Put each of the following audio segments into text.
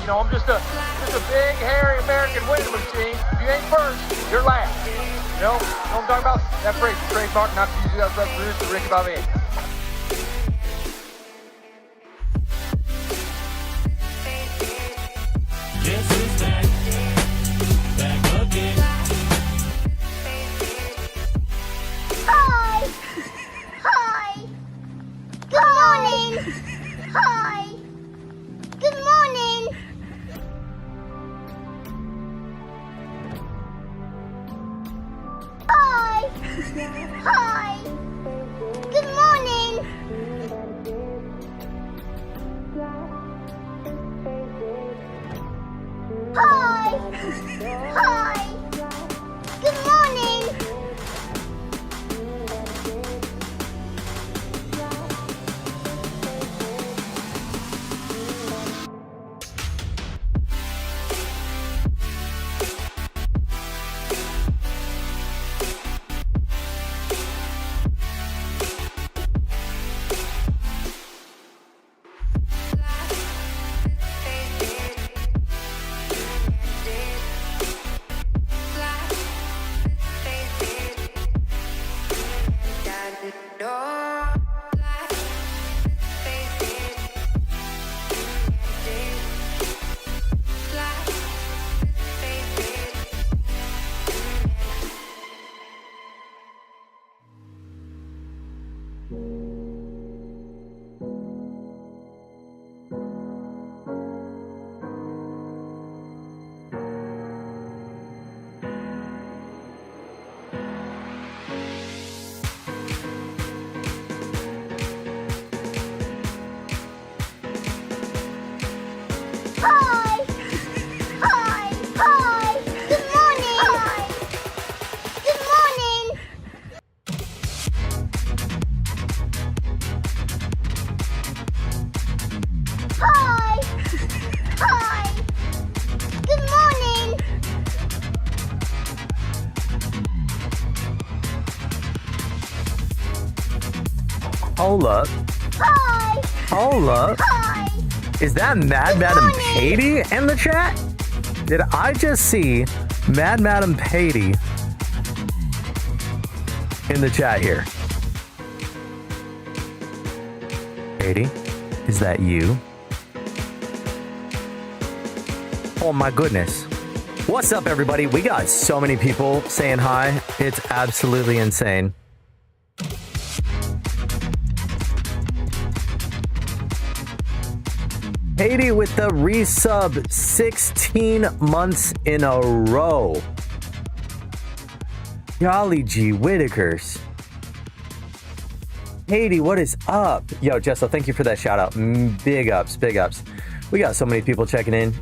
You know, I'm just a big, hairy American winning machine. If you ain't first, you're last. You know what I'm talking about? That phrase is trademark, not to use that for Bruce or Ricky Bobby. Hi! Hi! Good morning! Hi! Good morning! Hi! Hi! Good morning! Hi! Hi! Good morning! Hi! Hi! Hi! Good morning! Hi! Good morning! Hi! Hi! Good morning! Hold up. Hi! Hold up. Hi! Is that Mad Madam Patey in the chat? Did I just see Mad Madam Patey in the chat here? Patey, is that you? Oh my goodness. What's up, everybody? We got so many people saying hi. It's absolutely insane. Haiti with the resub 16 months in a row. Golly gee Whitakers. Haiti, what is up? Yo, Jessa, thank you for that shout out. Big ups, big ups. We got so many people checking in.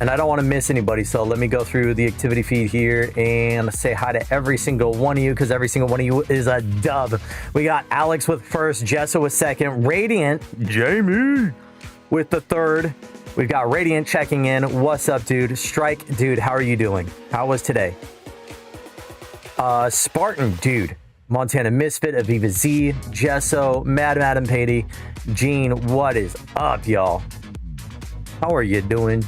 And I don't want to miss anybody, so let me go through the activity feed here and say hi to every single one of you, because every single one of you is a dub. We got Alex with first, Jessa with second, Radiant, Jamie with the third. We've got Radiant checking in. What's up, dude? Strike, dude, how are you doing? How was today? Spartan, dude. Montana Misfit, Aviva Z, Jesso, Mad Madam Patey, Gene, what is up, y'all? How are you doing?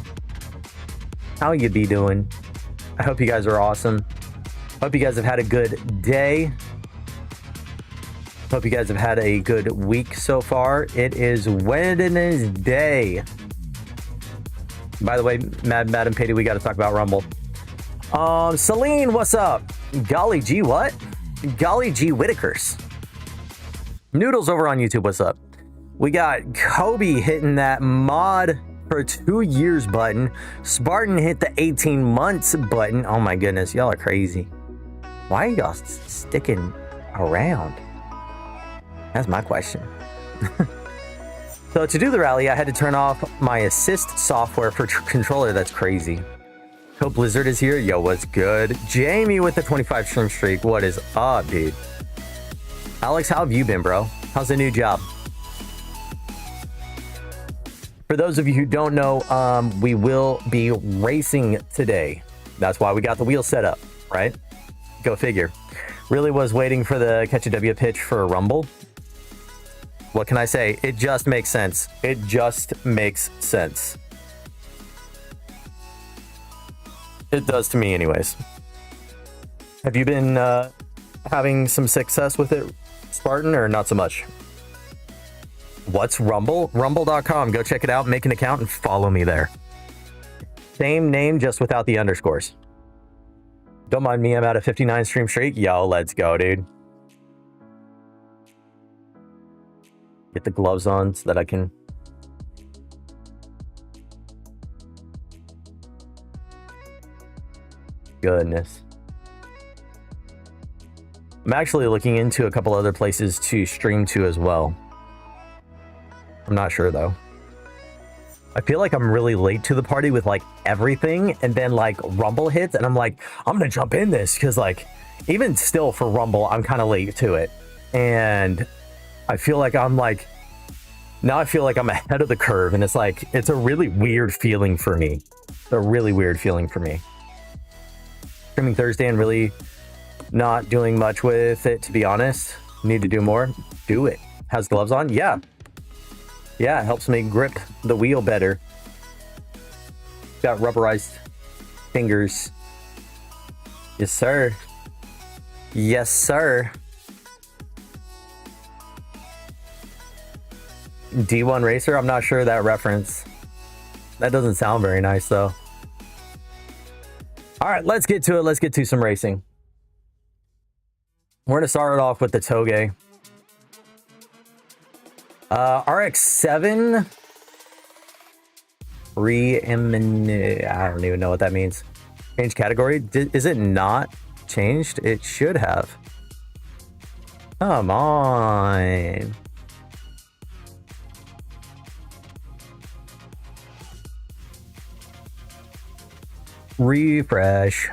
How you be doing? I hope you guys are awesome. Hope you guys have had a good day. Hope you guys have had a good week so far. It is Wednesday. By the way, Madam Patey, we got to talk about Rumble. Celine, what's up? Golly gee, what? Golly gee Whitakers. Noodles over on YouTube, what's up? We got Kobe hitting that mod for 2 years button. Spartan hit the 18 months button. Oh my goodness, y'all are crazy. Why are y'all sticking around? That's my question. So to do the rally, I had to turn off my assist software for controller. That's crazy. Hope Blizzard is here. Yo, what's good? Jamie with the 25 stream streak. What is up, dude? Alex, how have you been, bro? How's the new job? For those of you who don't know, we will be racing today. That's why we got the wheel set up, right? Go figure. Really was waiting for the Catch a W pitch for a Rumble. What can I say? It just makes sense. It just makes sense. It does to me anyways. Have you been having some success with it, Spartan, or not so much? What's Rumble? Rumble.com. Go check it out, make an account, and follow me there. Same name, just without the underscores. Don't mind me, I'm at a 59 stream streak. Yo, let's go, dude. Get the gloves on so that I can... Goodness. I'm actually looking into a couple other places to stream to as well. I'm not sure though. I feel like I'm really late to the party with like everything, and then like Rumble hits and I'm like, I'm gonna jump in this because like even still for Rumble I'm kind of late to it, and I feel like I'm like, now I feel like I'm ahead of the curve, and it's like, it's a really weird feeling for me. It's a really weird feeling for me. Streaming Thursday and really not doing much with it, to be honest. Need to do more. Do it. Has gloves on? Yeah. Yeah, it helps me grip the wheel better. Got rubberized fingers. Yes, sir. Yes, sir. D1 Racer? I'm not sure of that reference. That doesn't sound very nice, though. All right, let's get to it. Let's get to some racing. We're going to start it off with the Toge. RX-7. I don't even know what that means. Change category? Is it not changed? It should have. Come on. Refresh.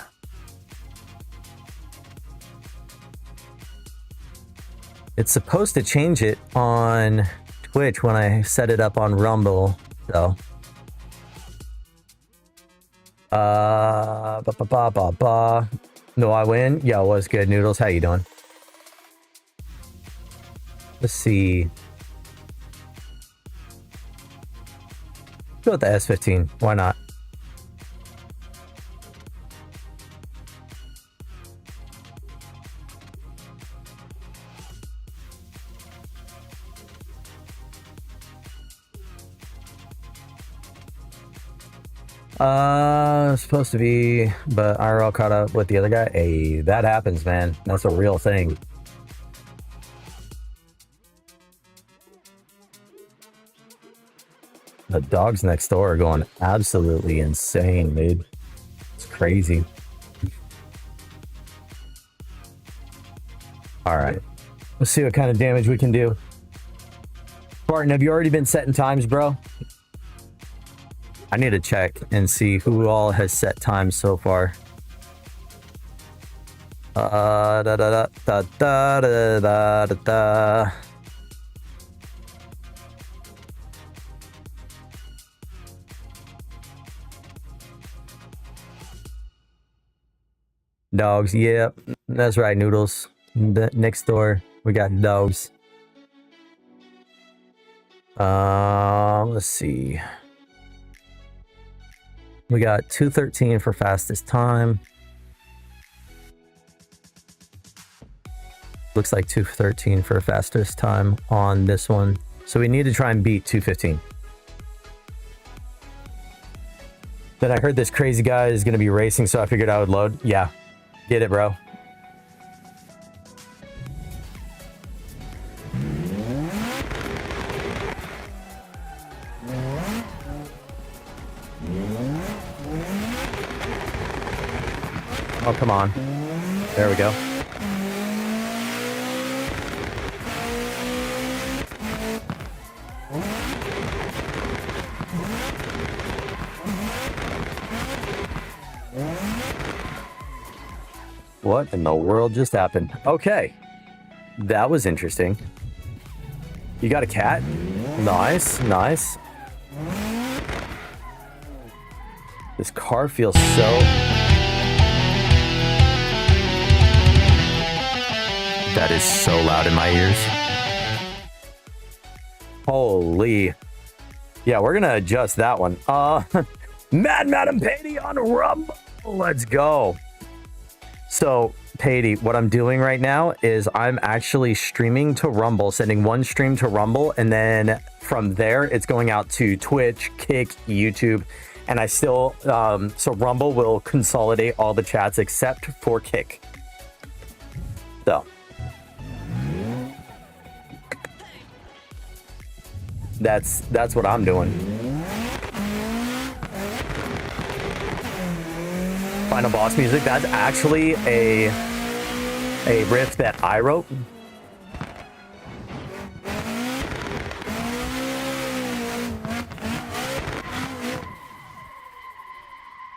It's supposed to change it on Twitch when I set it up on Rumble, so. No, I win. Yo, what's good, Noodles? How you doing? Let's see. Go with the S15. Why not? Supposed to be, but IRL caught up with the other guy. Hey, that happens, man. That's a real thing. The dogs next door are going absolutely insane, dude. It's crazy. All right. Let's see what kind of damage we can do. Spartan, have you already been setting times, bro? I need to check and see who all has set times so far. Dogs, yep, that's right, Noodles. Next door, we got dogs. Let's see. We got 213 for fastest time. Looks like 213 for fastest time on this one. So we need to try and beat 215. Then I heard this crazy guy is going to be racing, so I figured I would load. Yeah, get it, bro. Oh, come on. There we go. What in the world just happened? Okay. That was interesting. You got a cat? Nice, nice. This car feels so... That is so loud in my ears. Holy. Yeah, we're gonna adjust that one. Mad Madam Patty on Rumble. Let's go. So, Patty, what I'm doing right now is I'm actually streaming to Rumble, sending one stream to Rumble, and then from there, it's going out to Twitch, Kick, YouTube, and I still, so Rumble will consolidate all the chats except for Kick. So. That's what I'm doing. Final boss music. That's actually a riff that I wrote.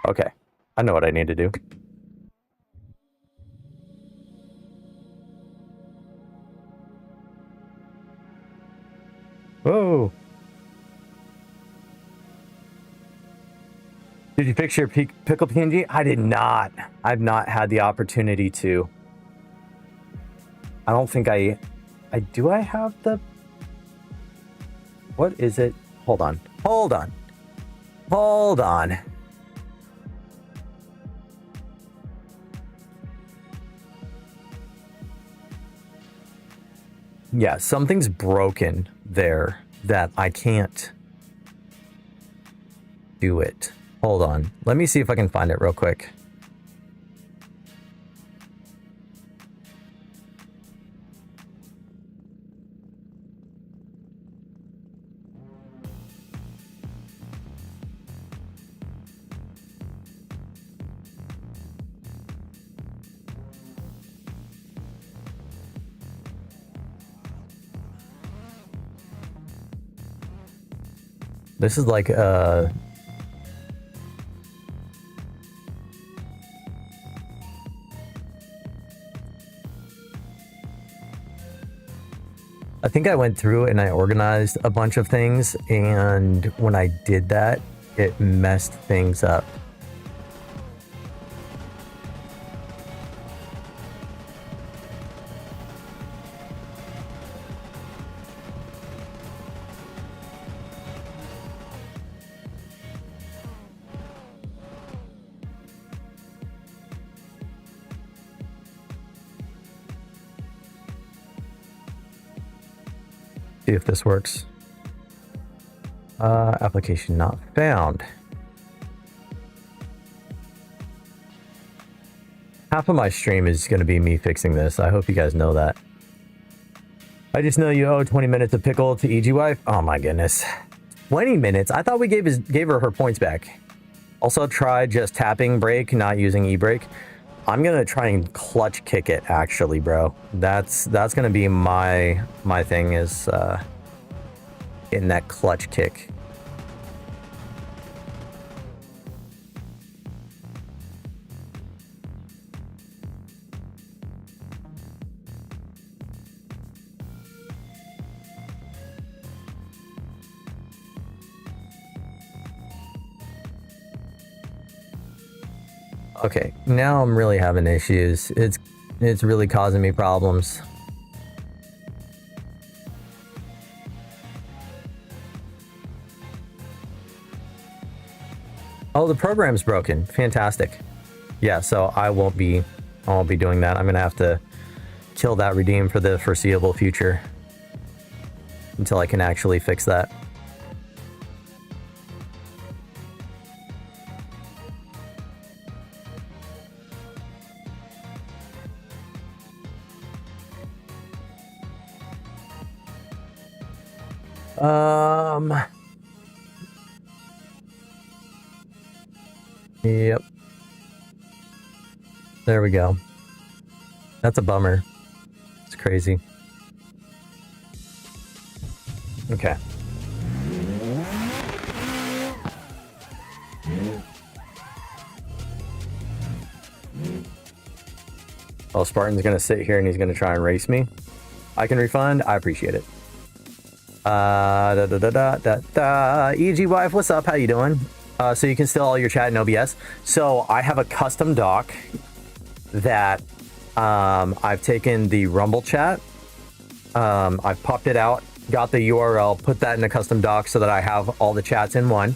Okay, I know what I need to do. Whoa. Did you fix your pickle PNG? I did not. I've not had the opportunity to. I don't think I do. I have the. What is it? Hold on. Hold on. Hold on. Yeah, something's broken there that I can't do it. Hold on. Let me see if I can find it real quick. This is like I think I went through and I organized a bunch of things, and when I did that, it messed things up. See if this works. Application not found. Half of my stream is going to be me fixing this. I hope you guys know that. I just know you owe 20 minutes of pickle to EG wife. Oh my goodness. 20 minutes? I thought we gave her her points back. Also try just tapping brake, not using e-brake. I'm gonna try and clutch kick it, actually, bro. That's gonna be my thing, is getting that clutch kick. Okay, now I'm really having issues. It's really causing me problems. Oh, the program's broken. Fantastic. Yeah, so I won't be doing that. I'm gonna have to kill that redeem for the foreseeable future until I can actually fix that. Yep. There we go. That's a bummer. It's crazy. Okay. Oh, Spartan's gonna sit here and he's gonna try and race me. I can refund. I appreciate it. EG wife, what's up? How you doing? So you can still all your chat in OBS. So I have a custom doc that I've taken the Rumble chat. I've popped it out, got the URL, put that in a custom doc so that I have all the chats in one.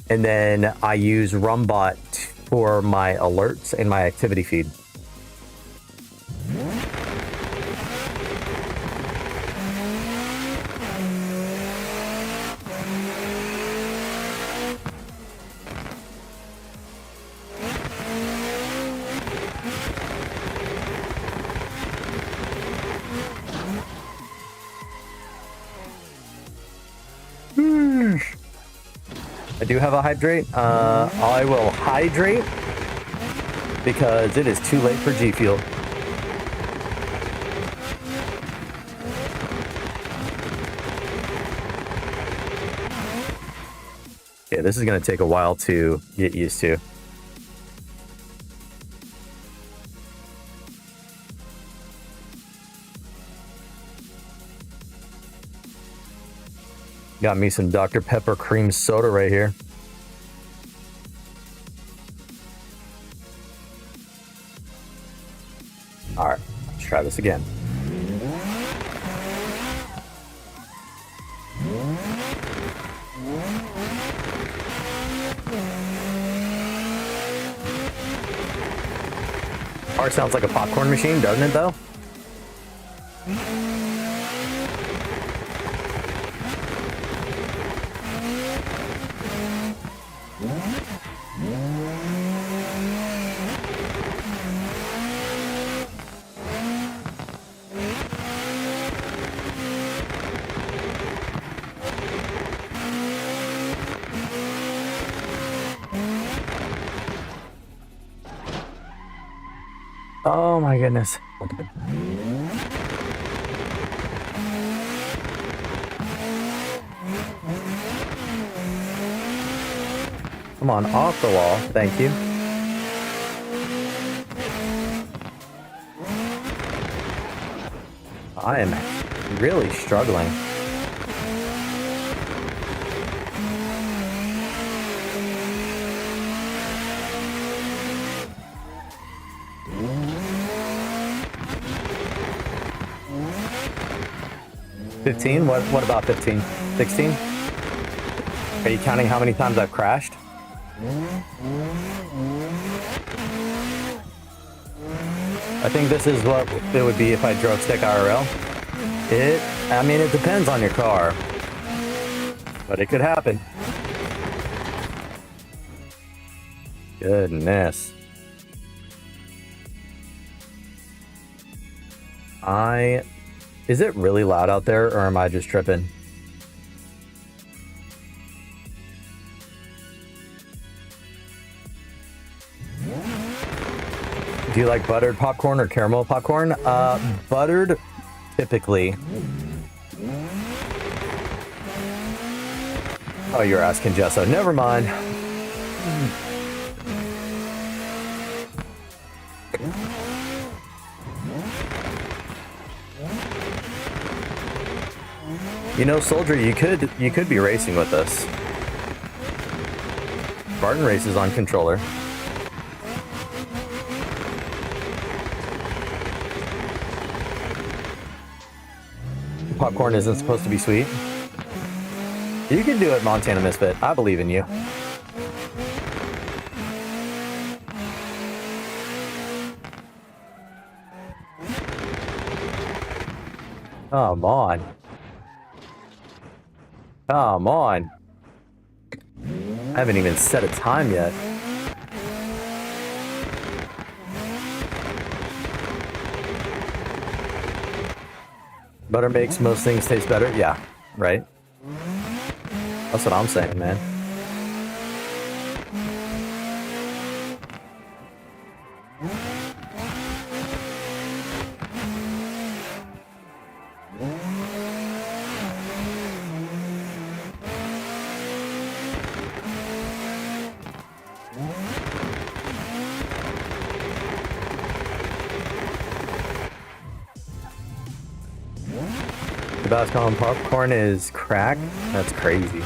And then I use Rumbot for my alerts and my activity feed. I do have a hydrate. I will hydrate because it is too late for G Fuel. Yeah, this is going to take a while to get used to. Got me some Dr. Pepper cream soda right here. All right, let's try this again. Car sounds like a popcorn machine, doesn't it though? Oh my goodness. Come on, off the wall. Thank you. I am really struggling. $15? What about 15? 16? Are you counting how many times I've crashed? I think this is what it would be if I drove stick IRL. I mean, it depends on your car, but it could happen. Goodness. Is it really loud out there, or am I just tripping? Do you like buttered popcorn or caramel popcorn? Buttered, typically. Oh, you're asking Jessa. Never mind. You know, Soldier, you could be racing with us. Barton races on controller. Popcorn isn't supposed to be sweet. You can do it, Montana Misfit. I believe in you. Come on. Come on. I haven't even set a time yet. Butter makes most things taste better. Yeah, right? That's what I'm saying, man. Tabasco and popcorn is crack? That's crazy.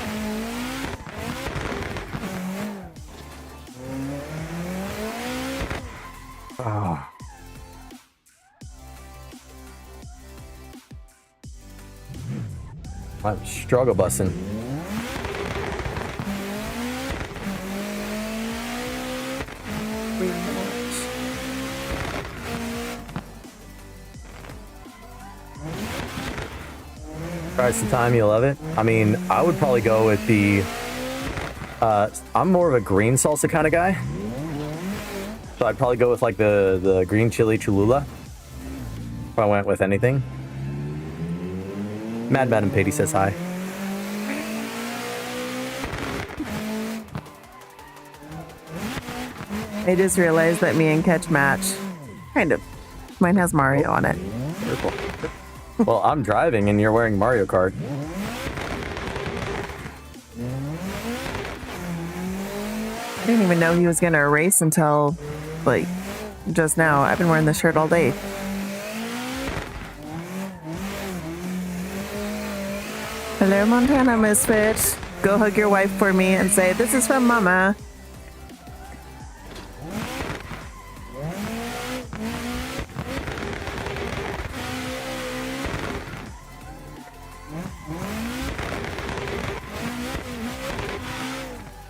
Oh. I'm struggle bussing. Price of time, you love it. I mean, I would probably go with the. I'm more of a green salsa kind of guy, so I'd probably go with like the green chili Cholula. If I went with anything. Madam Patty says hi. I just realized that me and Ketch match. Kind of. Mine has Mario on it. Well, I'm driving and you're wearing Mario Kart. I didn't even know he was going to erase until, like, just now. I've been wearing this shirt all day. Hello, Montana Misfit. Go hug your wife for me and say, this is from Mama.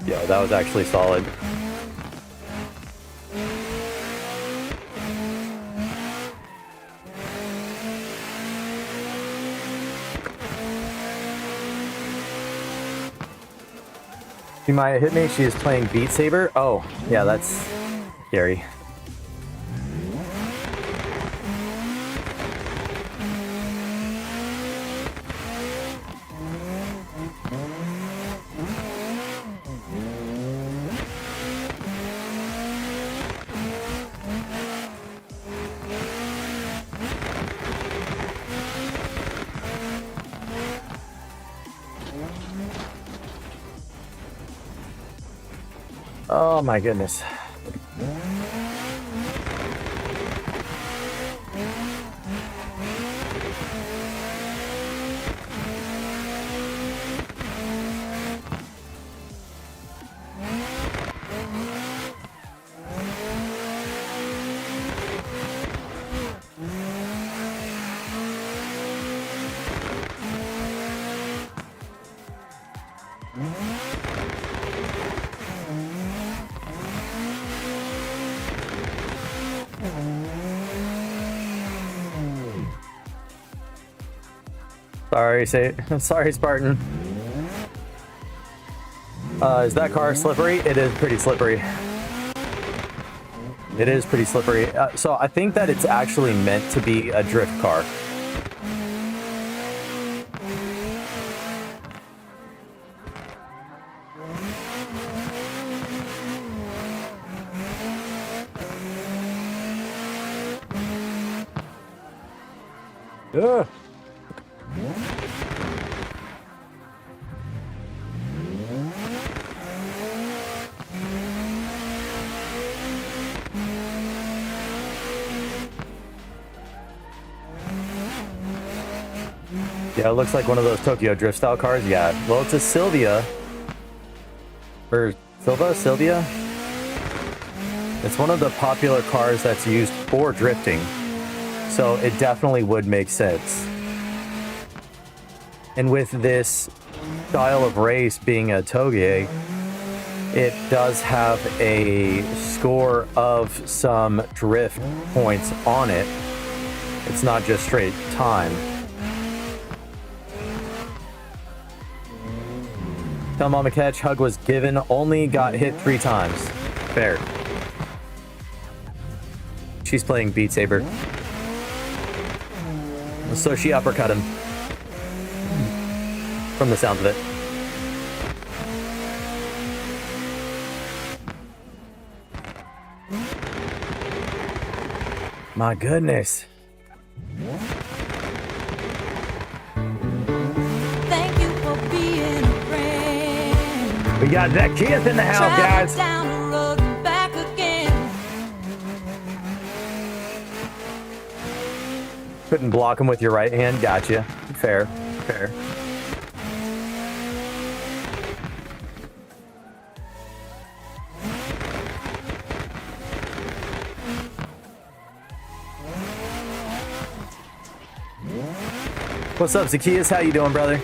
Yeah, that was actually solid. She might hit me. She is playing Beat Saber. Oh, yeah, that's scary. Oh my goodness. Sorry, Spartan. Is that car slippery? It is pretty slippery. It is pretty slippery. So I think that it's actually meant to be a drift car. Ugh. Yeah, it looks like one of those Tokyo Drift style cars. Yeah, well, it's a Sylvia. Or Sylvia? It's one of the popular cars that's used for drifting. So it definitely would make sense. And with this style of race being a Toge, it does have a score of some drift points on it. It's not just straight time. Tell Mama Ketch, hug was given, only got hit 3 times. Fair. She's playing Beat Saber. So she uppercut him. From the sound of it. My goodness. Thank you for being a friend. We got Zacchaeus in the house, guys. Down the road and back again. Couldn't block him with your right hand. Gotcha. Fair. Fair. What's up, Zacchaeus? How you doing, brother?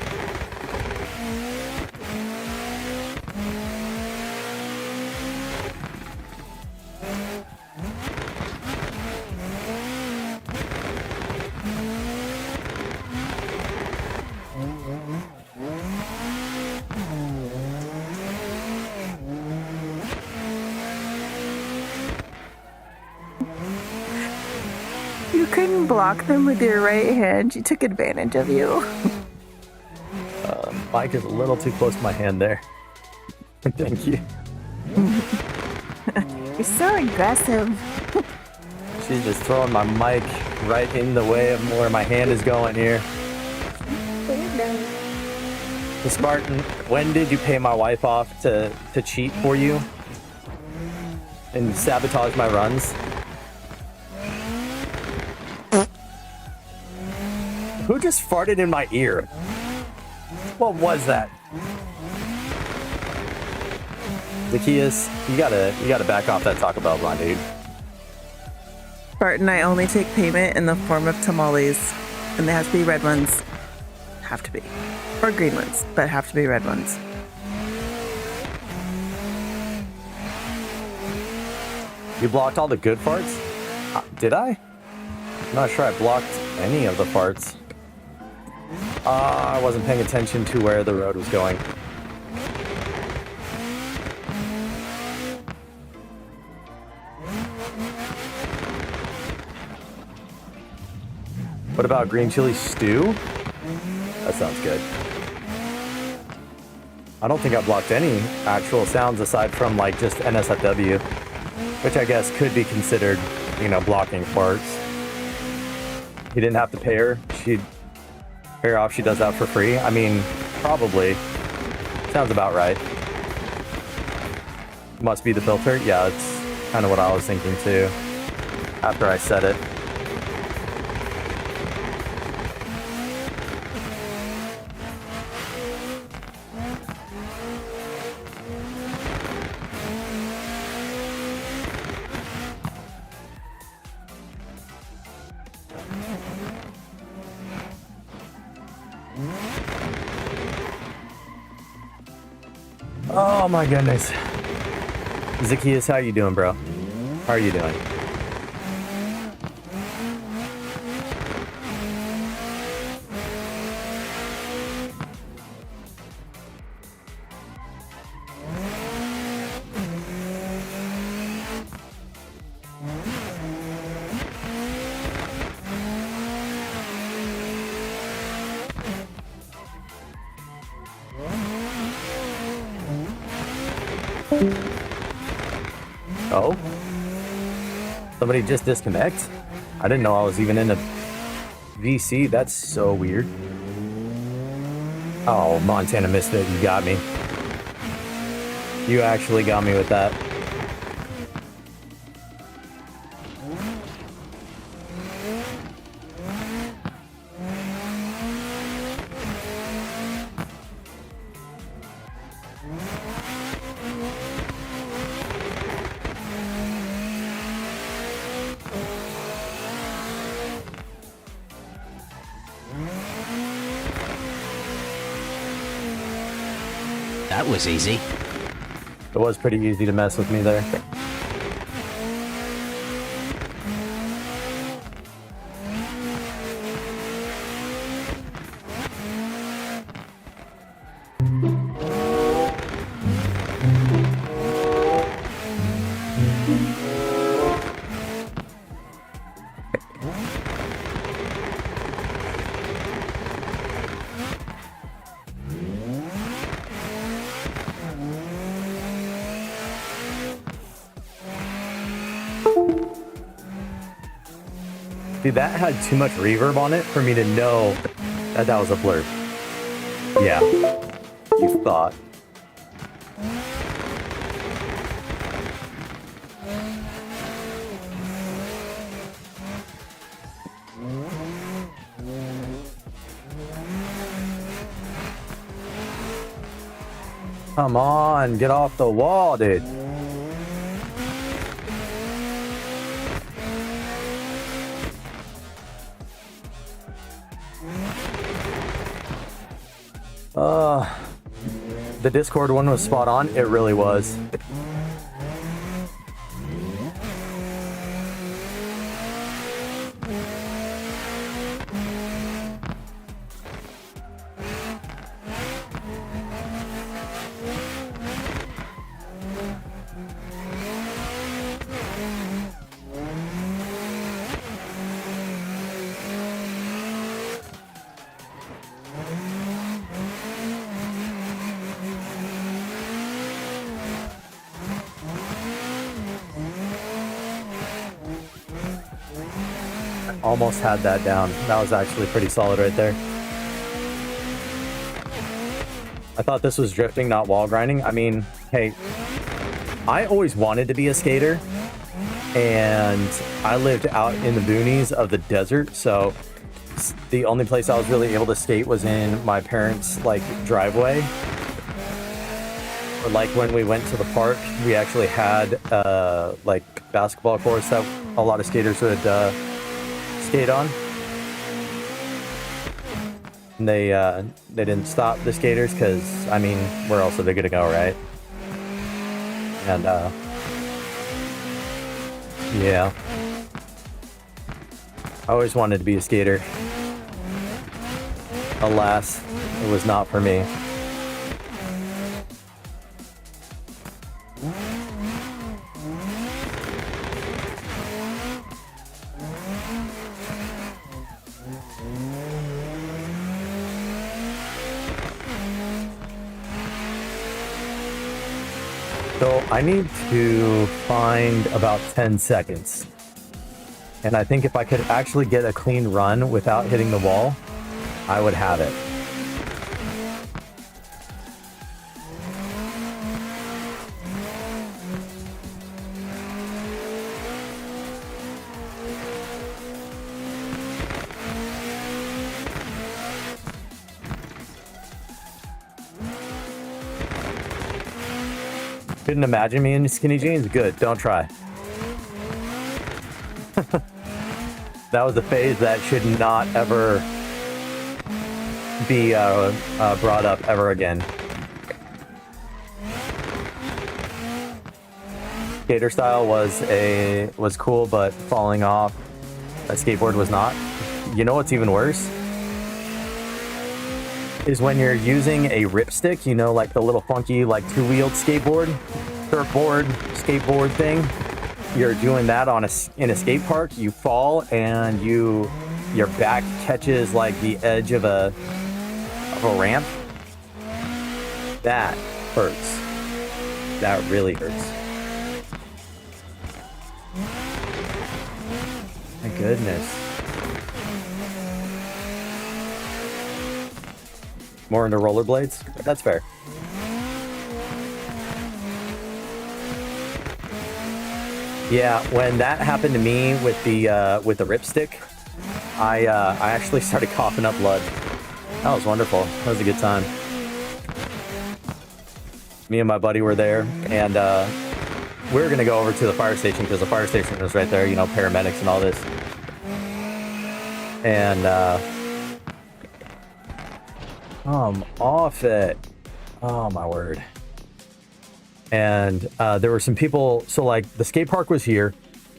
couldn't block them with your right hand. She took advantage of you. Mic is a little too close to my hand there. Thank you. You're so aggressive. She's just throwing my mic right in the way of where my hand is going here. So Spartan, when did you pay my wife off to cheat for you? And sabotage my runs? Who just farted in my ear? What was that? Zacchaeus, you gotta back off that Taco Bell run, dude. Barton, I only take payment in the form of tamales, and they have to be red ones. Have to be. Or green ones, but have to be red ones. You blocked all the good farts? Did I? I'm not sure I blocked any of the farts. I wasn't paying attention to where the road was going. What about green chili stew? That sounds good. I don't think I blocked any actual sounds aside from like just NSFW, which I guess could be considered, you know, blocking farts. He didn't have to pay her. She'd pay her off. She does that for free. I mean, probably. Sounds about right. Must be the filter. Yeah, it's kind of what I was thinking too after I said it. Oh my goodness. Zacchaeus, how you doing, bro? How are you doing? Oh? Somebody just disconnect? I didn't know I was even in a VC. That's so weird. Oh, Montana Misfit, you got me. You actually got me with that. That was easy. It was pretty easy to mess with me there. Dude, that had too much reverb on it for me to know that that was a blur. Yeah, you thought. Come on, get off the wall, dude. The Discord one was spot on. It really was. almost had that down. That was actually pretty solid right there. I thought this was drifting, not wall grinding. I mean, hey, I always wanted to be a skater, and I lived out in the boonies of the desert, so the only place I was really able to skate was in my parents' like driveway. Or like when we went to the park, we actually had like basketball courts that a lot of skaters would skate on. And they didn't stop the skaters because, I mean, where else are they gonna go, right? And yeah, I always wanted to be a skater. Alas, it was not for me. So I need to find about 10 seconds. And I think if I could actually get a clean run without hitting the wall, I would have it. Couldn't imagine me in skinny jeans? Good, don't try. That was a phase that should not ever be brought up ever again. Skater style was cool, but falling off a skateboard was not. You know what's even worse? Is when you're using a ripstick, you know, like the little funky, like two-wheeled skateboard, surfboard, skateboard thing. You're doing that in a skate park. You fall and your back catches like the edge of a ramp. That hurts. That really hurts. My goodness. More into rollerblades? That's fair. Yeah, when that happened to me with the ripstick, I actually started coughing up blood. That was wonderful. That was a good time. Me and my buddy were there, and we were gonna go over to the fire station because the fire station was right there. You know, paramedics and all this. And come off it. Oh my word. And there were some people, so like the skate park was here,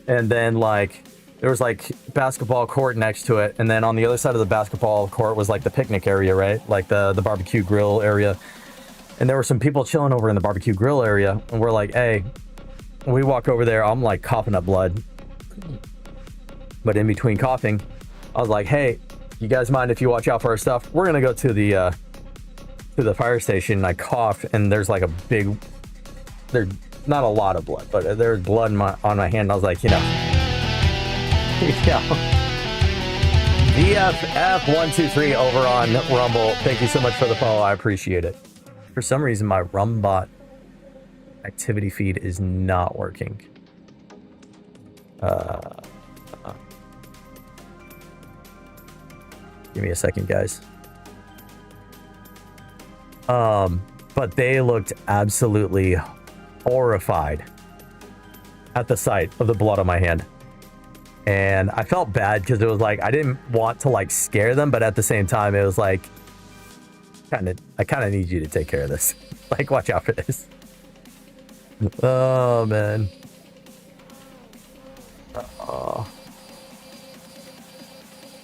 and then like there was like basketball court next to it, and then on the other side of the basketball court was like the picnic area, right? Like the barbecue grill area. And there were some people chilling over in the barbecue grill area, and we're like, hey, we walk over there, I'm like coughing up blood. But in between coughing, I was like, hey, you guys mind if you watch out for our stuff? We're gonna go to the fire station. And I coughed, and there's like a big, there's not a lot of blood, but there's blood on my hand. I was like, you know, DFF123 over on Rumble. Thank you so much for the follow. I appreciate it. For some reason, my Rumbot activity feed is not working. Give me a second, guys. But they looked absolutely horrified at the sight of the blood on my hand. And I felt bad because it was like, I didn't want to like scare them, but at the same time, it was like, I kind of need you to take care of this. Like, watch out for this. Oh, man. Oh.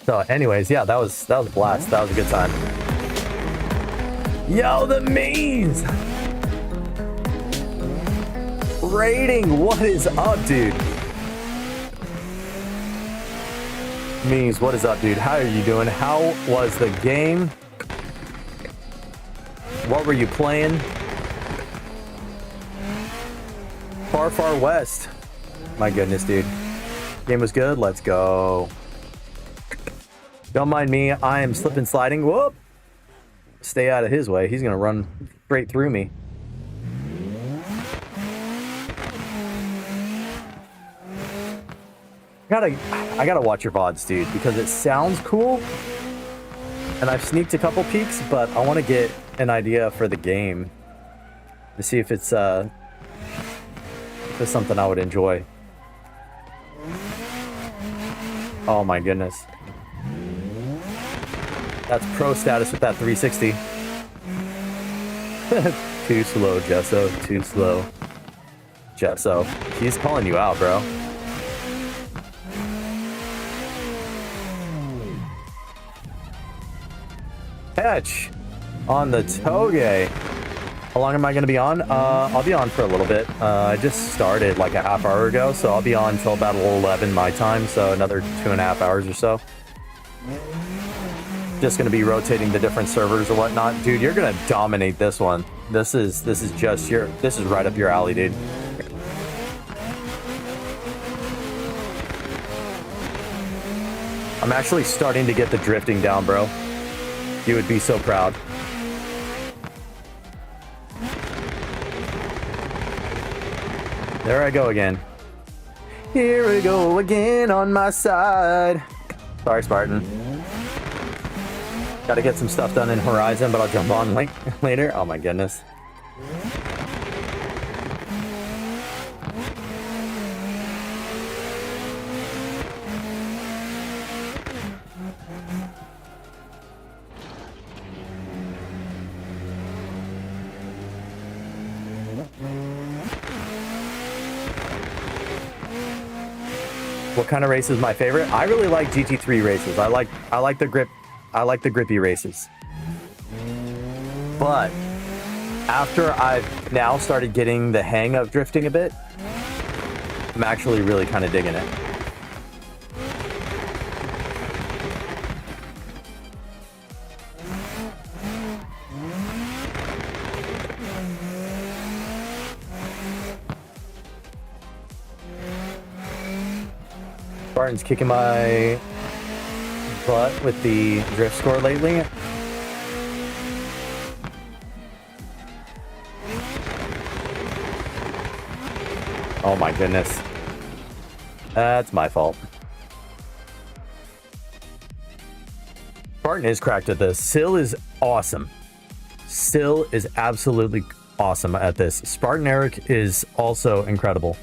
So anyways, yeah, that was a blast. That was a good time. Yo, the memes! Rating, what is up, dude? Memes, what is up, dude? How are you doing? How was the game? What were you playing? Far, far west. My goodness, dude. Game was good. Let's go. Don't mind me. I am slip and sliding. Whoop. Stay out of his way. He's gonna run straight through me. I gotta watch your VODs, dude, because it sounds cool. And I've sneaked a couple peeks, but I want to get an idea for the game to see if it's something I would enjoy. Oh my goodness. That's pro status with that 360. Too slow, Gesso. Too slow. Gesso. He's calling you out, bro. Ketch on the Toge. How long am I going to be on? I'll be on for a little bit. I just started like a half hour ago, so I'll be on until about 11 my time, so another 2.5 hours or so. Just going to be rotating the different servers or whatnot. Dude, you're going to dominate this one. This is right up your alley, dude. I'm actually starting to get the drifting down, bro. You would be so proud. There I go again. Here we go again on my side. Sorry, Spartan. Gotta get some stuff done in Horizon, but I'll jump on later. Oh my goodness. What kind of race is my favorite? I really like GT3 races. I like the grip. I like the grippy races. But after I've now started getting the hang of drifting a bit, I'm actually really kind of digging it. Spartan's kicking my butt with the drift score lately. Oh my goodness. That's my fault. Spartan is cracked at this. Sil is awesome. Sil is absolutely awesome at this. Spartan Eric is also incredible.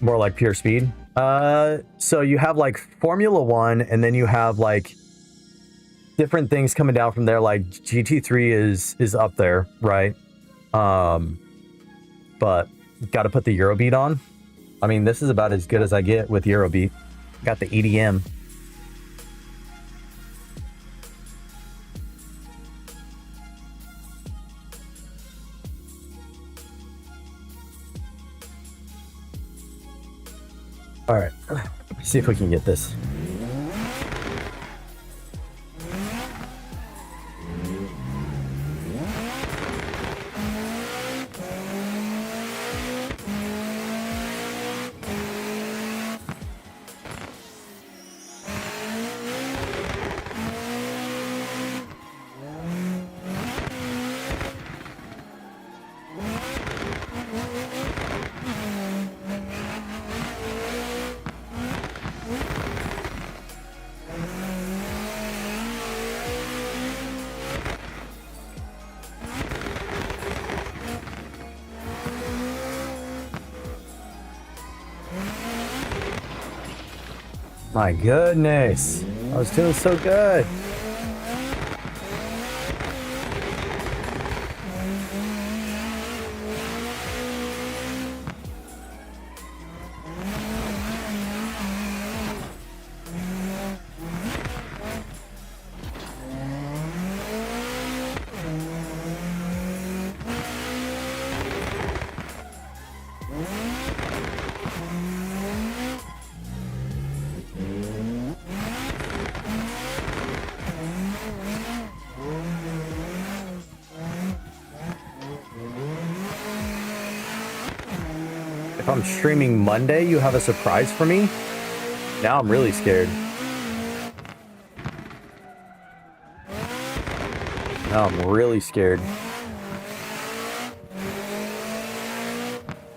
More like pure speed. So you have like Formula One, and then you have like different things coming down from there. Like GT3 is up there, right? But got to put the Eurobeat on. I mean, this is about as good as I get with Eurobeat. Got the EDM. All right, see if we can get this. My goodness, I was doing so good. If I'm streaming Monday, you have a surprise for me? Now I'm really scared. Now I'm really scared.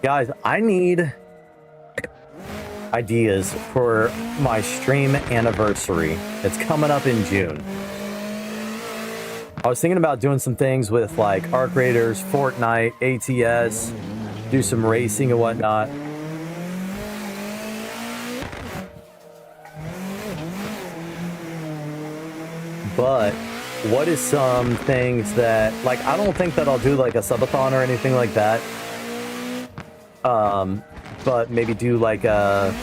Guys, I need ideas for my stream anniversary. It's coming up in June. I was thinking about doing some things with like Arc Raiders, Fortnite, ATS, do some racing and whatnot. But what is some things that, like, I don't think that I'll do like a subathon or anything like that. But maybe do like I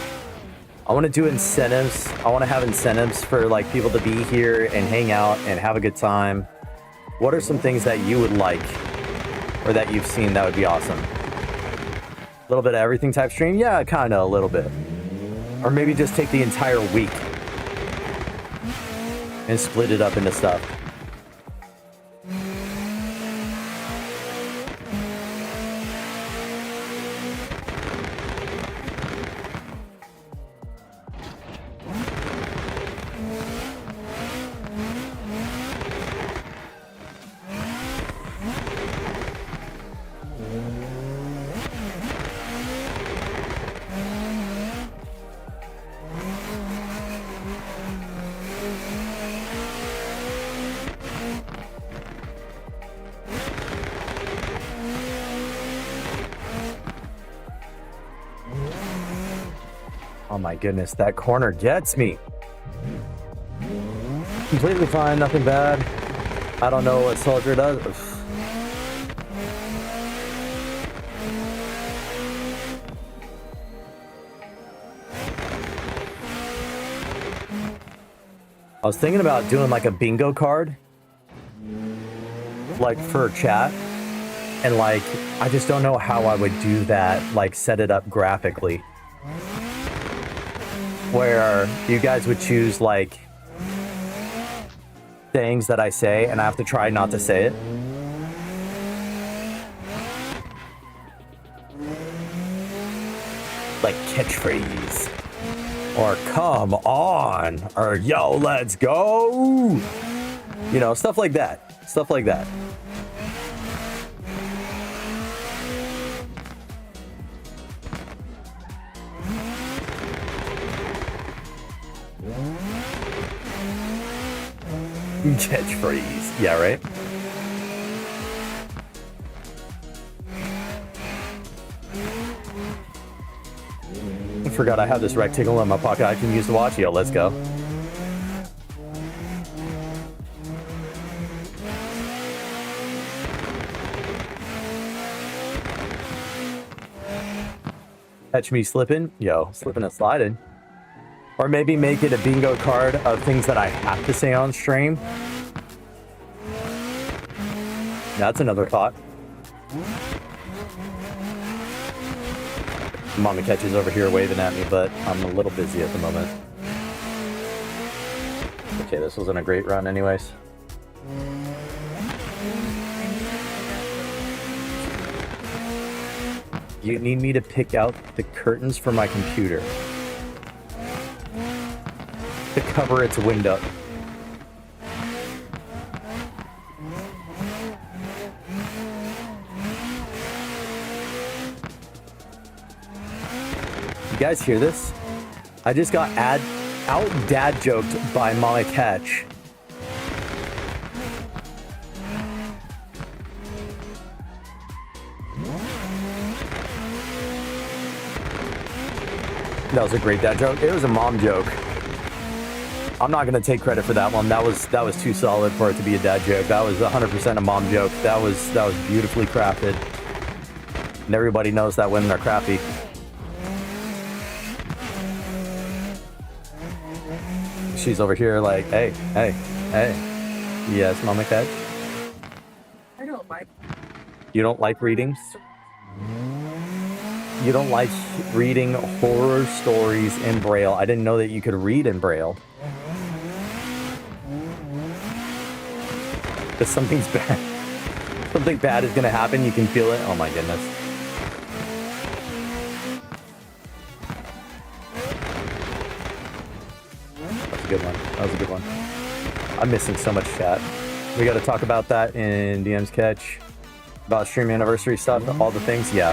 want to do incentives. I want to have incentives for like people to be here and hang out and have a good time. What are some things that you would like or that you've seen that would be awesome? A little bit of everything type stream? Yeah, kind of a little bit. Or maybe just take the entire week and split it up into stuff. Oh my goodness, that corner gets me. Completely fine, nothing bad. I don't know what Soldier does. I was thinking about doing like a bingo card, like for chat, and like, I just don't know how I would do that, like set it up graphically. Where you guys would choose like things that I say and I have to try not to say it. Like catchphrase. Or come on. Or yo, let's go. You know, stuff like that. Stuff like that. Catchphrase. Yeah, right? I forgot I have this rectangle in my pocket I can use to watch. Yo, let's go. Catch me slipping. Yo, slipping and sliding. Or maybe make it a bingo card of things that I have to say on stream. That's another thought. Mama Ketch is over here waving at me, but I'm a little busy at the moment. Okay, this wasn't a great run anyways. You need me to pick out the curtains for my computer to cover its window. You guys hear this? I just got out dad joked by Mama Ketch. That was a great dad joke. It was a mom joke. I'm not gonna take credit for that one. That was too solid for it to be a dad joke. That was 100% a mom joke. That was beautifully crafted. And everybody knows that women are crafty. She's over here like, hey. Yes, Mama Ketch? I don't like. You don't like reading? You don't like reading horror stories in Braille? I didn't know that you could read in Braille. Because something's bad. Something bad is going to happen. You can feel it. Oh my goodness. That was a good one. That was a good one. I'm missing so much chat. We got to talk about that in DM's Ketch. About stream anniversary stuff, all the things, yeah.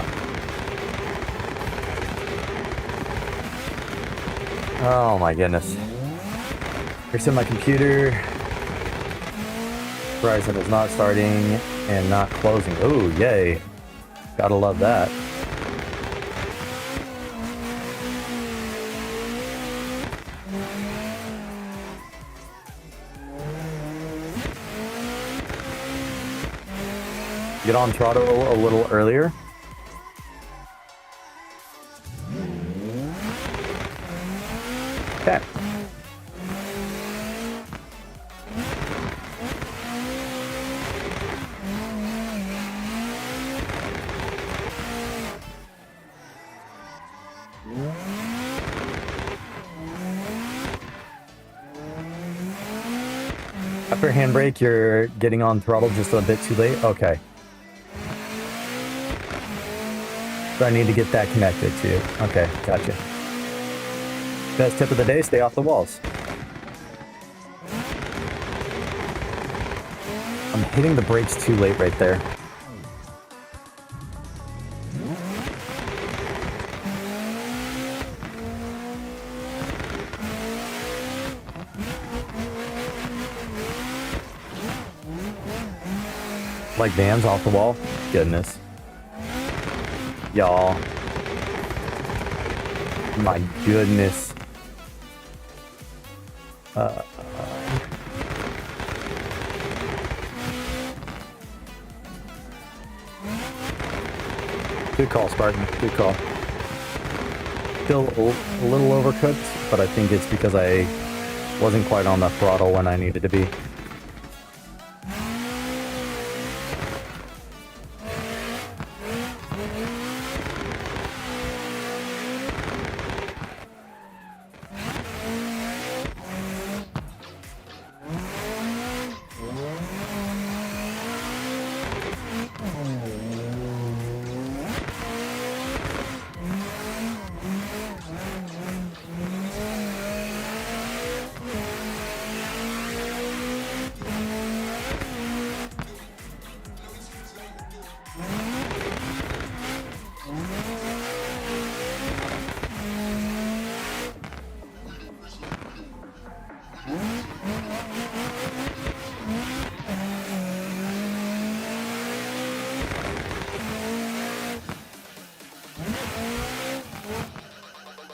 Oh my goodness. Reset my computer. Verizon is not starting and not closing. Oh, yay. Gotta love that. Get on throttle a little earlier. Okay. After handbrake, you're getting on throttle just a bit too late? Okay. So I need to get that connected to you. Okay, gotcha. Best tip of the day, stay off the walls. I'm hitting the brakes too late right there. Like vans off the wall? Goodness. Y'all. My goodness. Good call, Spartan. Good call. Still a little overcooked, but I think it's because I wasn't quite on the throttle when I needed to be.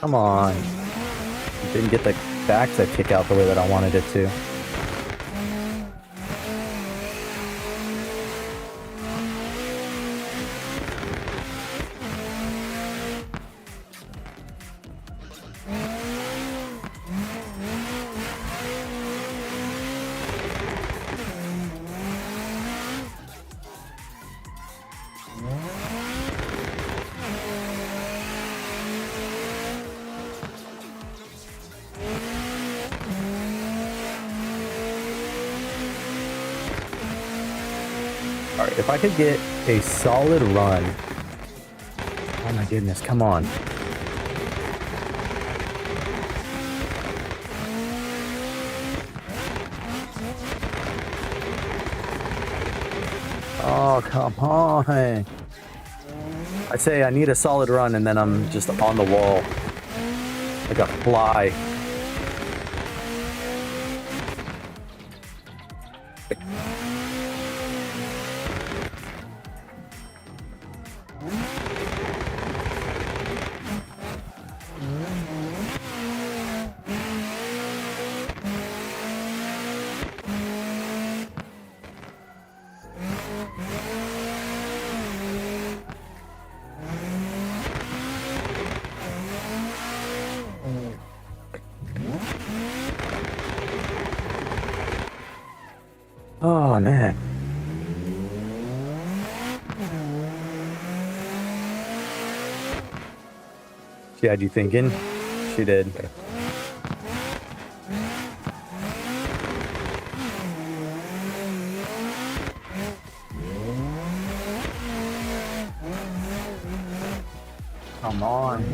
Come on. Didn't get the backside kick out the way that I wanted it to. Alright, if I could get a solid run. Oh my goodness, come on. Oh, come on. I say I need a solid run and then I'm just on the wall. Like a fly. Oh, man. She had you thinking? She did. Come on.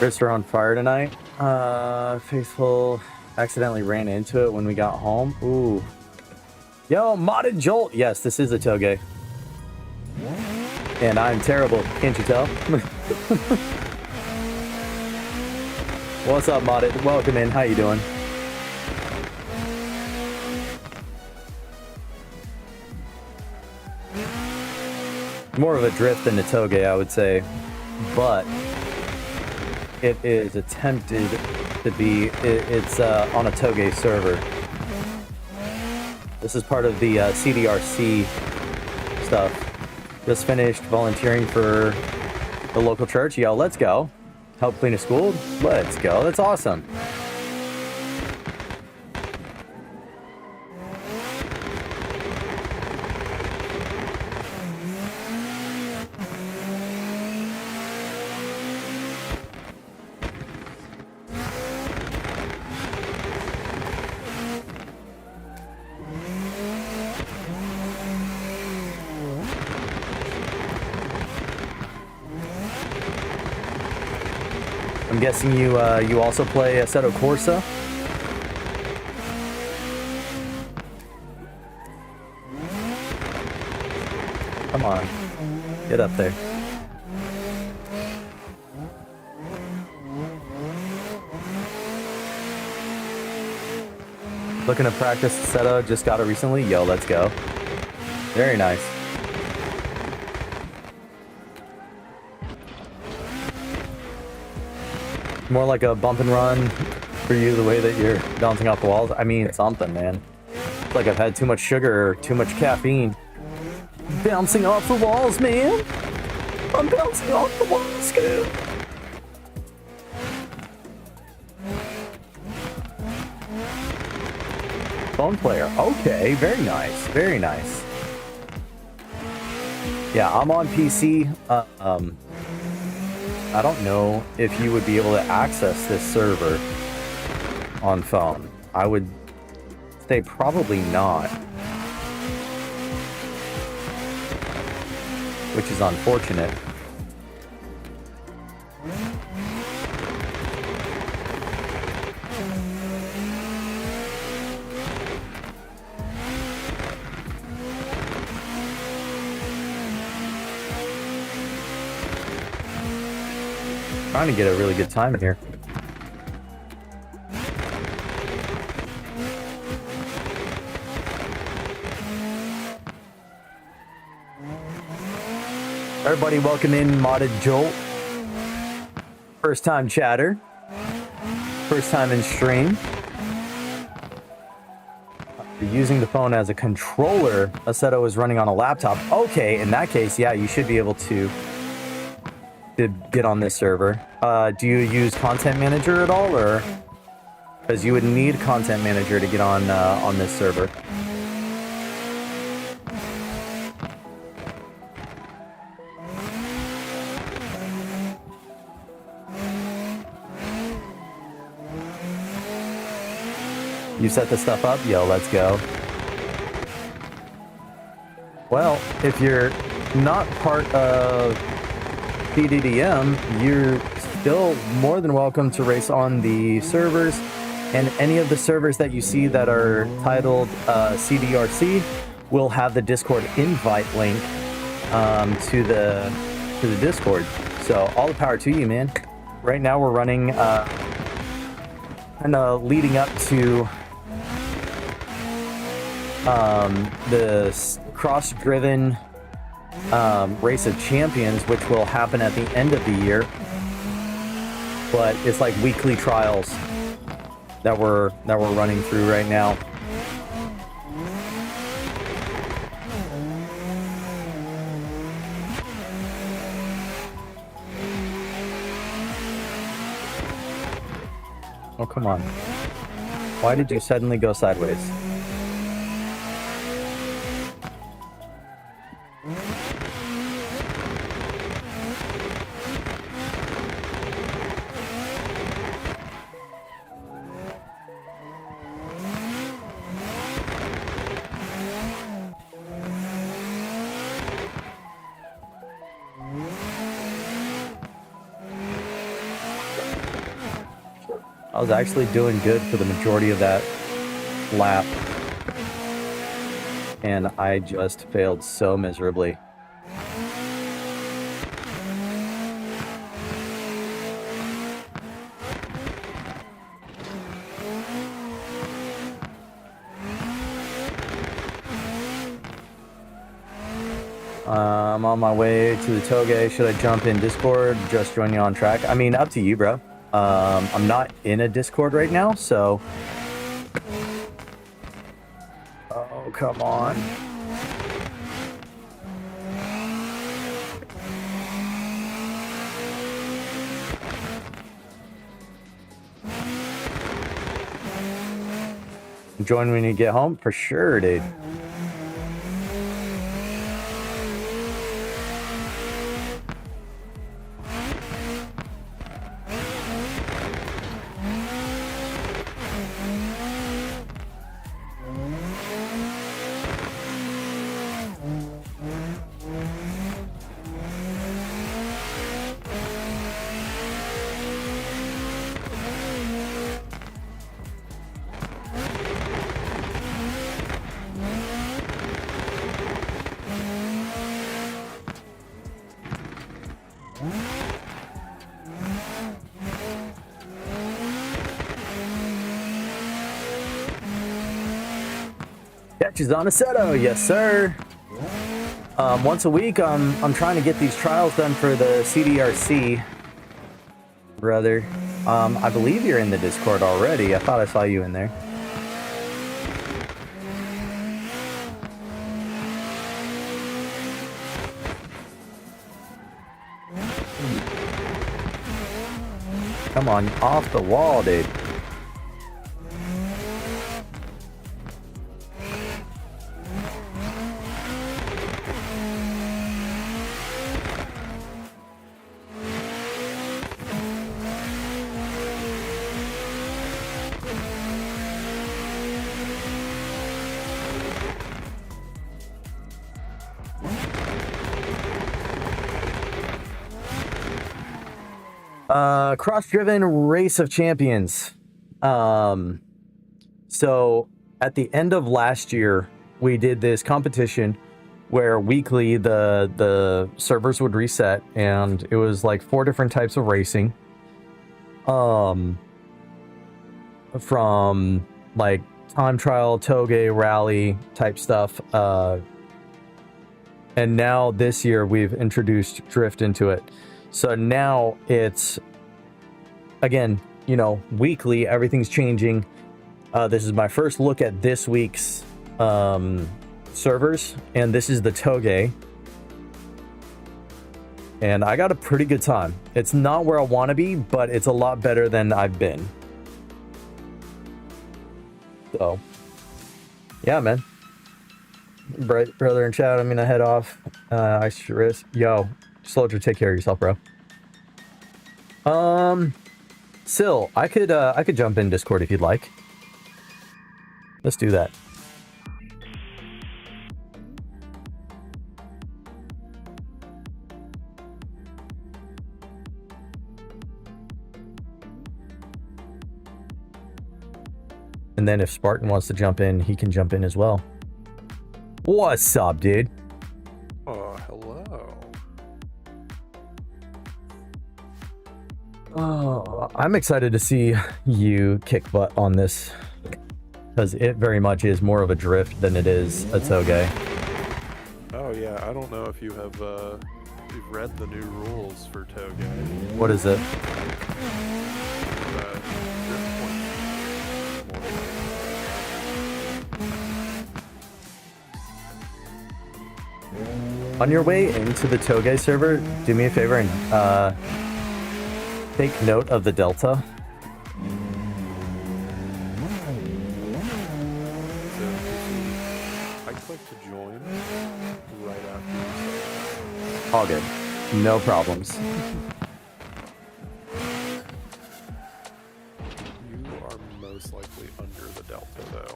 Chris are on fire tonight. Faithful accidentally ran into it when we got home. Ooh. Yo, modded Jolt. Yes, this is a toge. And I'm terrible, can't you tell? What's up, modded? Welcome in. How you doing? More of a drift than a toge, I would say, but it is attempted to be. It's on a toge server. This is part of the CDRC stuff. Just finished volunteering for the local church. Yo, let's go. Help clean a school. Let's go. That's awesome. I'm guessing you also play Assetto Corsa? Come on, get up there. Looking to practice Assetto, just got it recently. Yo, let's go. Very nice. More like a bump and run for you, the way that you're bouncing off the walls. I mean, something, man. It's like I've had too much sugar or too much caffeine. Bouncing off the walls, man. I'm bouncing off the walls, dude. Phone player. Okay, very nice. Very nice. Yeah, I'm on PC. I don't know if you would be able to access this server on phone. I would say probably not. Which is unfortunate. Trying to get a really good time in here. Everybody, welcome in Modded Jolt. First time chatter. First time in stream. You're using the phone as a controller. Assetto is running on a laptop. Okay, in that case, yeah, you should be able to get on this server. Do you use Content Manager at all, or because you would need Content Manager to get on this server? You set the stuff up? Yo, let's go. Well, if you're not part of PDDM, you're still more than welcome to race on the servers, and any of the servers that you see that are titled CDRC will have the Discord invite link to the Discord. So all the power to you, man. Right now we're running kind of leading up to the cross-driven Race of Champions, which will happen at the end of the year, but it's like weekly trials that we're running through right now. Oh, come on. Why did you suddenly go sideways? I was actually doing good for the majority of that lap. And I just failed so miserably. I'm on my way to the Toge. Should I jump in Discord? Just join you on track? I mean, up to you, bro. I'm not in a Discord right now, so... Oh, come on. Join when you get home? For sure, dude. Ketch is on a seto, yes sir. Once a week, I'm trying to get these trials done for the CDRC, brother. I believe you're in the Discord already. I thought I saw you in there. Come on, off the wall, dude. Cross-driven race of champions. So at the end of last year, we did this competition where weekly the servers would reset, and it was like 4 different types of racing. From like time trial, toge, rally type stuff. And now this year we've introduced drift into it. So now it's, again, you know, weekly, everything's changing. This is my first look at this week's servers, and this is the Toge. And I got a pretty good time. It's not where I want to be, but it's a lot better than I've been. So, yeah, man. Brother in chat, I'm gonna head off. I sure is. Yo, Soldier, take care of yourself, bro. Sil, I could jump in Discord if you'd like. Let's do that. And then if Spartan wants to jump in, he can jump in as well. What's up, dude? Hello. Oh, I'm excited to see you kick butt on this, because it very much is more of a drift than it is a toge. Oh yeah, I don't know if you have you've read the new rules for toge. What is it? On your way into the Toge server, do me a favor and take note of the delta. I clicked to join right after. All good. No problems. You are most likely under the delta, though.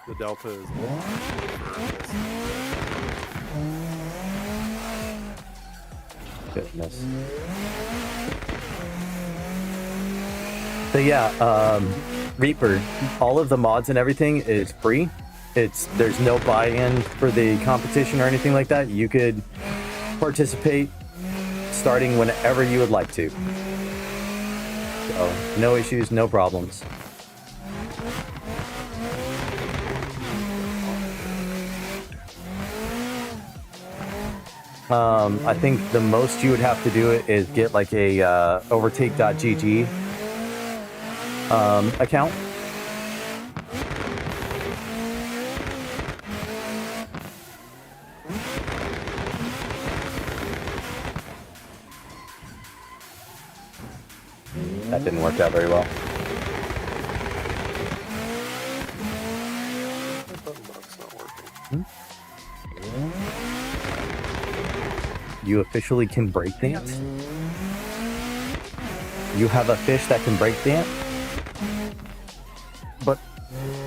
The delta is Goodness. So yeah, Reaper, all of the mods and everything is free. There's no buy-in for the competition or anything like that. You could participate starting whenever you would like to. So no issues, no problems. I think the most you would have to do it is get like a overtake.gg account. That didn't work out very well. The button lock's not working. You officially can break dance? You have a fish that can break dance? But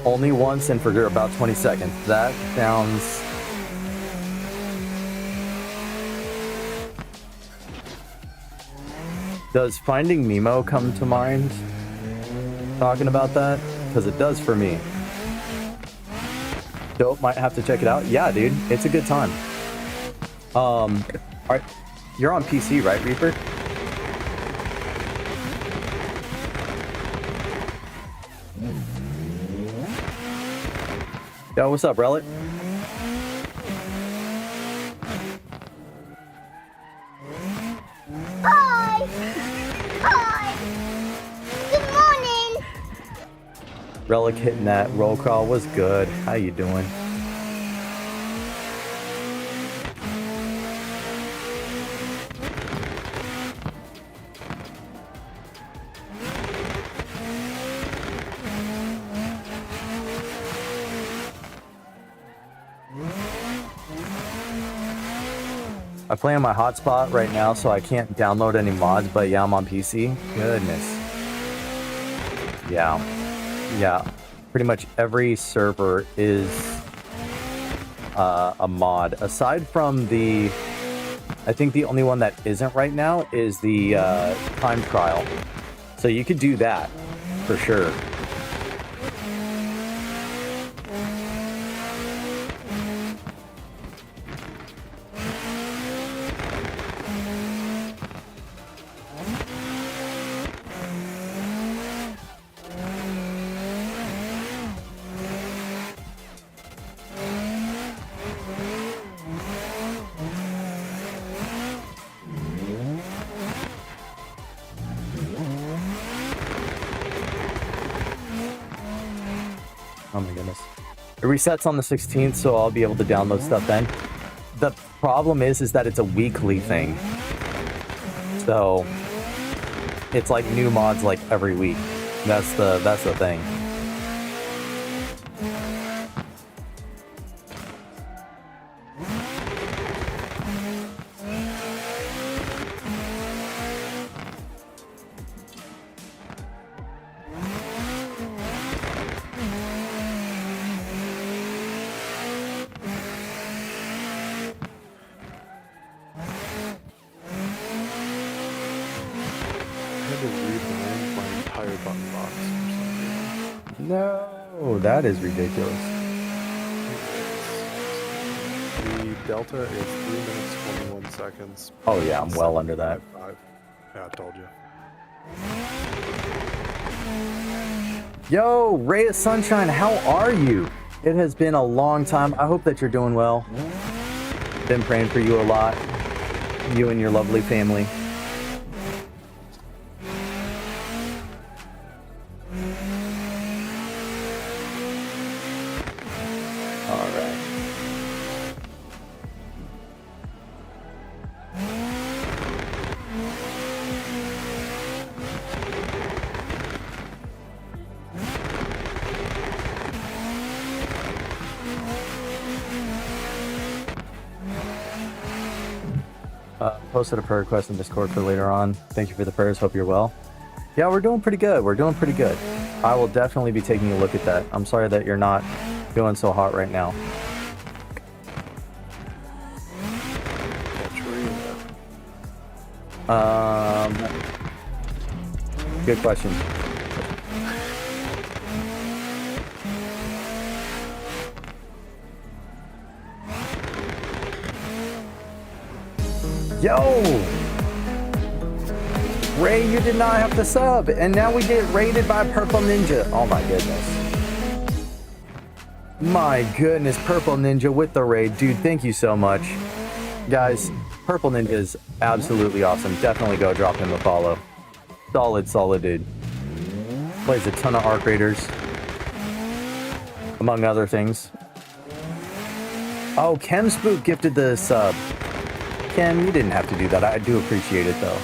only once and for about 20 seconds. That sounds... Does Finding Nemo come to mind talking about that? Because it does for me. Dope, might have to check it out. Yeah, dude, it's a good time. Alright, you're on PC, right, Reaper? Yo, what's up, Relic? Hi. Hi. Good morning. Relic hitting that roll call was good. How you doing? I play on my hotspot right now, so I can't download any mods, but yeah, I'm on PC. Goodness. Yeah. Yeah. Pretty much every server is a mod. Aside from the... I think the only one that isn't right now is the time trial. So you could do that, for sure. Oh my goodness. It resets on the 16th, so I'll be able to download stuff then. The problem is that it's a weekly thing. So it's like new mods like every week. That's the thing. No, that is ridiculous. The delta is 3 minutes 21 seconds. Oh yeah, I'm well under that. 5. Yeah, I told you. Yo, Ray of Sunshine, how are you? It has been a long time. I hope that you're doing well. Been praying for you a lot. You and your lovely family. Posted a prayer request in Discord for later on. Thank you for the prayers. Hope you're well. Yeah, we're doing pretty good. We're doing pretty good. I will definitely be taking a look at that. I'm sorry that you're not feeling so hot right now. Good question. Yo! Ray, you did not have to sub, and now we get raided by Purple Ninja. Oh my goodness. My goodness, Purple Ninja with the raid. Dude, thank you so much. Guys, Purple Ninja is absolutely awesome. Definitely go drop him a follow. Solid dude. Plays a ton of Arc Raiders, among other things. Oh, Chem Spook gifted the sub. Chem, you didn't have to do that. I do appreciate it, though.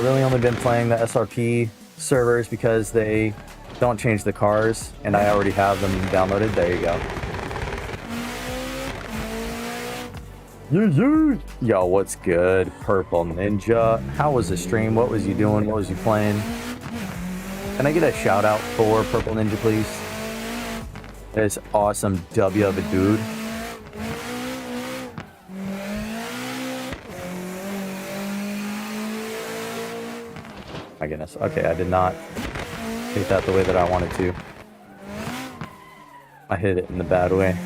Really only been playing the SRP servers because they don't change the cars, and I already have them downloaded. There you go. Yo, what's good, Purple Ninja? How was the stream? What was you doing? What was you playing? Can I get a shout out for Purple Ninja, please? It's awesome W of a dude. My goodness. Okay, I did not take that the way that I wanted to. I hit it in the bad way.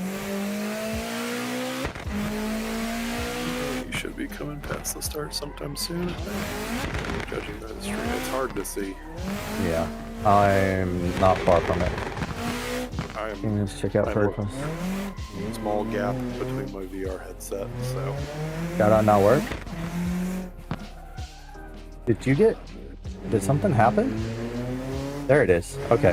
You should be coming past the start sometime soon, I think. Judging by the stream, it's hard to see. Yeah, I'm not far from it. Let's check out Purple. Small gap between my VR headset, so. Got that not work? Did something happen? There it is. Okay.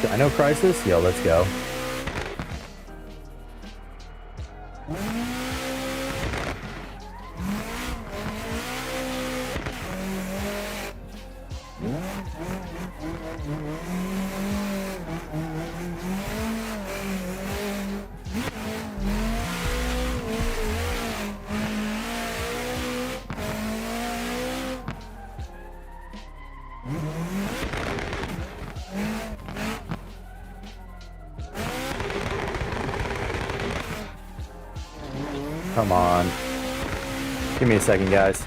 Dino Crisis? Yo, let's go. Come on. Give me a second, guys.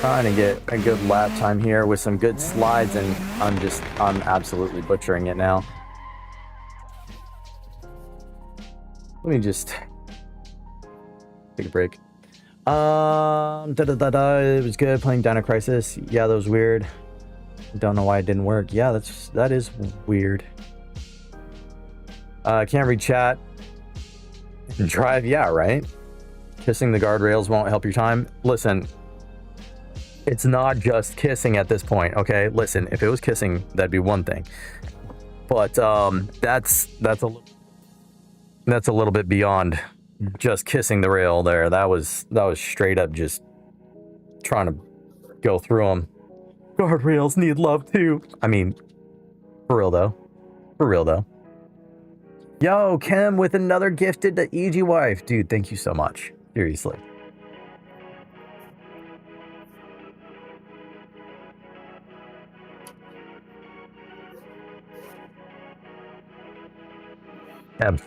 Trying to get a good lap time here with some good slides, and I'm absolutely butchering it now. Let me just take a break. It was good playing Dino Crisis. Yeah, that was weird. Don't know why it didn't work. Yeah, that is weird. Can't read chat. Drive, yeah, right? Kissing the guardrails won't help your time. Listen, it's not just kissing at this point, okay? Listen, if it was kissing, that'd be one thing. But that's a little bit beyond just kissing the rail there. That was straight up just trying to go through them. Guardrails need love too. I mean, for real though. For real though. Yo, Kim with another gifted to EG wife. Dude, thank you so much. Seriously. Kim.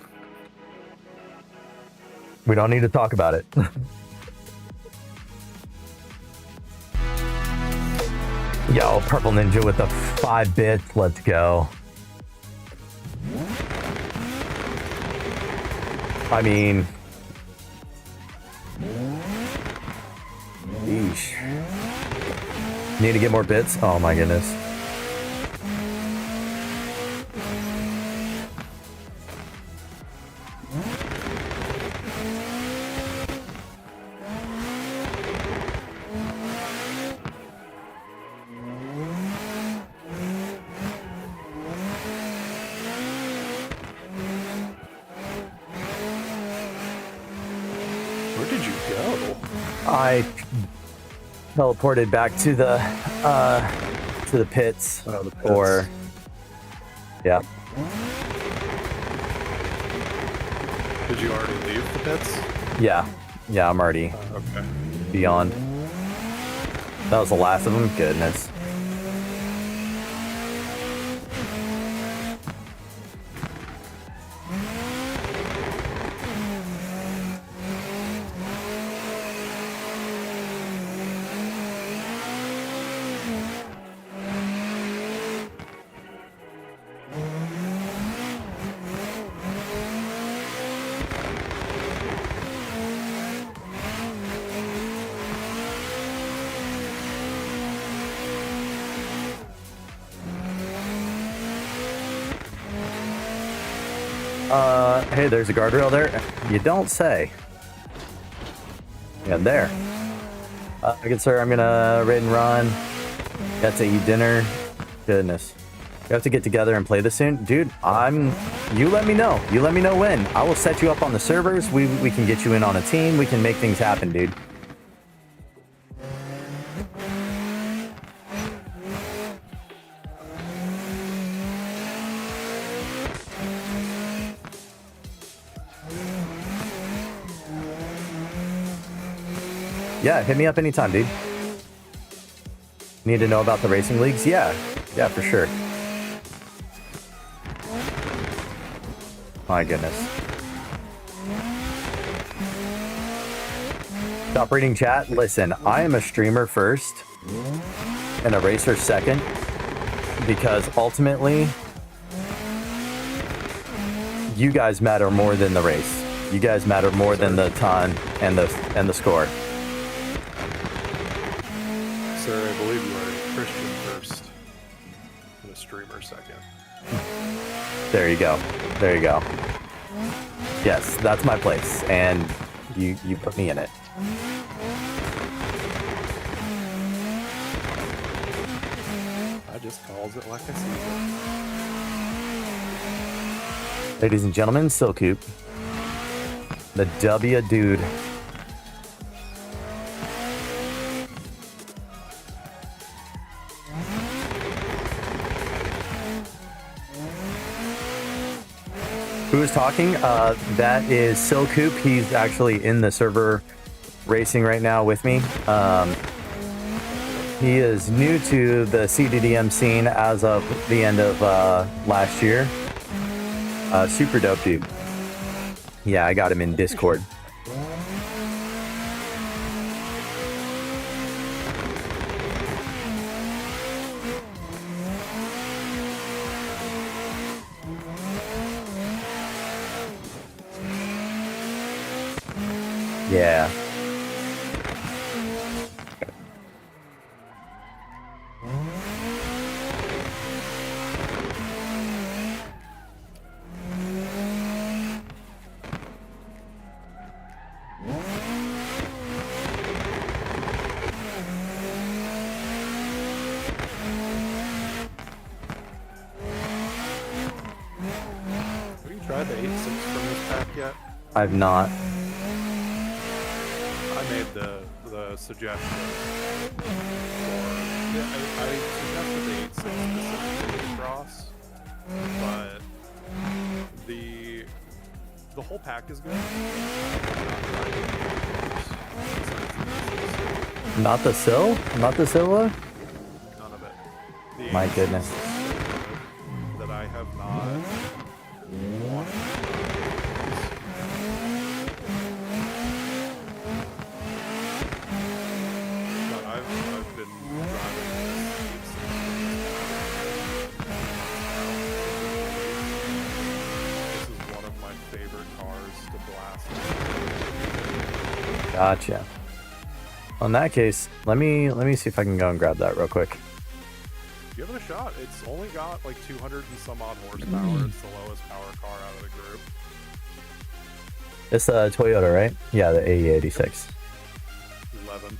We don't need to talk about it. Yo, Purple Ninja with the 5 bits. Let's go. I mean, yeesh. Need to get more bits? Oh my goodness. I teleported back to the pits. Oh, the pits. Or yeah. Did you already leave the pits? Yeah, I'm already Okay. beyond. That was the last of them. Goodness. Hey, there's a guardrail there. You don't say. Yeah, there. Good sir, I'm gonna raid and run. Got to eat dinner. Goodness. We have to get together and play this soon. Dude, you let me know. You let me know when. I will set you up on the servers. We can get you in on a team. We can make things happen, dude. Yeah, hit me up anytime, dude. Need to know about the racing leagues? Yeah, for sure. My goodness. Stop reading chat. Listen, I am a streamer first and a racer second because ultimately you guys matter more than the race. You guys matter more than the ton and the score. Sir, I believe you are a Christian first and a streamer second. There you go. There you go. Yes, that's my place, and you put me in it. I just calls it like I see it. Ladies and gentlemen, Silcoop. The W dude. Who is talking? That is Silcoop. He's actually in the server racing right now with me. He is new to the CDDM scene as of the end of last year. Super dope dude. Yeah, I got him in Discord. Yeah. Have you tried the 8.6 from this pack yet? I've not. I made the suggestion for, yeah, I suggested the 8.6 specifically across, but the whole pack is good. Not the Sil? Not the Silla? None of it. The My 8.6 goodness. is so good that I have not wanted to but I've been driving this 8.6. This is one of my favorite cars to blast. Gotcha. Well, in that case, let me see if I can go and grab that real quick. Give it a shot. It's only got like 200 and some odd horsepower. It's the lowest power car out of the group. It's a Toyota, right? Yeah, the AE86. 11.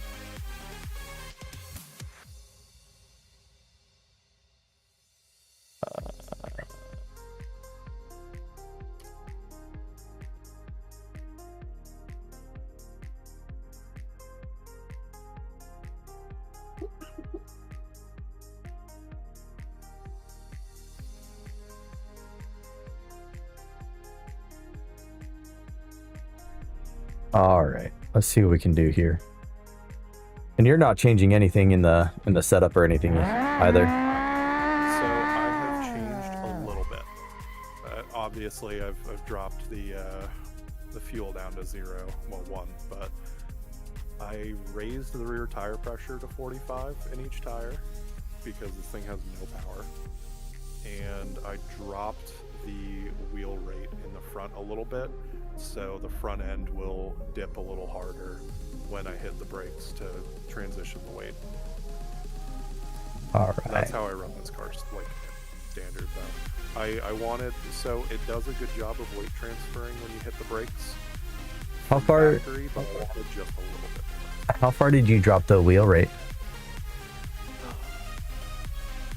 All right, let's see what we can do here. And you're not changing anything in the setup or anything either. So I have changed a little bit. Obviously, I've dropped the fuel down to 0, well 1, but I raised the rear tire pressure to 45 in each tire because this thing has no power, and I dropped the wheel rate in the front a little bit, so the front end will dip a little harder when I hit the brakes to transition the weight. All That's right. how I run this car, just like standard though. I wanted, so it does a good job of weight transferring when you hit the brakes. How far? Factory, but I wanted just a little bit more. How far did you drop the wheel rate?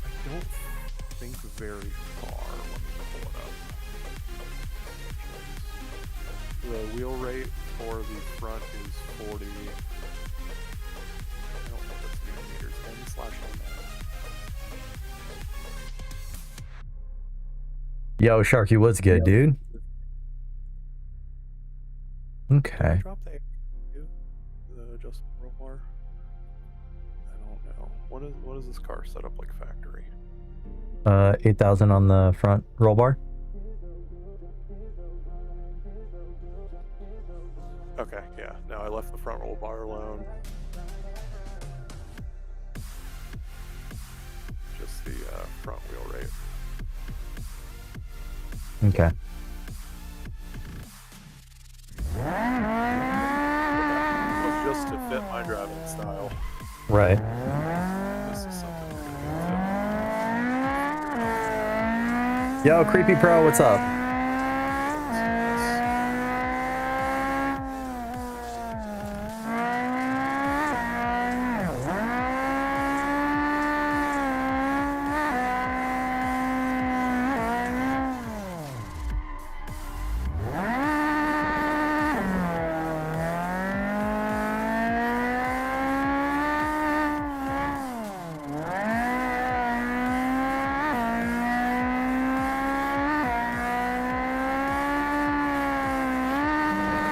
I don't think very far. Let me pull it up. The wheel rate for the front is 40. I don't know if it's millimeters. N/N. Yo, Sharky, what's good, dude? Okay. Drop the adjustable roll bar. I don't know. What is this car set up like factory? 8,000 on the front roll bar. Okay, yeah. No, I left the front roll bar alone. Just the front wheel rate. Okay. Was just to fit my driving style. Right. This is something we're gonna Yo, Creepy Pro, what's up?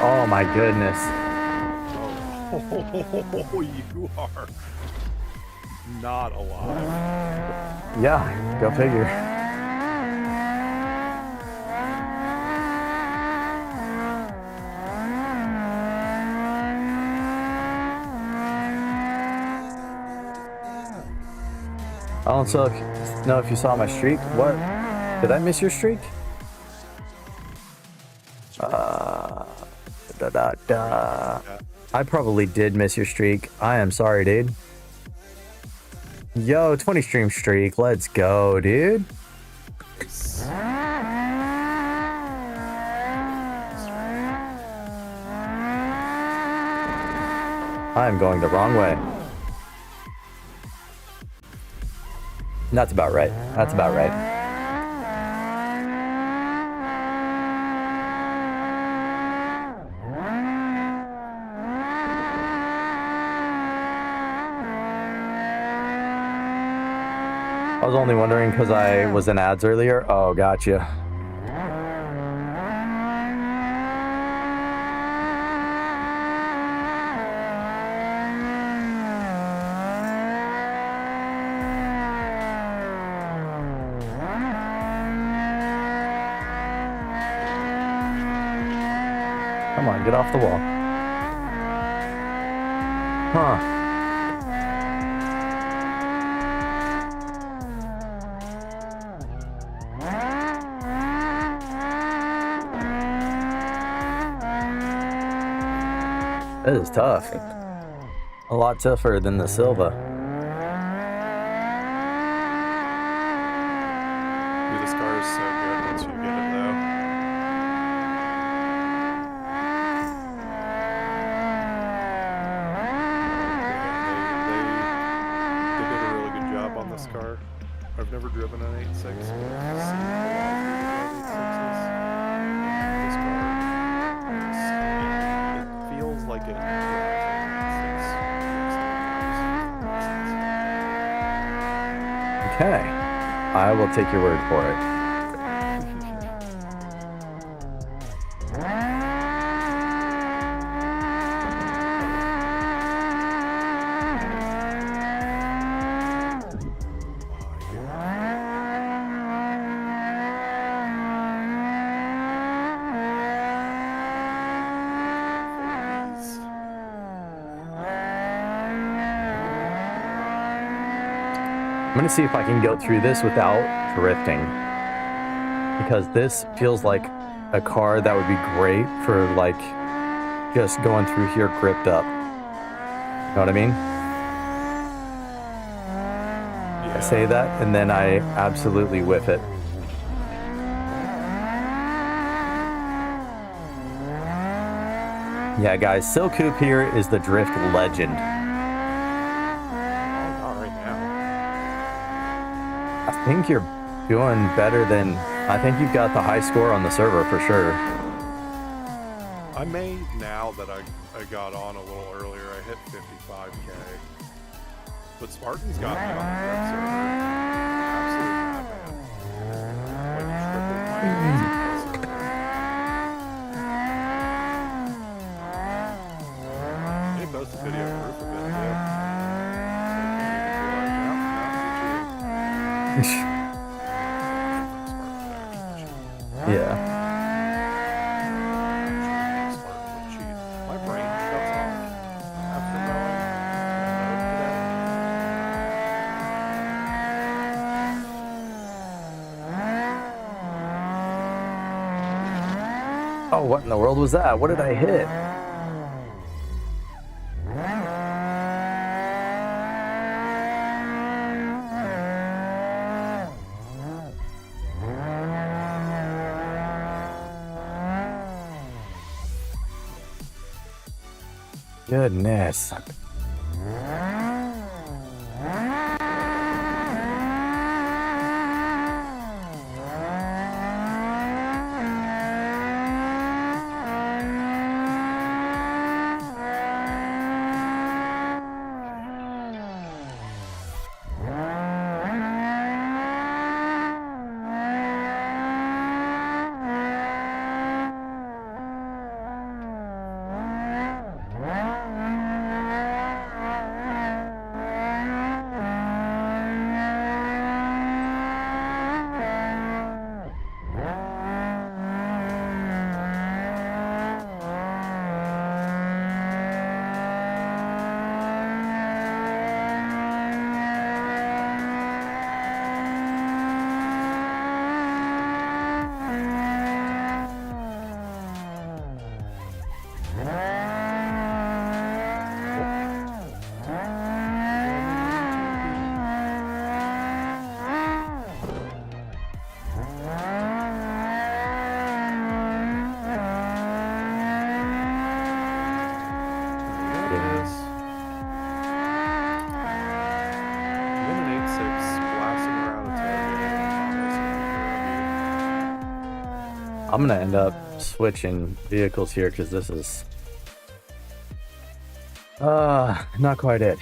Oh my goodness. Oh, you are not alive. Yeah, go figure. I don't know if you saw my streak. What? Did I miss your streak? I probably did miss your streak. I am sorry, dude. Yo, 20 stream streak. Let's go, dude. I'm going the wrong way. That's about right. That's about right. I was only wondering because I was in ads earlier. Oh, gotcha. Come on, get off the wall. Huh. This is tough. A lot tougher than the Silva. Dude, this car is so good once you get it, though. They did a really good job on this car. I've never driven an 8.6, but I've seen a lot of people drive 8.6s. This car, it feels like it. Okay. I will take your word for it. I'm gonna see if I can go through this without drifting, because this feels like a car that would be great for like just going through here gripped up. You know what I mean? I say that, and then I absolutely whiff it. Yeah, guys, Silk Coop here is the drift legend. Not right now. I think you're doing better than... I think you've got the high score on the server for sure. I may, now that I got on a little earlier, I hit 55k. But Spartan's got me on the drift server. Absolute madman. Like triple my gains on the server. They posted a video proof of it, yeah. Yeah. My brain shuts off after mowing today. Oh, what in the world was that? What did I hit? Goodness. I'm gonna end up switching vehicles here because this is not quite it.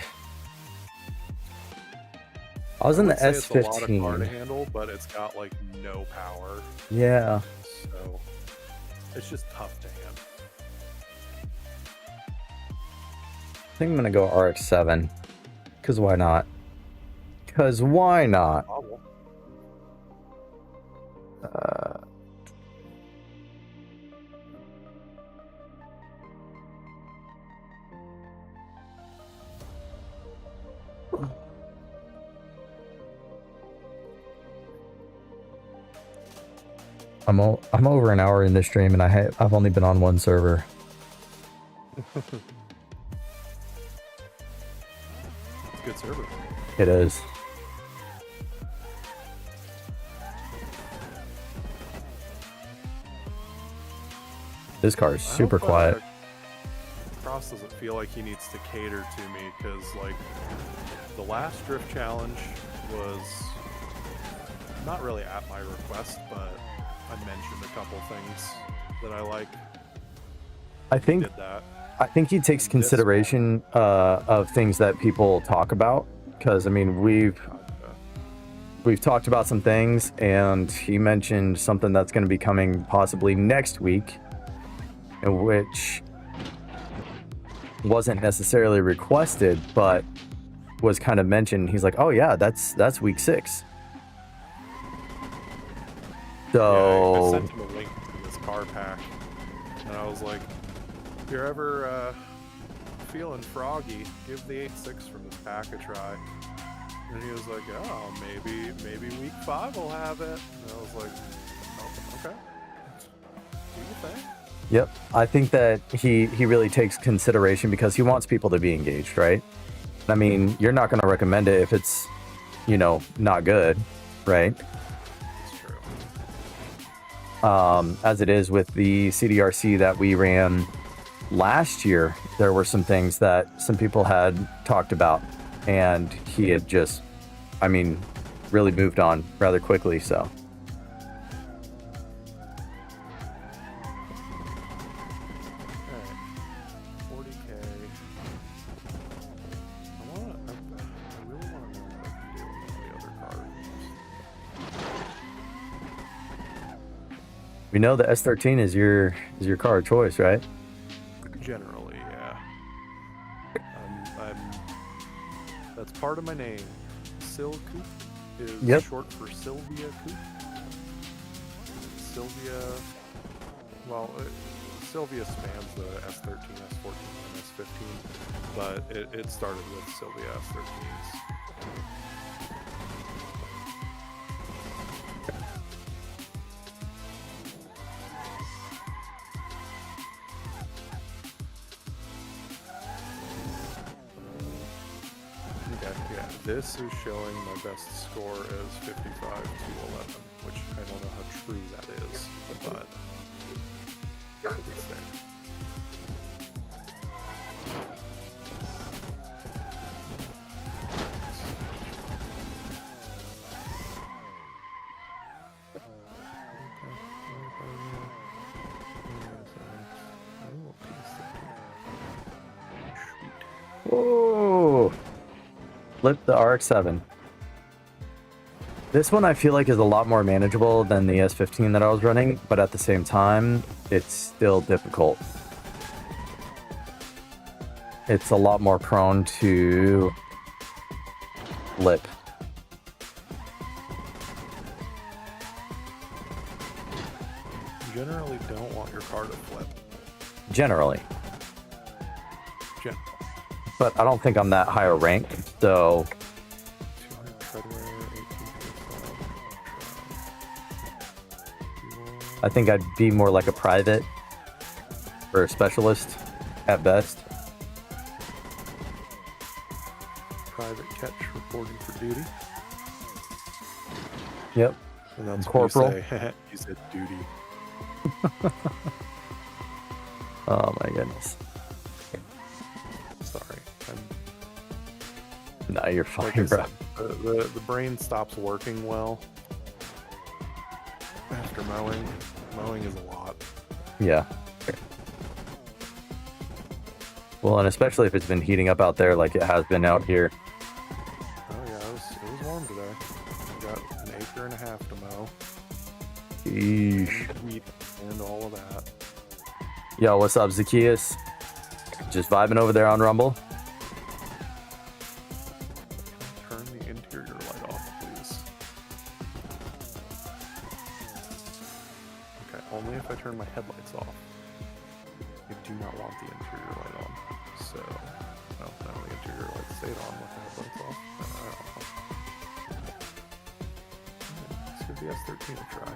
I was in the It's a lot of car to S15. handle, but it's got like no power, Yeah. so it's just tough to handle. I think I'm gonna go RX-7. Cause why not? Cause why not? Problem. I'm over an hour in this stream, and I've only been on one server. It's a good server. It is. This car is super quiet. Cross doesn't feel like he needs to cater to me, because like the last drift challenge was not really at my request, but I mentioned a couple things that I like. I think Did that. I think he takes consideration of things that people talk about, because I mean we've talked about some things, and he mentioned something that's going to be coming possibly next week, in which wasn't necessarily requested, but was kind of mentioned. He's like, "Oh yeah, that's week 6." Yeah, I So sent him a link to this car pack, and I was like, if you're ever feeling froggy, give the 8.6 from this pack a try. And he was like, oh, maybe week 5 will have it. And I was like, oh, okay. Do you think? yep, I think that he really takes consideration because he wants people to be engaged, right? I mean, you're not going to recommend it if it's you know, not good, right? It's true. As it is with the CDRC that we ran last year, there were some things that some people had talked about, and he had just, I mean, really moved on rather quickly. So Alright. 40K. I really want to know what I can do with all the other cards. we know the S13 is your car of choice, right? Generally, yeah. That's part of my name. Sil Coop is Yep. short for Sylvia Coop. Sylvia, well, Sylvia spans the S13, S14, and S15, but it started with Sylvia S13s. Okay, yeah, this is showing my best score as 55 to 11, which I don't know how true that is, but it's there. Oh, flip the RX-7. This one I feel like is a lot more manageable than the S15 that I was running, but at the same time, it's still difficult. It's a lot more prone to flip. You generally don't want your car to flip. Generally. Gen- But I don't think I'm that higher ranked, so 200 treadwear, 18 I think I'd be more like a private or a specialist at best. Private Ketch reporting for duty. Yep. And that's Corporal. What you say. You said duty. Oh my goodness. Sorry. No, you're fine, Like I bro. said, the brain stops working well after mowing. Mowing is a lot. Yeah. Well, and especially if it's been heating up out there like it has been out here. Oh yeah, it was warm today. I got an acre and a half to mow. Eesh. Wheat and all of that. Yo, what's up, Zacchaeus? Just vibing over there on Rumble. Turn the interior light off, please. Okay, only if I turn my headlights off. I do not want the interior light on. So, no, the interior light stayed on with the headlights off. I don't know. Let's give the S13 a try.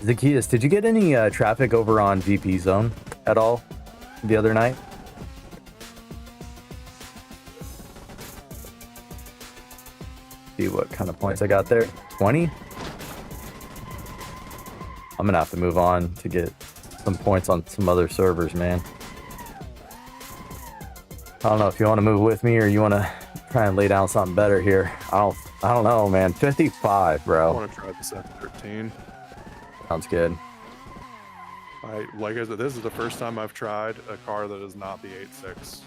Zacchaeus, did you get any traffic over on VP Zone at all the other night? See what kind of points I got there. 20? I'm gonna have to move on to get some points on some other servers, man. I don't know if you want to move with me or you want to try and lay down something better here. I don't know, man. 55, I bro. want to try this S13. Sounds good. Like I said, this is the first time I've tried a car that is not the 8.6.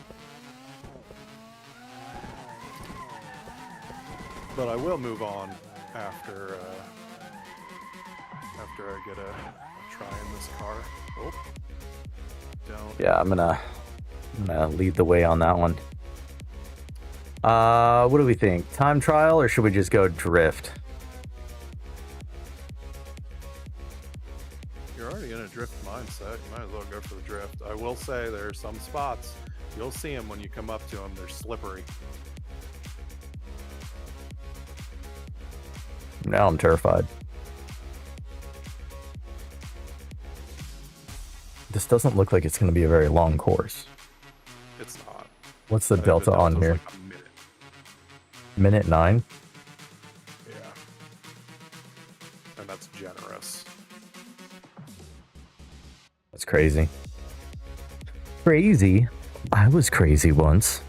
But I will move on after I get a try in this car. Oh, don't. Yeah, I'm gonna lead the way on that one. What do we think? Time trial or should we just go drift? You're already in a drift mindset. You might as well go for the drift. I will say there are some spots, you'll see them when you come up to them, they're slippery. Now I'm terrified. This doesn't look like it's going to be a very long course. It's not. What's the I think delta on delta's here? like a minute. Minute 9? Yeah. And that's generous. That's crazy. Crazy? I was crazy once.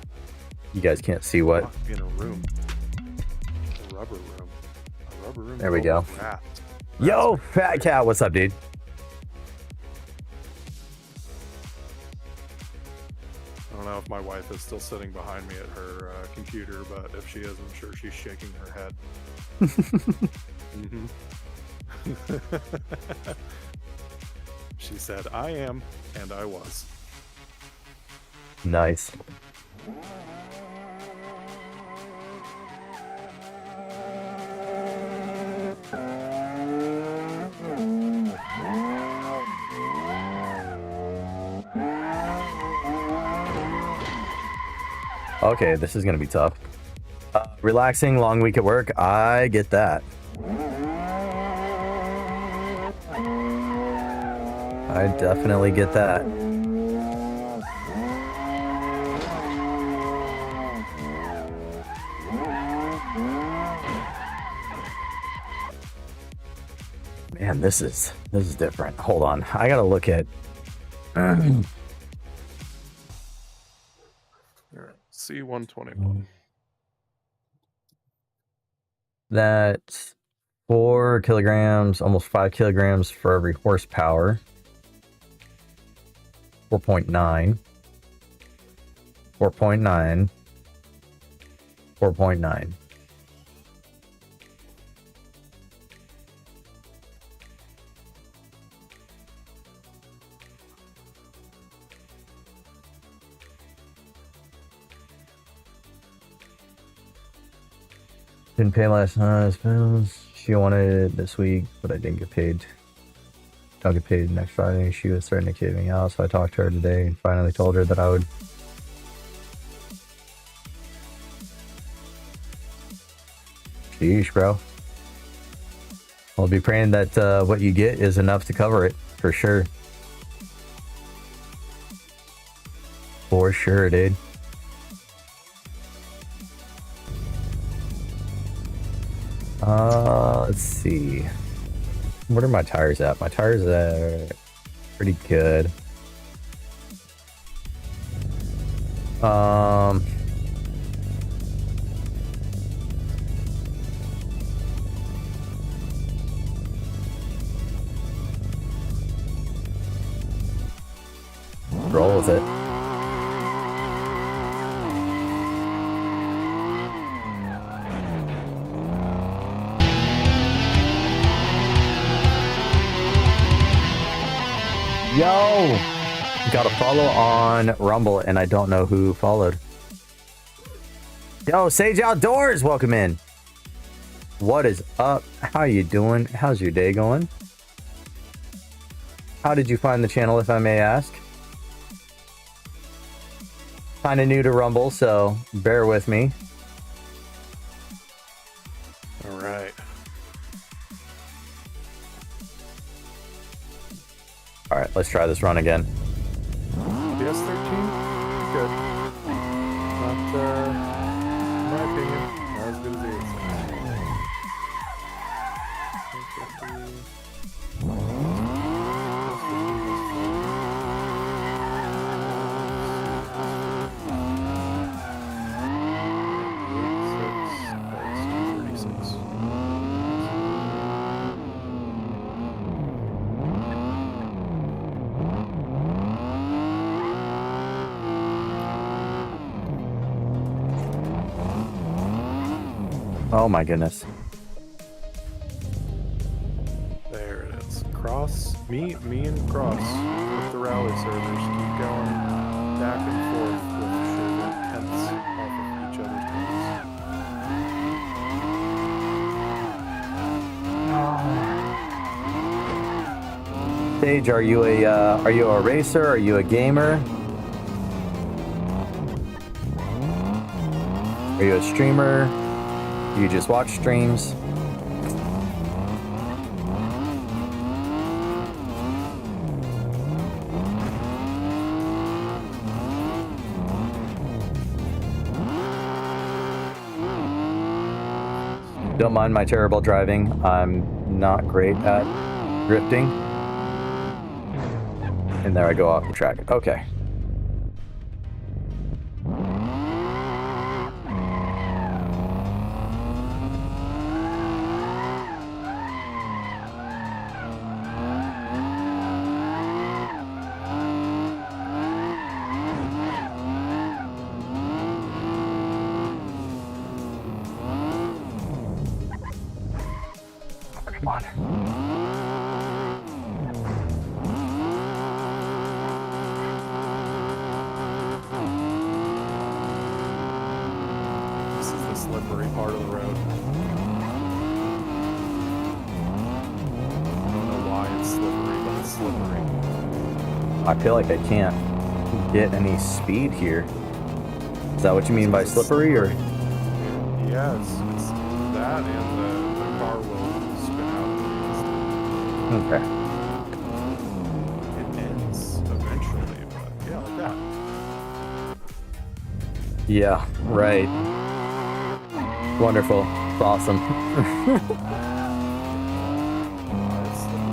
You guys can't see what. Locked me in a room. A rubber room. A rubber room. There we full go. of rats. Yo, Fat Cat, what's up, dude? I don't know if my wife is still sitting behind me at her computer, but if she is, I'm sure she's shaking her head. Mhm. She said, I am, and I was. Nice. Okay, this is gonna be tough. Relaxing, long week at work. I get that. I definitely get that. Man, this is different. Hold on, I gotta look at. C121. That's 4 kilograms, almost 5 kilograms for every horsepower. 4.9. 4.9. 4.9. Didn't pay last night's bills. She wanted it this week, but I didn't get paid. Don't get paid next Friday. She was starting to kid me out, so I talked to her today and finally told her that I would. Sheesh, bro. I'll be praying that what you get is enough to cover it, for sure. For sure, dude. Let's see. What are my tires at? My tires are pretty good. Roll with it. Yo! Got a follow on Rumble, and I don't know who followed. Yo, Sage Outdoors, welcome in. What is up? How you doing? How's your day going? How did you find the channel, if I may ask? Kind of new to Rumble, so bear with me. All right. All right, let's try this run again. DS13? Good. Not, in my opinion, not as good as the 850. Oh my goodness. There it is. Cross, me and Cross with the rally servers keep going back and forth with sugar tenths off of each other's tenths. Sage, are you a racer? Are you a gamer? Are you a streamer? Do you just watch streams? Don't mind my terrible driving. I'm not great at drifting. And there I go off the track. Okay. Come on. This is the slippery part of the road. I don't know why it's slippery, but it's slippery. I feel like I can't get any speed here. Is that what you mean by slippery, or? Yeah, it's that, and the car will spin out. Okay. It ends eventually, but yeah, like that. Yeah, right. Wonderful. It's awesome. It's slippery, but it's slippery.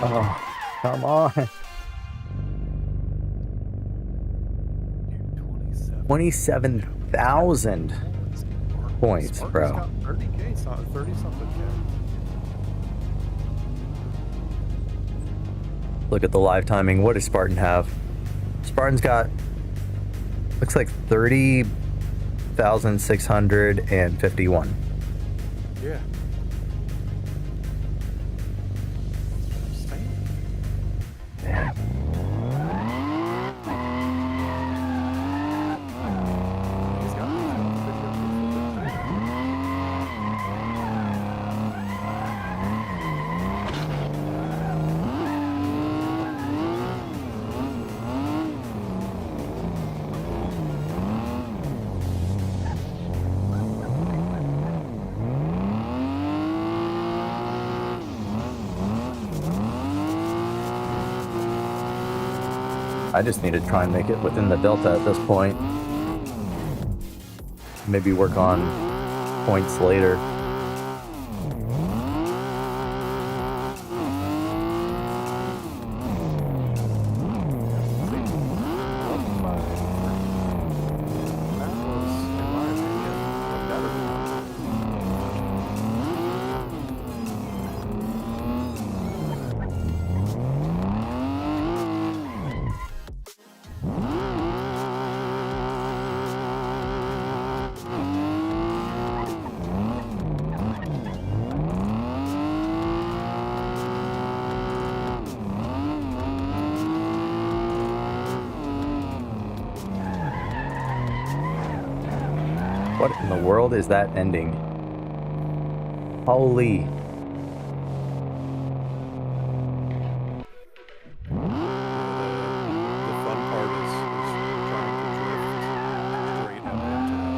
Oh, come on. 27,000 points, Spartan's bro. got 30K, it's not 30 something K. Look at the live timing. What does Spartan have? Spartan's got, looks like 30,651. Yeah. He's got I just need to try and make it within the delta at this point. Maybe work on points later. What in the world is that ending? Holy. The fun part is trying to drift straight up into that.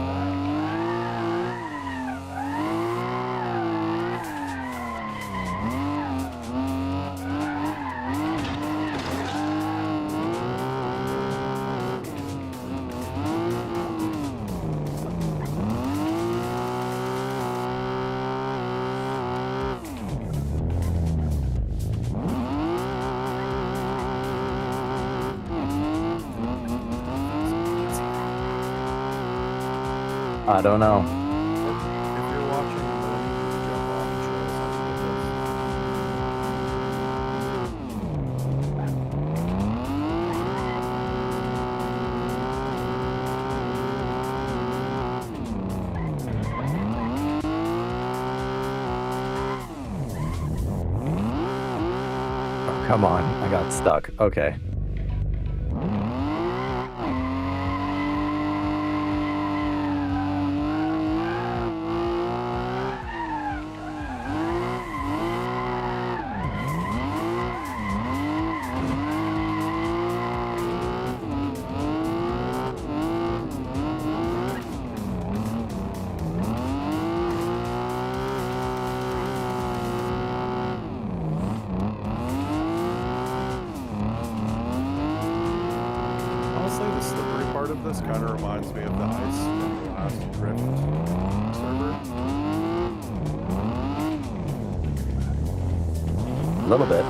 I don't know. If you're watching, then you can jump off and show us how to do this. Oh, come on. I got stuck. Okay. this kind of reminds me of the ice from the last Drift server. A little bit.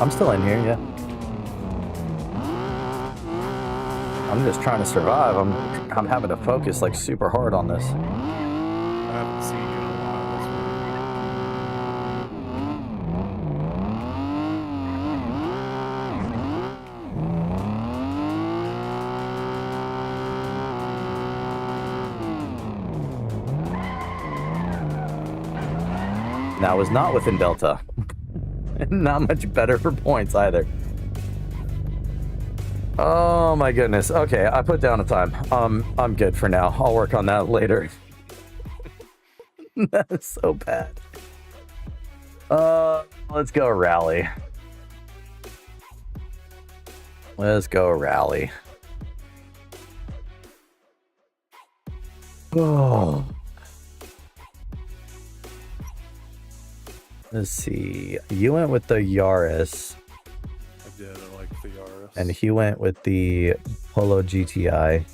I'm still in here, yeah. I'm just trying to survive. I'm having to focus like super hard on this. I haven't seen you in a while. Now is not within Delta. Not much better for points either. Oh my goodness. Okay, I put down a time. I'm good for now. I'll work on that later. That's so bad. Let's go rally. Let's go rally. Oh. Let's see. You went with the Yaris. I did. I like the Yaris. And he went with the Polo GTI.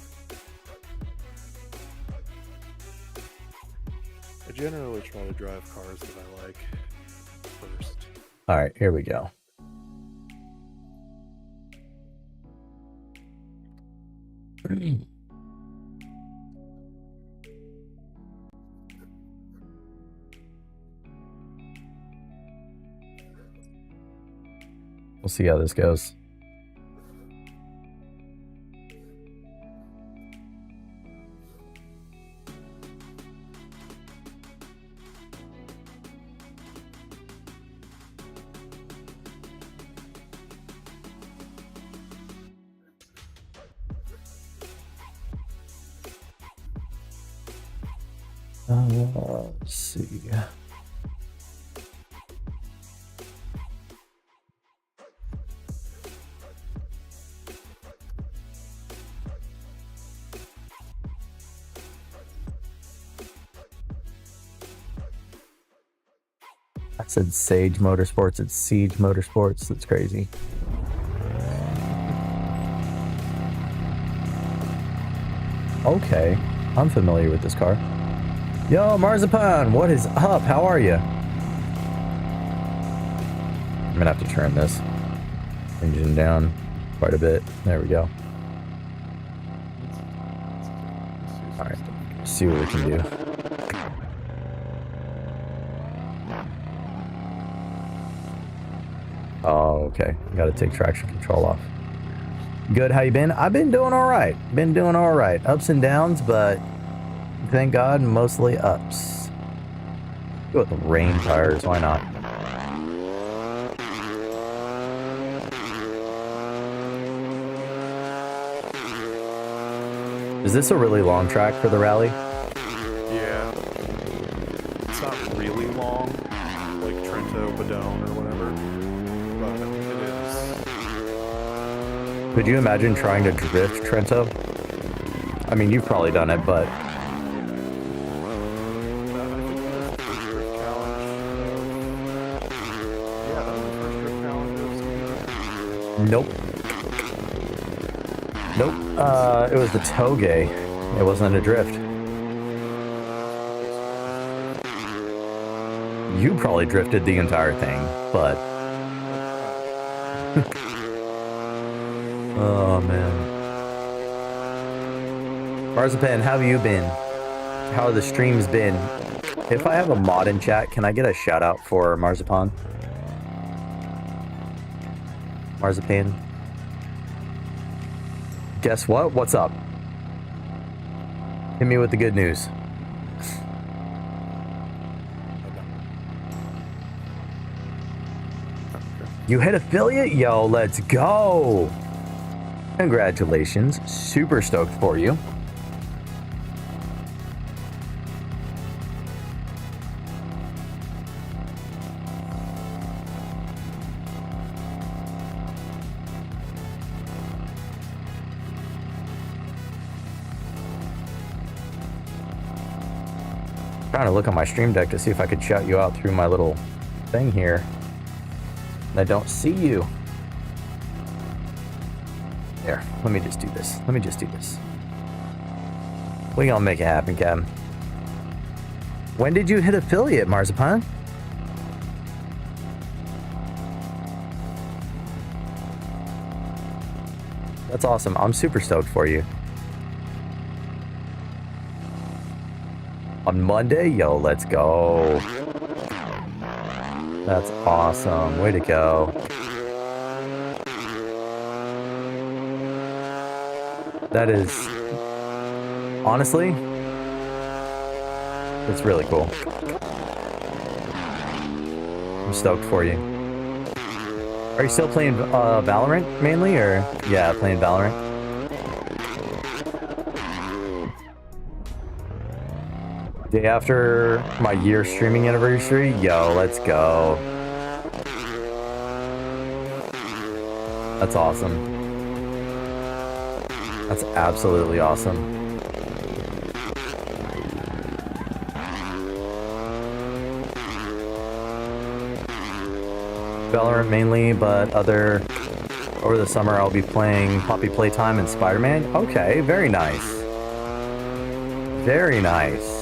I generally try to drive cars that I like first. All right, here we go. We'll see how this goes. Let's see. I said Sage Motorsports. It's Siege Motorsports. That's crazy. Okay, I'm familiar with this car. Yo, Marzipan, what is up? How are you? I'm gonna have to turn this engine down quite a bit. There we go. All right, see what we can do. Oh, okay. Got to take traction control off. Good. How you been? I've been doing all right. Been doing all right. Ups and downs, but thank God, mostly ups. Go with the rain tires. Why not? Is this a really long track for the rally? Yeah. It's not really long, like Trento, Badone, or whatever, but it is. Could you imagine trying to drift Trento? I mean, you've probably done it, but... I think that was the first drift challenge. Yeah, that was the first drift challenge of Nope. Nope. It was the Toge. It wasn't a drift. You probably drifted the entire thing, but... Oh, man. Marzipan, how have you been? How have the streams been? If I have a mod in chat, can I get a shout out for Marzipan? Marzipan? Guess what? What's up? Hit me with the good news. You hit affiliate? Yo, let's go! Congratulations. Super stoked for you. trying to look on my stream deck to see if I could shout you out through my little thing here. And I don't see you. There, let me just do this. Let me just do this. We gonna make it happen, Kevin. When did you hit affiliate, Marzipan? That's awesome. I'm super stoked for you. On Monday? Yo, let's go. That's awesome. Way to go. That is... honestly, it's really cool. I'm stoked for you. Are you still playing Valorant mainly, or? Yeah, playing Valorant. Day after my year streaming anniversary? Yo, let's go. That's awesome. That's absolutely awesome. Valorant mainly, but over the summer I'll be playing Poppy Playtime and Spider-Man. Okay, very nice. Very nice.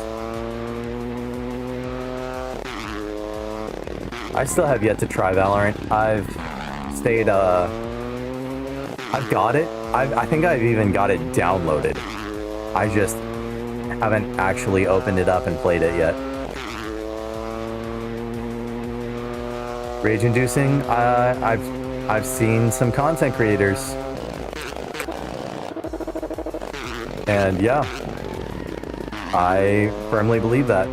I still have yet to try Valorant. I've got it. I think I've even got it downloaded. I just haven't actually opened it up and played it yet. Rage-inducing? I've seen some content creators. And yeah, I firmly believe that.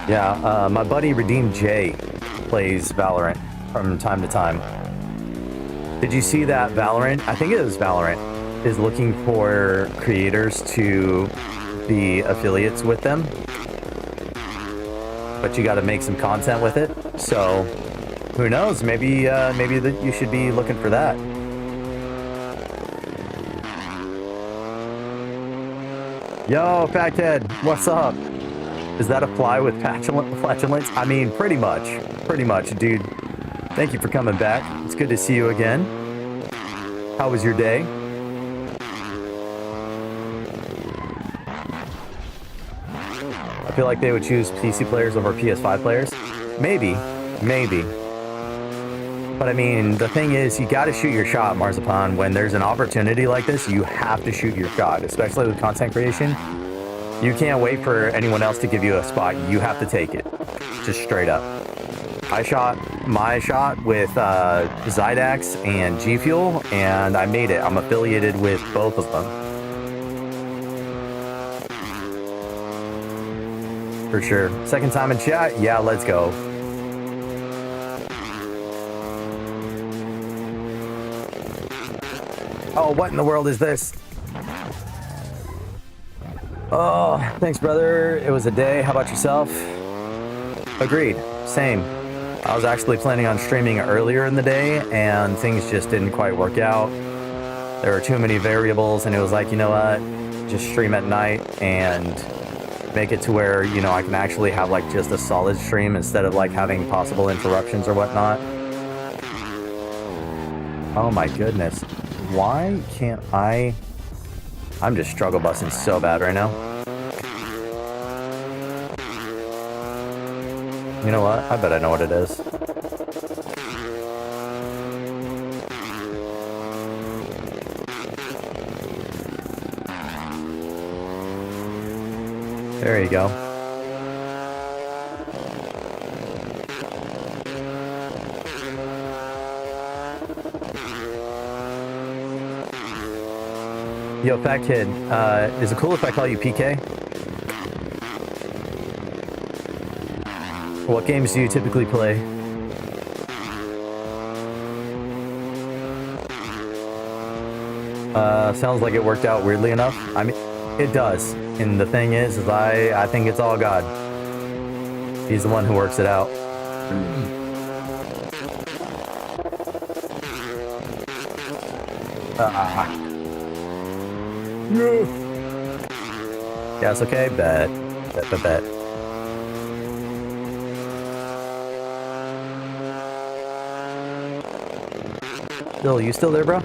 Yeah, my buddy Redeemed J plays Valorant from time to time. Did you see that Valorant, I think it was Valorant, is looking for creators to be affiliates with them? But you got to make some content with it. So, who knows? Maybe that you should be looking for that. Yo, Facthead, what's up? Is that a fly with flatulence? I mean, pretty much, dude. Thank you for coming back. It's good to see you again. How was your day? I feel like they would choose PC players over PS5 players. Maybe. But I mean, the thing is, you gotta shoot your shot, Marzipan. When there's an opportunity like this, you have to shoot your shot, especially with content creation. You can't wait for anyone else to give you a spot. You have to take it. Just straight up. I shot my shot with Zydax and G Fuel, and I made it. I'm affiliated with both of them. For sure. Second time in chat? Yeah, let's go. Oh, what in the world is this? Oh, thanks, brother. It was a day. How about yourself? Agreed. Same. I was actually planning on streaming earlier in the day, and things just didn't quite work out. There were too many variables, and it was like, you know what? Just stream at night and make it to where, you know, I can actually have like just a solid stream instead of like having possible interruptions or whatnot. Oh my goodness. Why can't I... I'm just struggle busting so bad right now. You know what? I bet I know what it is. There you go. Yo, Fat Kid, is it cool if I call you PK? What games do you typically play? Sounds like it worked out weirdly enough. I mean, it does. And the thing is I think it's all God. He's the one who works it out. Yeah, it's okay. Bet. Bet. Bill, you still there, bro?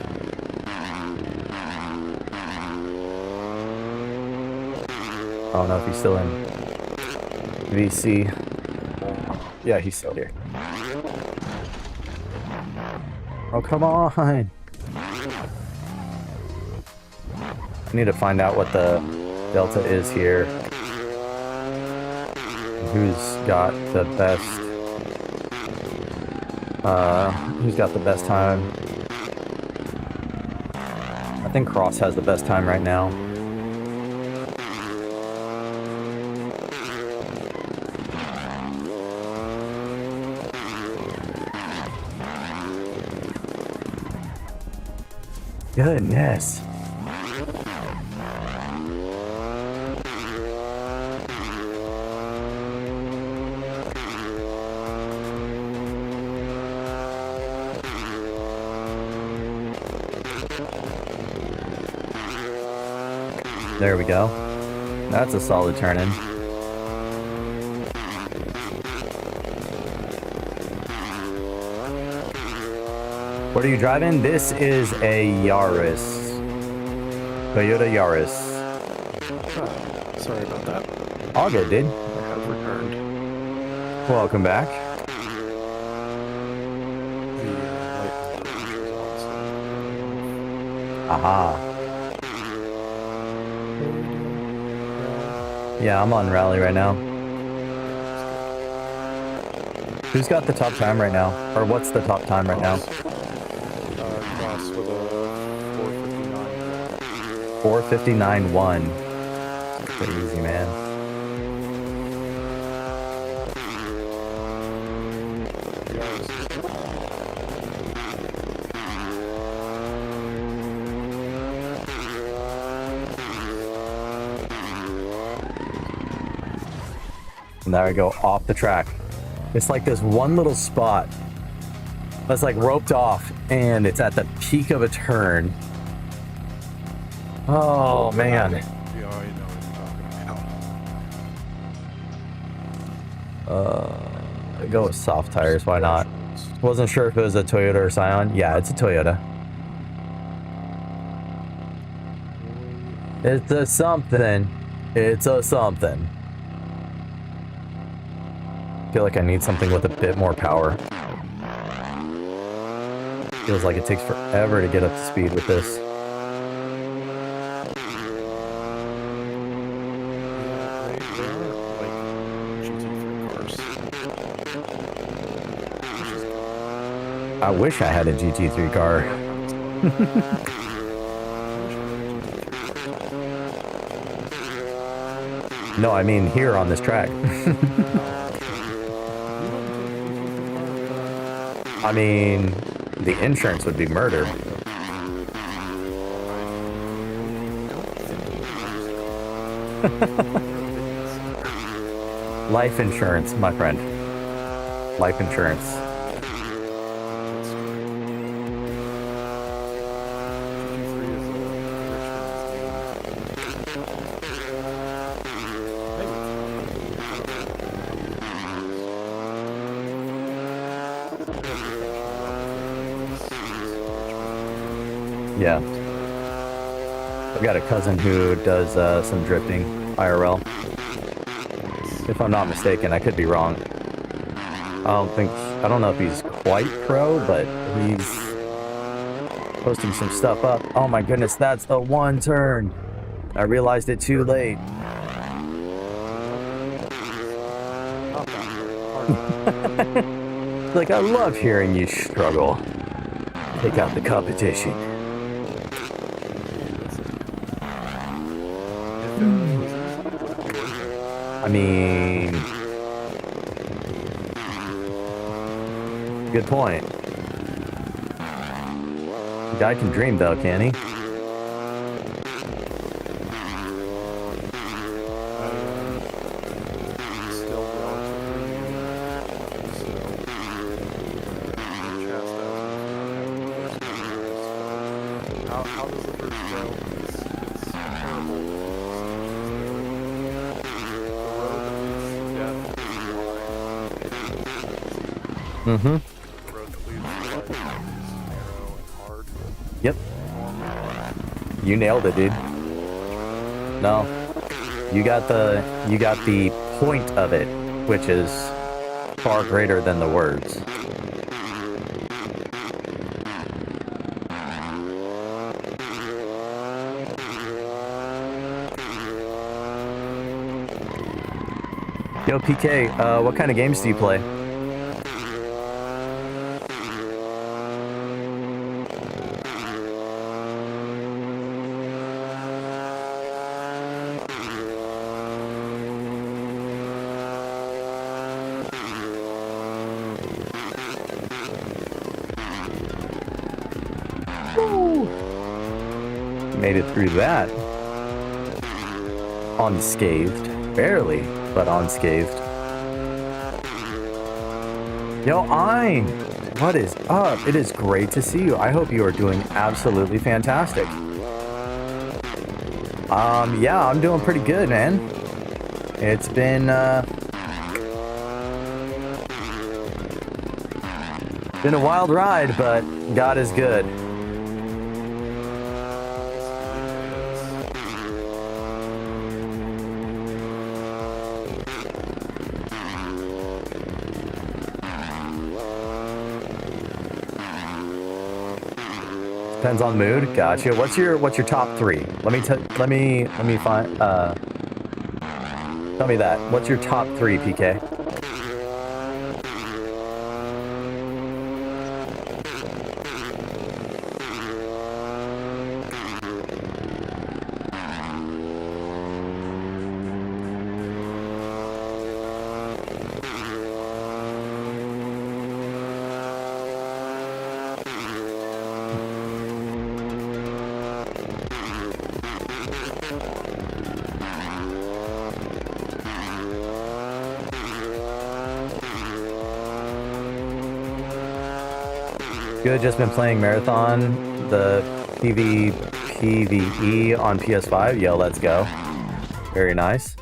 I don't know if he's still in VC. Yeah, he's still here. Oh, come on. I need to find out what the delta is here. Who's got the best... who's got the best time? I think Cross has the best time right now. Goodness. There we go. That's a solid turn in. What are you driving? This is a Yaris. Toyota Yaris. Sorry about that. All good, dude. I have returned. Welcome back. The light is on, Aha. Yeah, I'm on rally right now. Who's got the top time right now? Or what's the top time right now? Cross with a 459. 4:59.1. Pretty easy, man. And there we go, off the track. It's like this one little spot that's like roped off, and it's at the peak of a turn. Oh, man. Yeah, I know what you're talking about. I go with soft tires, why not? Wasn't sure if it was a Toyota or Scion. Yeah, it's a Toyota. It's a something. It's a something. I feel like I need something with a bit more power. Feels like it takes forever to get up to speed with this. They are like GT3 cars. I wish I had a GT3 car. No, I mean here on this track. I mean, the insurance would be murder. Life insurance, my friend. Life insurance. Yeah. I've got a cousin who does some drifting IRL. If I'm not mistaken, I could be wrong. I don't know if he's quite pro, but he's posting some stuff up. Oh my goodness, that's the one turn. I realized it too late. Like, I love hearing you struggle. Take out the competition. I mean, good point. The guy can dream though, can he? Still relatively new, so how does the first go? It's terrible. The road that leads to death is wide. Mm-hmm. The road that leads to life is narrow and hard. Yep. You nailed it, dude. No. You got the point of it, which is far greater than the words. Yo, PK, what kind of games do you play? Made it through that unscathed, barely, but unscathed. Yo, Ein, what is up? It is great to see you. I hope you are doing absolutely fantastic. Yeah, I'm doing pretty good, man. It's been a wild ride, but God is good. Depends on the mood. Gotcha. What's your top three? Let me find. Tell me that. What's your top three, PK? Good, just been playing Marathon, the PvE on PS5. Yo, let's go. Very nice.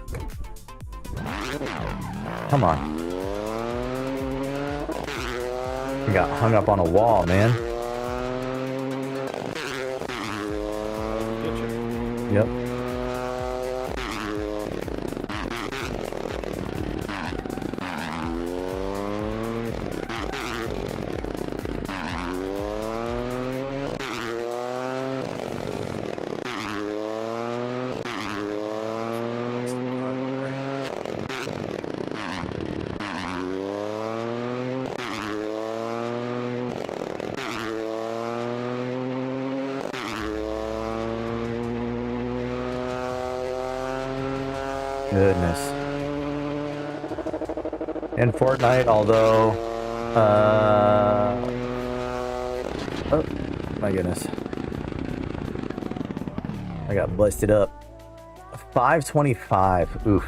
Come on. We got hung up on a wall, man. Yep. Goodness. In Fortnite, although, oh my goodness, I got busted up. 525. Oof.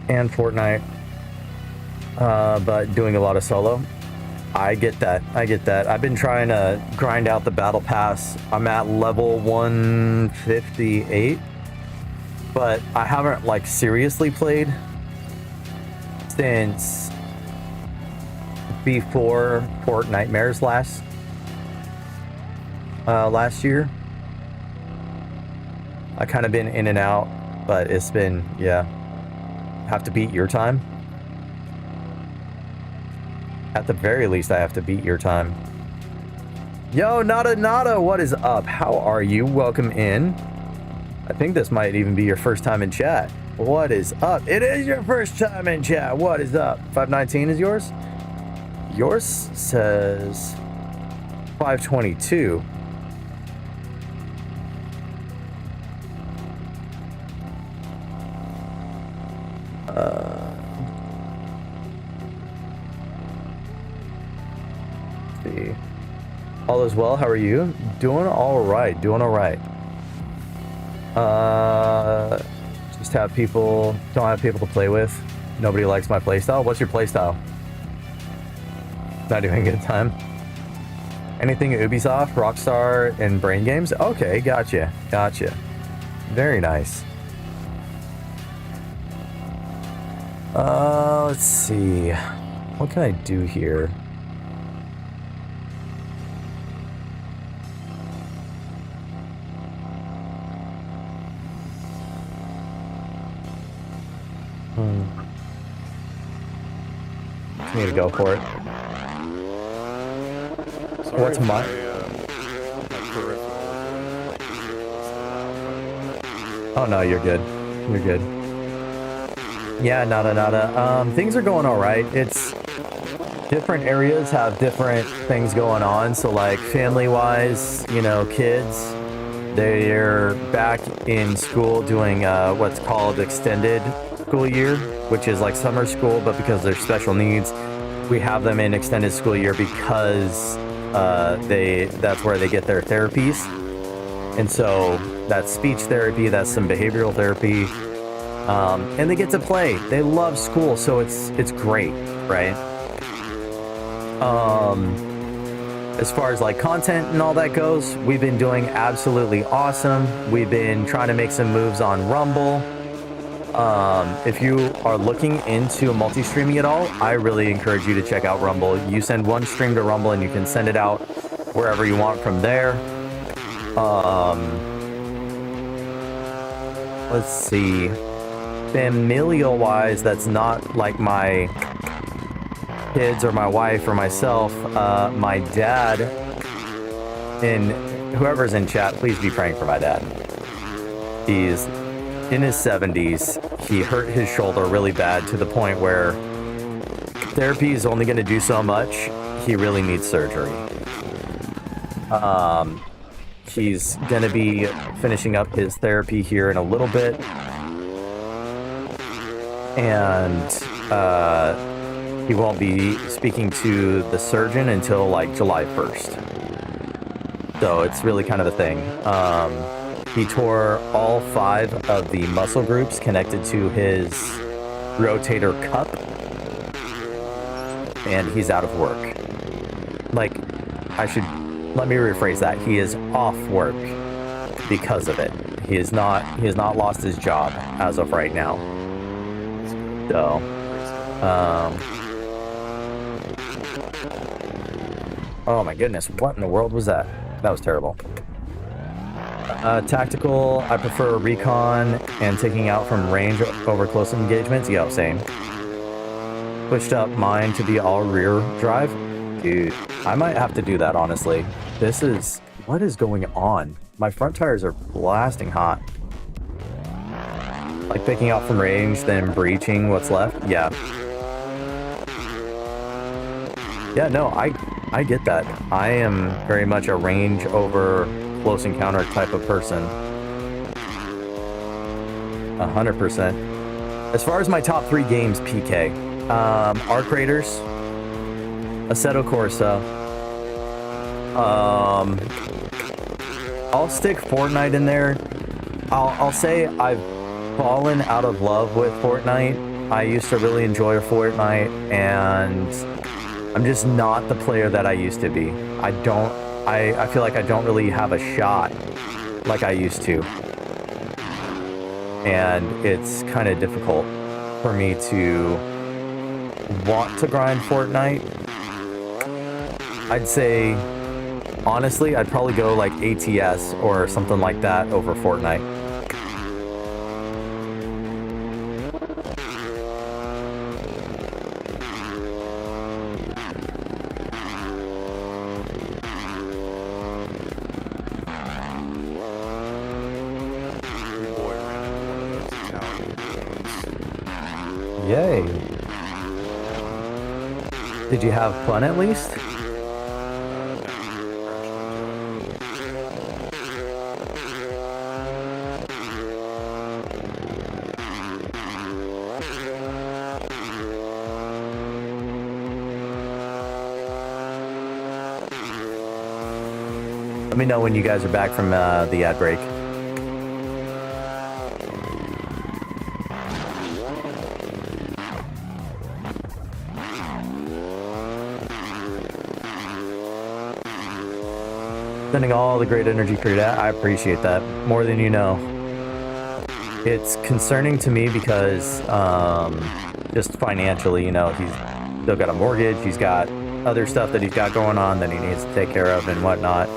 And Fortnite, but doing a lot of solo. I get that. I've been trying to grind out the battle pass. I'm at level 158. But I haven't like seriously played since before Fort Nightmares last year. I kind of been in and out, but it's been, yeah. Have to beat your time. At the very least, I have to beat your time. Yo, Nada, what is up? How are you? Welcome in. I think this might even be your first time in chat. What is up? It is your first time in chat. What is up? 519 is yours? Yours says 522. All is well. How are you? Doing all right. Doing all right. Just have people. Don't have people to play with. Nobody likes my playstyle. What's your playstyle? Not even a good time. Anything Ubisoft, Rockstar, and Brain Games? Okay, gotcha. Gotcha. Very nice. Let's see. What can I do here? I need to go for it. Sorry What's if my... my peripheral is Oh no, you're good. You're good. Yeah, nada. Things are going all right. It's different areas have different things going on. So like family-wise, you know, kids, they're back in school doing what's called extended school year, which is like summer school, but because they're special needs, we have them in extended school year because that's where they get their therapies. And so that's speech therapy, that's some behavioral therapy, and they get to play. They love school, so it's great, right? As far as like content and all that goes, we've been doing absolutely awesome. We've been trying to make some moves on Rumble. If you are looking into multi-streaming at all, I really encourage you to check out Rumble. You send one stream to Rumble and you can send it out wherever you want from there. Let's see. Familial wise, that's not like my kids or my wife or myself. My dad, and whoever's in chat, please be praying for my dad. He's in his 70s. He hurt his shoulder really bad to the point where therapy is only going to do so much. He really needs surgery. He's going to be finishing up his therapy here in a little bit. And he won't be speaking to the surgeon until like July 1st. So it's really kind of a thing. He tore all 5 of the muscle groups connected to his rotator cuff, and he's out of work. Let me rephrase that. He is off work because of it. He has not lost his job as of right now. So, oh my goodness, what in the world was that? That was terrible. Tactical, I prefer recon and taking out from range over close engagements. Yeah, same. Pushed up mine to be all rear drive. Dude, I might have to do that, honestly. What is going on? My front tires are blasting hot. Like picking out from range, then breaching what's left. Yeah. Yeah, no, I get that. I am very much a range over close encounter type of person. 100%. As far as my top 3 games, PK, Arc Raiders, Assetto Corsa. I'll stick Fortnite in there. I'll say I've fallen out of love with Fortnite. I used to really enjoy Fortnite, and I'm just not the player that I used to be. I feel like I don't really have a shot like I used to. And it's kind of difficult for me to want to grind Fortnite. I'd say, honestly, I'd probably go like ATS or something like that over Fortnite. Yay. Did you have fun at least? Let me know when you guys are back from the ad break. Sending all the great energy for that. I appreciate that more than you know. It's concerning to me because just financially, you know, he's still got a mortgage. He's got other stuff that he's got going on that he needs to take care of and whatnot.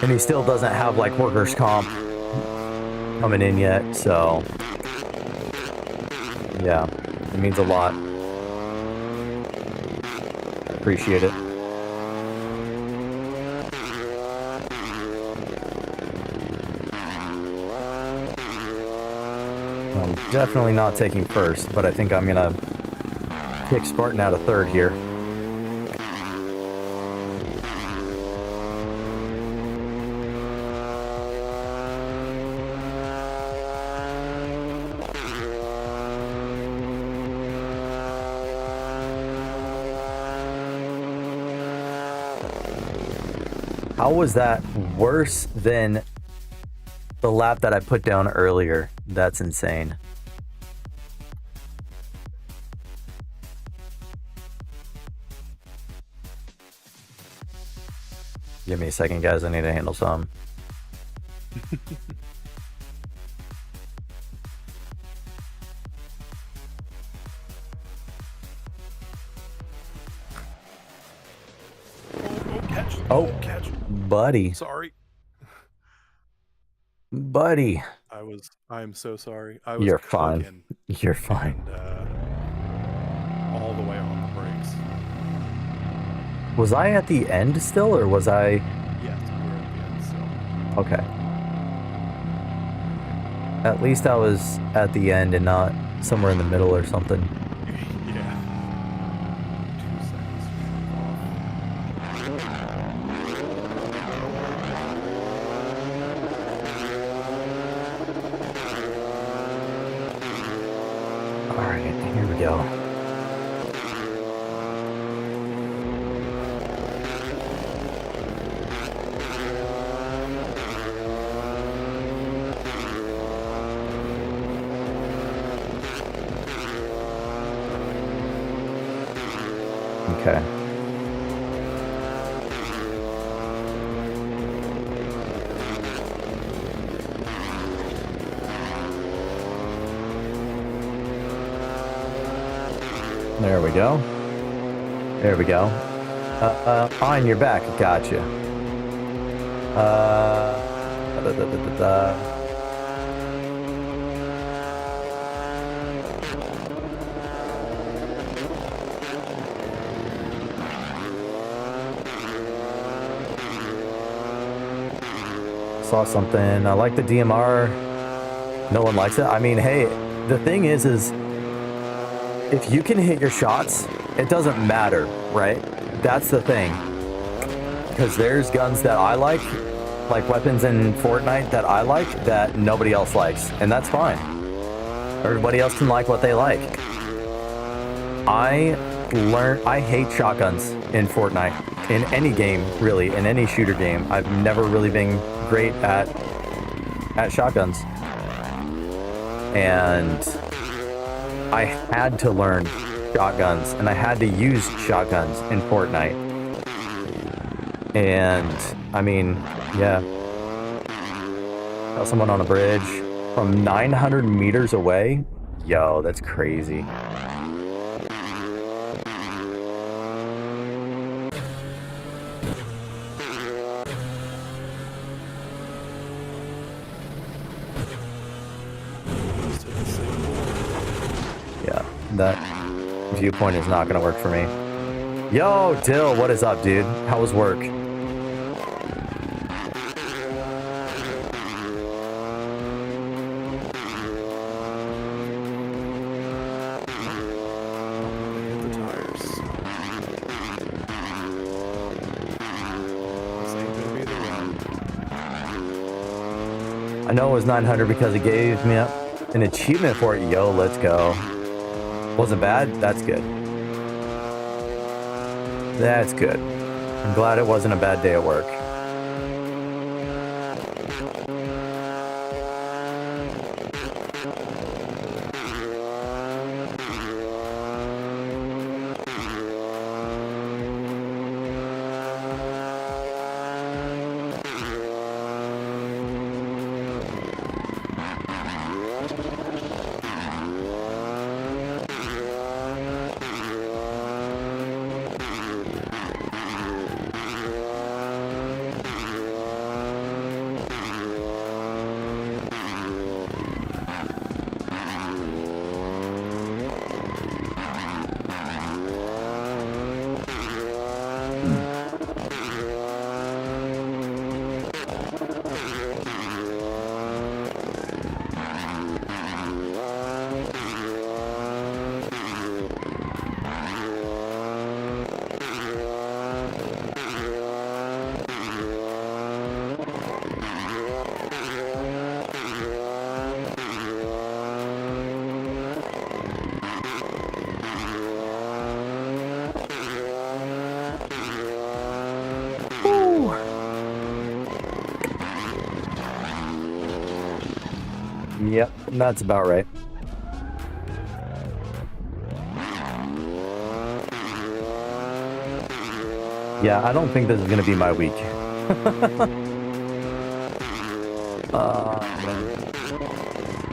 And he still doesn't have like workers' comp coming in yet. So yeah, it means a lot. Appreciate it. I'm definitely not taking first, but I think I'm gonna kick Spartan out of third here. How was that worse than the lap that I put down earlier? That's insane. Give me a second, guys. I need to handle some. Catch. Oh, Catch. buddy. Sorry. Buddy. I'm so sorry. I was You're fine. cooking You're fine. and, all the way on the brakes. Was I at the end still, or was I? Yes, we're at the end still. Okay. At least I was at the end and not somewhere in the middle or something. Yeah. 2 seconds. All right, here we go. Okay. There we go. There we go. On your back. Gotcha. Saw something. I like the DMR. No one likes it. I mean, hey, the thing is if you can hit your shots, it doesn't matter, right? That's the thing. Because there's guns that I like weapons in Fortnite that I like that nobody else likes, and that's fine. Everybody else can like what they like. I hate shotguns in Fortnite. In any game, really, in any shooter game. I've never really been great at shotguns. And I had to learn shotguns, and I had to use shotguns in Fortnite. And, I mean, yeah. Got someone on a bridge from 900 meters away. Yo, that's crazy. Yeah, that viewpoint is not going to work for me. Yo, Dill, what is up, dude? How was work? Hit the tires. This ain't gonna be the run. I know it was 900 because it gave me an achievement for it. Yo, let's go. Wasn't bad? That's good. That's good. I'm glad it wasn't a bad day at work. Yep, that's about right. Yeah, I don't think this is going to be my week. Have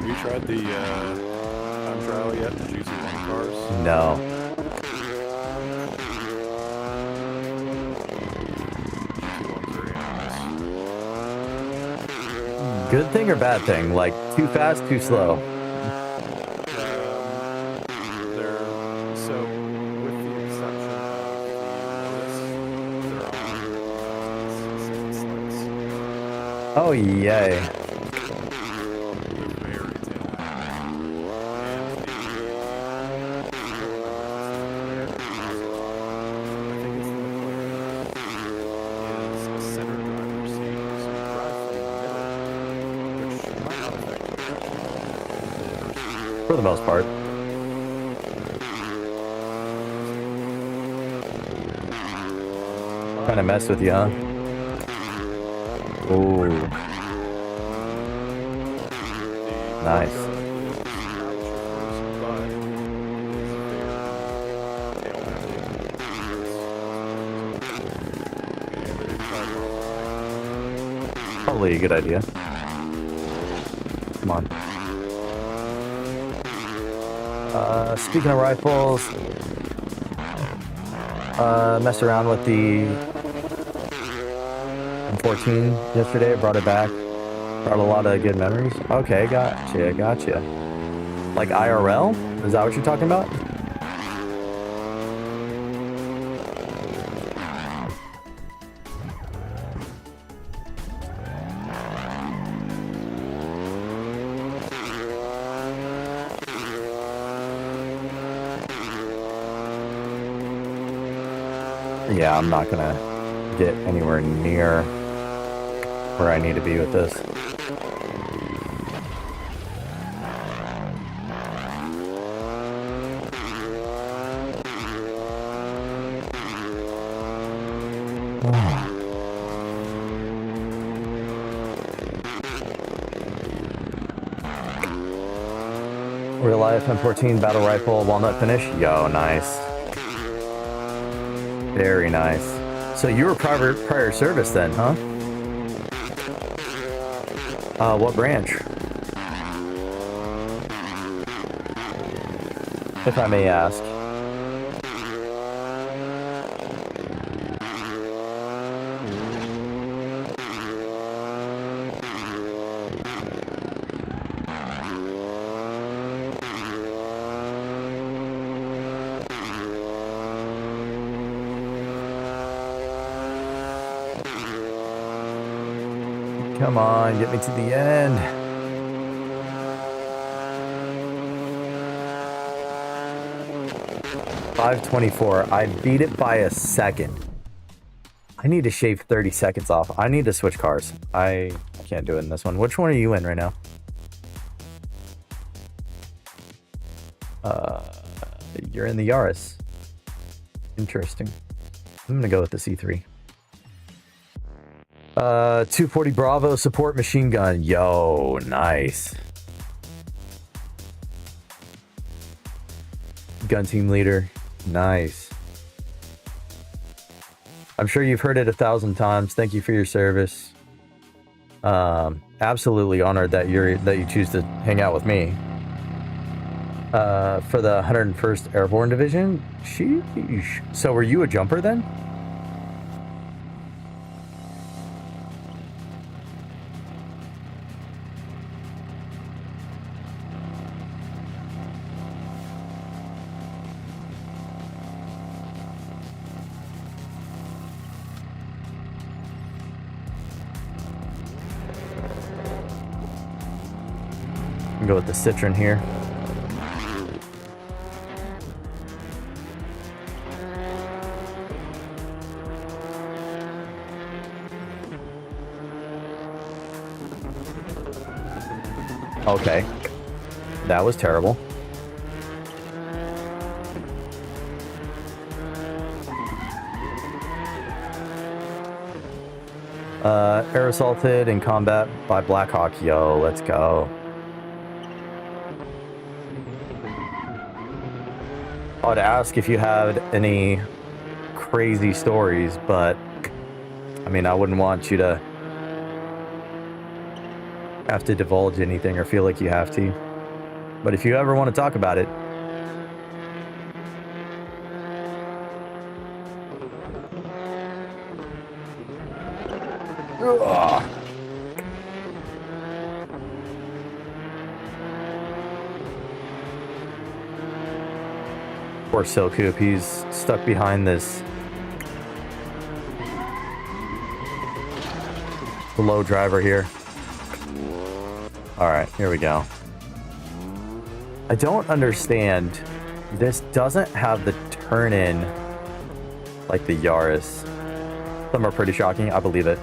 you tried the time trial yet? Did you see one cars? No. Good thing or bad thing? Like, too fast, too slow? So, with the exception of the Lotus, they're on 6 slicks. Oh, yay. They're very tail end. And the I think it's the McLaren is a center driver seat, so you drive from the middle, which might not affect you. For the most part. Trying to mess with you, huh? Ooh. Nice. Probably a good idea. Come on. Speaking of rifles, messed around with the M14 yesterday. Brought it back. Brought a lot of good memories. Okay, gotcha. Like IRL? Is that what you're talking about? Yeah, I'm not gonna get anywhere near where I need to be with this. Real life M14 battle rifle walnut finish. Yo, nice. Very nice. So you were prior service then, huh? What branch? If I may ask. Come on, get me to the end. .524. I beat it by a second. I need to shave 30 seconds off. I need to switch cars. I can't do it in this one. Which one are you in right now? You're in the Yaris. Interesting. I'm gonna go with the C3. 240 Bravo support machine gun. Yo, nice. Gun team leader. Nice. I'm sure you've heard it 1,000 times. Thank you for your service. Absolutely honored that you choose to hang out with me. For the 101st Airborne Division. Sheesh. So were you a jumper then? Go with the Citron here. Okay. That was terrible. Air assaulted in combat by Blackhawk. Yo, let's go. I would ask if you had any crazy stories, but I mean, I wouldn't want you to have to divulge anything or feel like you have to. But if you ever want to talk about it, ugh. Poor Silcoop, he's stuck behind this low driver here. All right, here we go. I don't understand. This doesn't have the turn in like the Yaris. Some are pretty shocking. I believe it.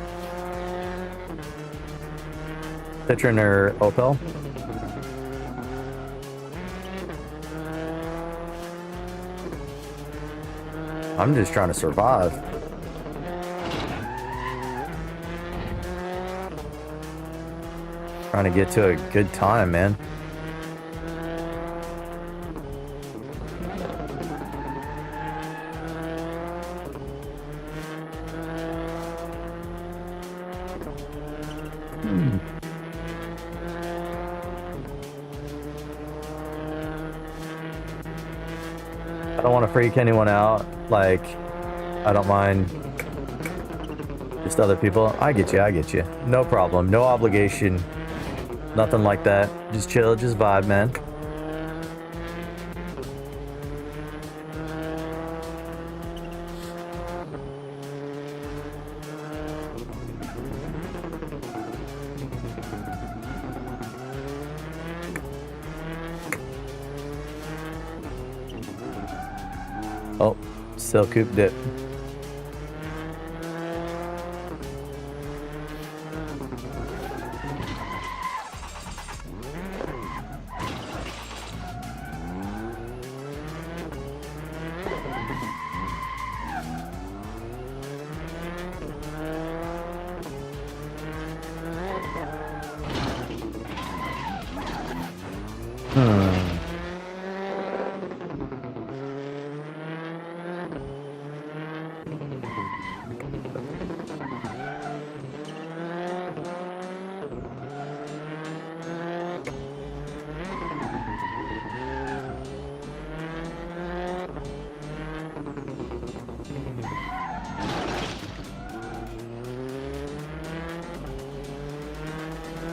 Citron or Opel? I'm just trying to survive. Trying to get to a good time, man. I don't want to freak anyone out. Like, I don't mind just other people. I get you, I get you. No problem. No obligation. Nothing like that. Just chill, just vibe, man. Oh, Silcoop dip.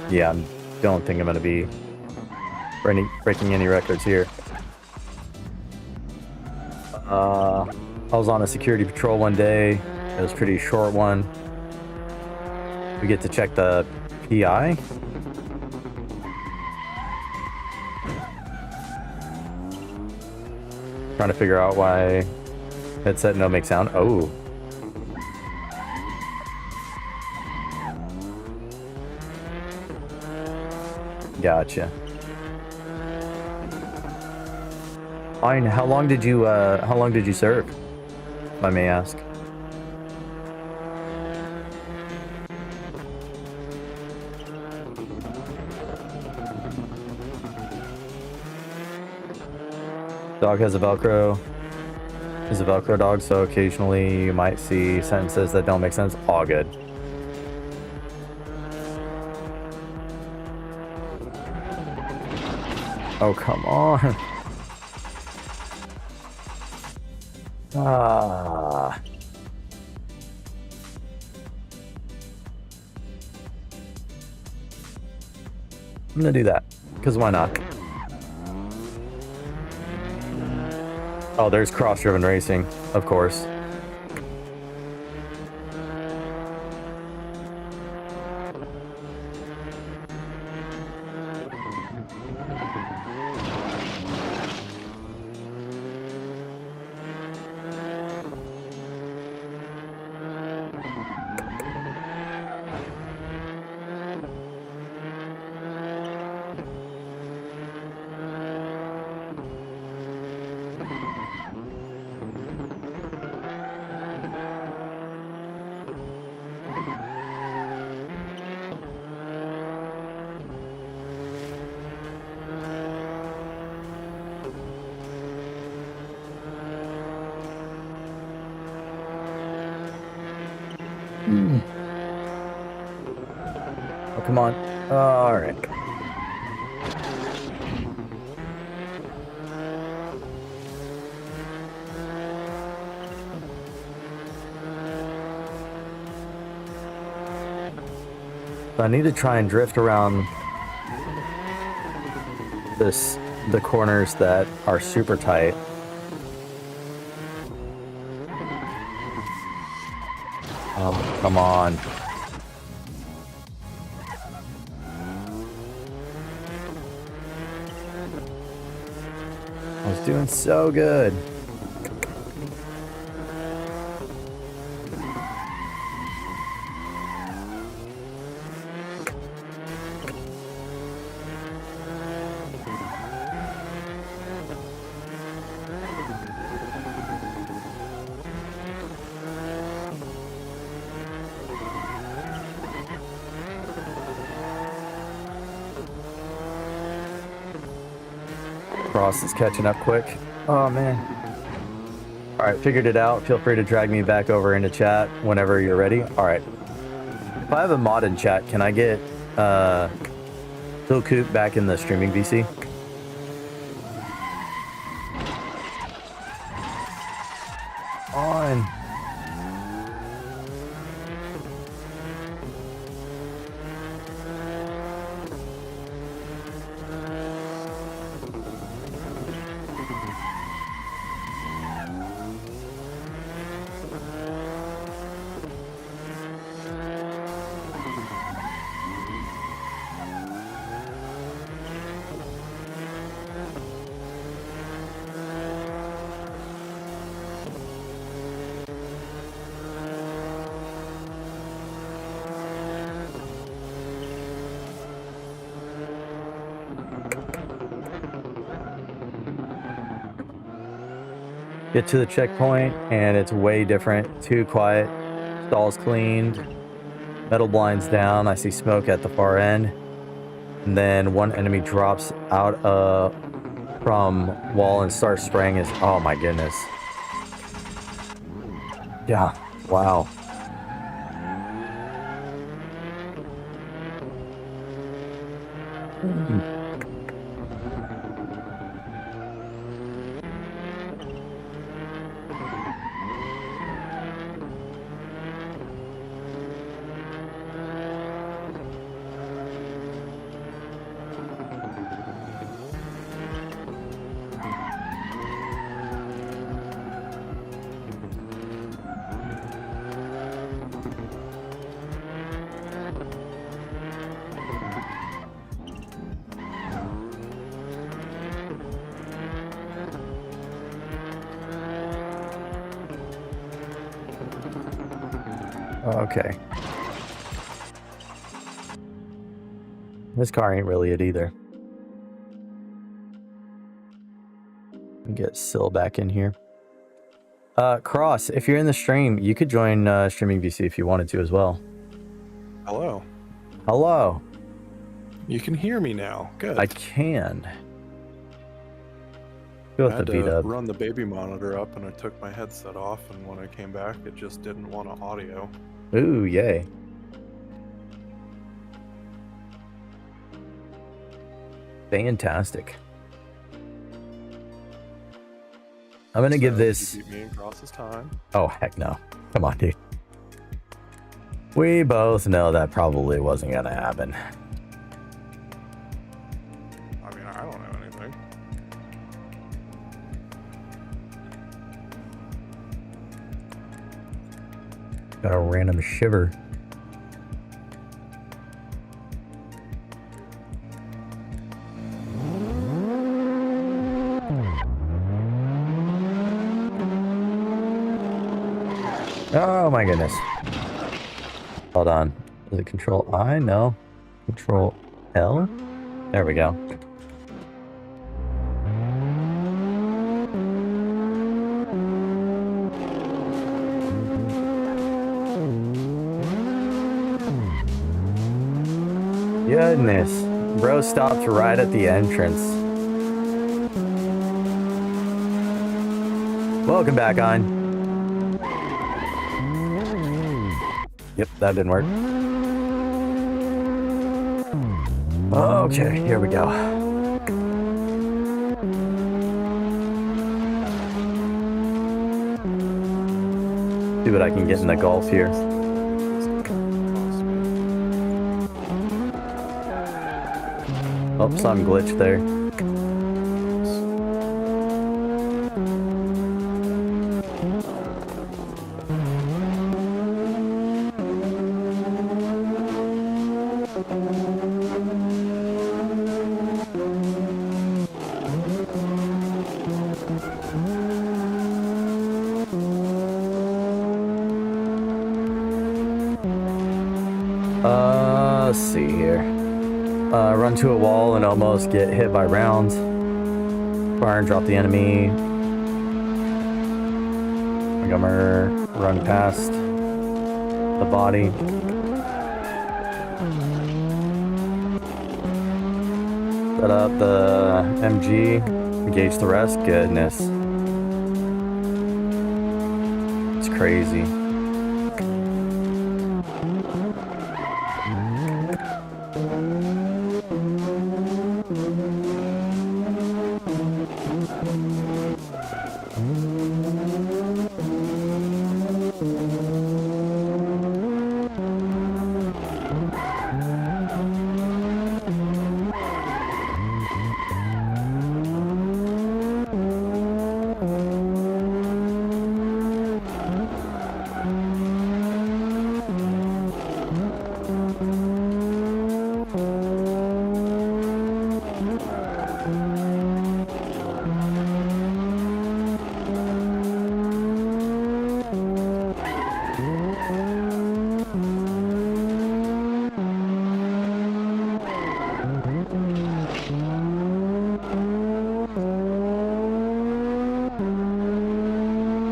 Yeah, I don't think I'm going to be breaking any records here. I was on a security patrol one day. It was a pretty short one. We get to check the PI. Trying to figure out why headset no make sound. Oh. Gotcha. Fine. How long did you serve, if I may ask? Dog has a Velcro. Is a Velcro dog, so occasionally you might see sentences that don't make sense. All good. Oh, come on. Ah. I'm gonna do that, because why not? Oh, there's cross-driven racing, of course. Oh, come on. All right. So I need to try and drift around the corners that are super tight. Come on. I was doing so good. Cross is catching up quick. Oh man. All right, figured it out. Feel free to drag me back over into chat whenever you're ready. All right. If I have a mod in chat, can I get Phil Coop back in the streaming VC? On. Get to the checkpoint and it's way different. Too quiet. Stalls cleaned. Metal blinds down. I see smoke at the far end. And then one enemy drops out from wall and starts spraying his... Oh my goodness. Yeah. Wow. Okay. This car ain't really it either. Get Syl back in here. Cross, if you're in the stream, you could join streaming VC if you wanted to as well. Hello. Hello. You can hear me now. Good. I can. Go I with had the to V-dub. run the baby monitor up, and I took my headset off, and when I came back, it just didn't want to audio. Ooh, yay. Fantastic. I'm gonna give So, this. You beat me in Cross's time. Oh, heck no. Come on, dude. We both know that probably wasn't gonna happen. I mean, I don't know anything. Got a random shiver. Oh my goodness. Hold on. Is it Control I? No. Control L? There we go. Goodness. Bro stopped right at the entrance. Welcome back on. Yep, that didn't work. Okay, here we go. See what I can get in the Gulf here. Oh, some glitch there. Let's see here. Run to a wall and almost get hit by rounds. Fire and drop the enemy. Montgomery, run past the body. Set up the MG. Engage the rest. Goodness. It's crazy.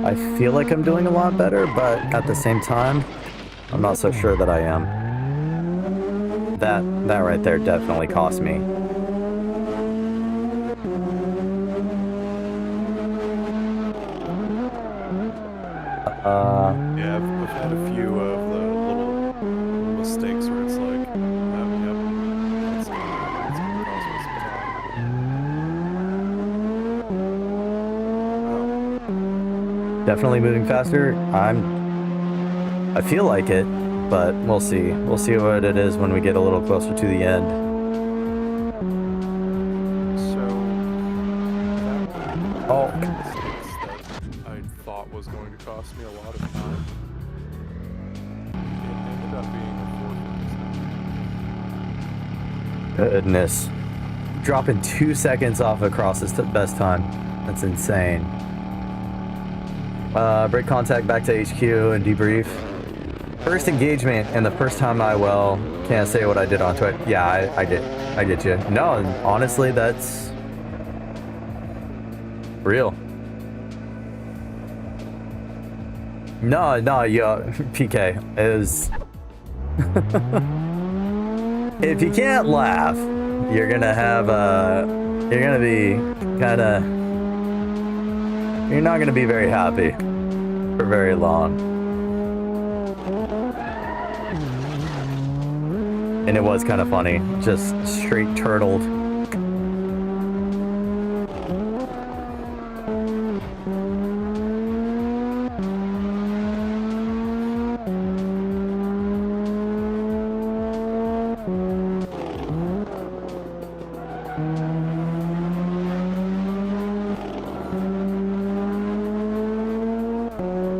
I feel like I'm doing a lot better, but at the same time, I'm not so sure that I am. That right there definitely cost me. Yeah, I've had a few of the little mistakes where it's like, yep, that's gonna cost me some time. Definitely moving faster. I feel like it, but we'll see. We'll see what it is when we get a little closer to the end. So, Oh, mistakes that I thought was going to cost me a lot of time. It ended up being a goodness. Dropping 2 seconds off across this best time. That's insane. Break contact back to HQ and debrief. First engagement and the first time can't say what I did onto it. Yeah, I get you. No, honestly, that's real. No, PK is. If you can't laugh, you're gonna be kind of You're not gonna be very happy for very long. And it was kind of funny, just straight turtled.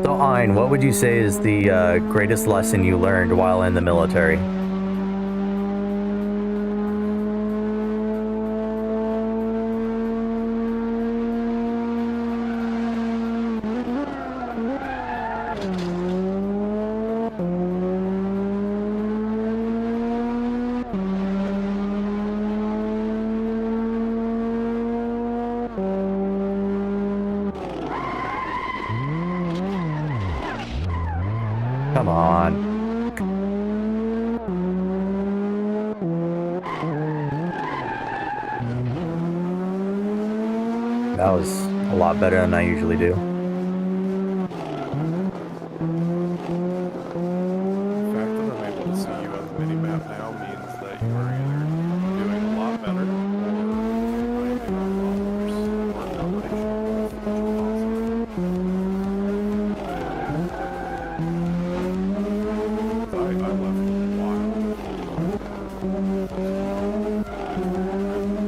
So, Ein, what would you say is the greatest lesson you learned while in the military? Come on. That was a lot better than I usually do. The fact that I'm able to see you on the minimap now means that you are either doing a lot better or doing a lot worse, or a combination of both, which is awesome. I left a while.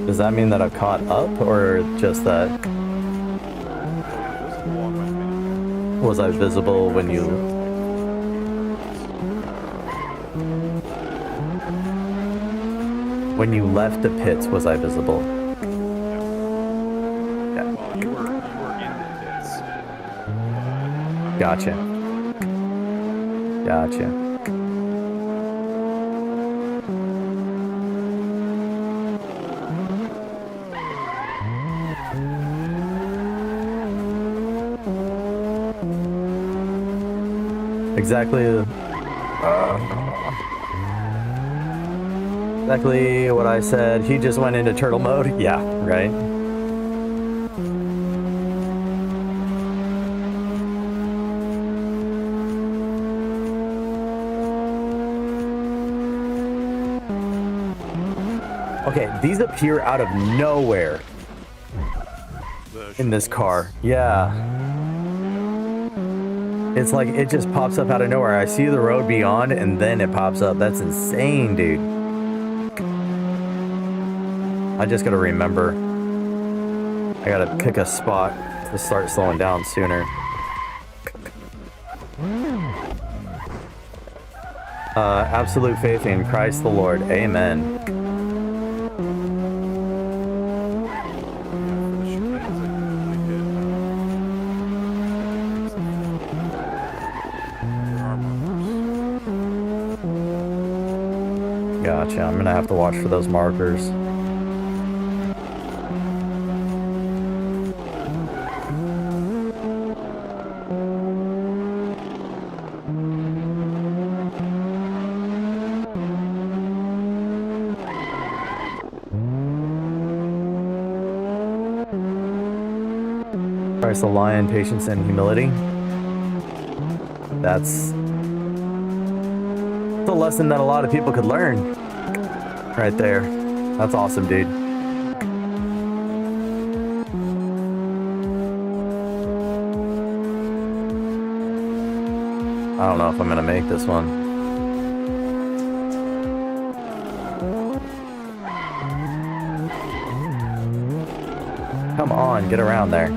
Does that mean that I've caught up, or just that? Was I visible when you... When you left the pits, was I visible? Yeah. Well, you were in the pits. Gotcha. Gotcha. Exactly what I said. He just went into turtle mode. Yeah, right. Okay, these appear out of nowhere in this car. Yeah. It's like it just pops up out of nowhere. I see the road beyond and then it pops up. That's insane, dude. I just gotta remember. I gotta pick a spot to start slowing down sooner. Absolute faith in Christ the Lord. Amen. Gotcha. I'm gonna have to watch for those markers. Christ the lion, patience and humility. That's a lesson that a lot of people could learn right there. That's awesome, dude. I don't know if I'm gonna make this one. Come on, get around there.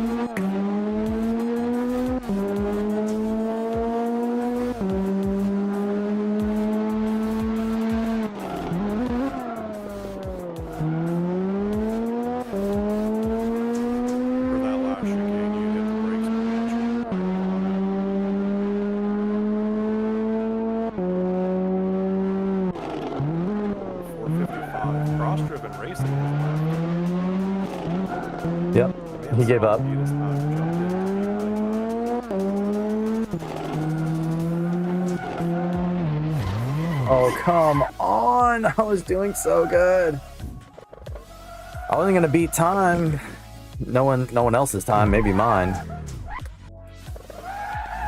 Yep, he gave up. Oh, come on. I was doing so good. I wasn't going to beat time. No one else's time, maybe mine.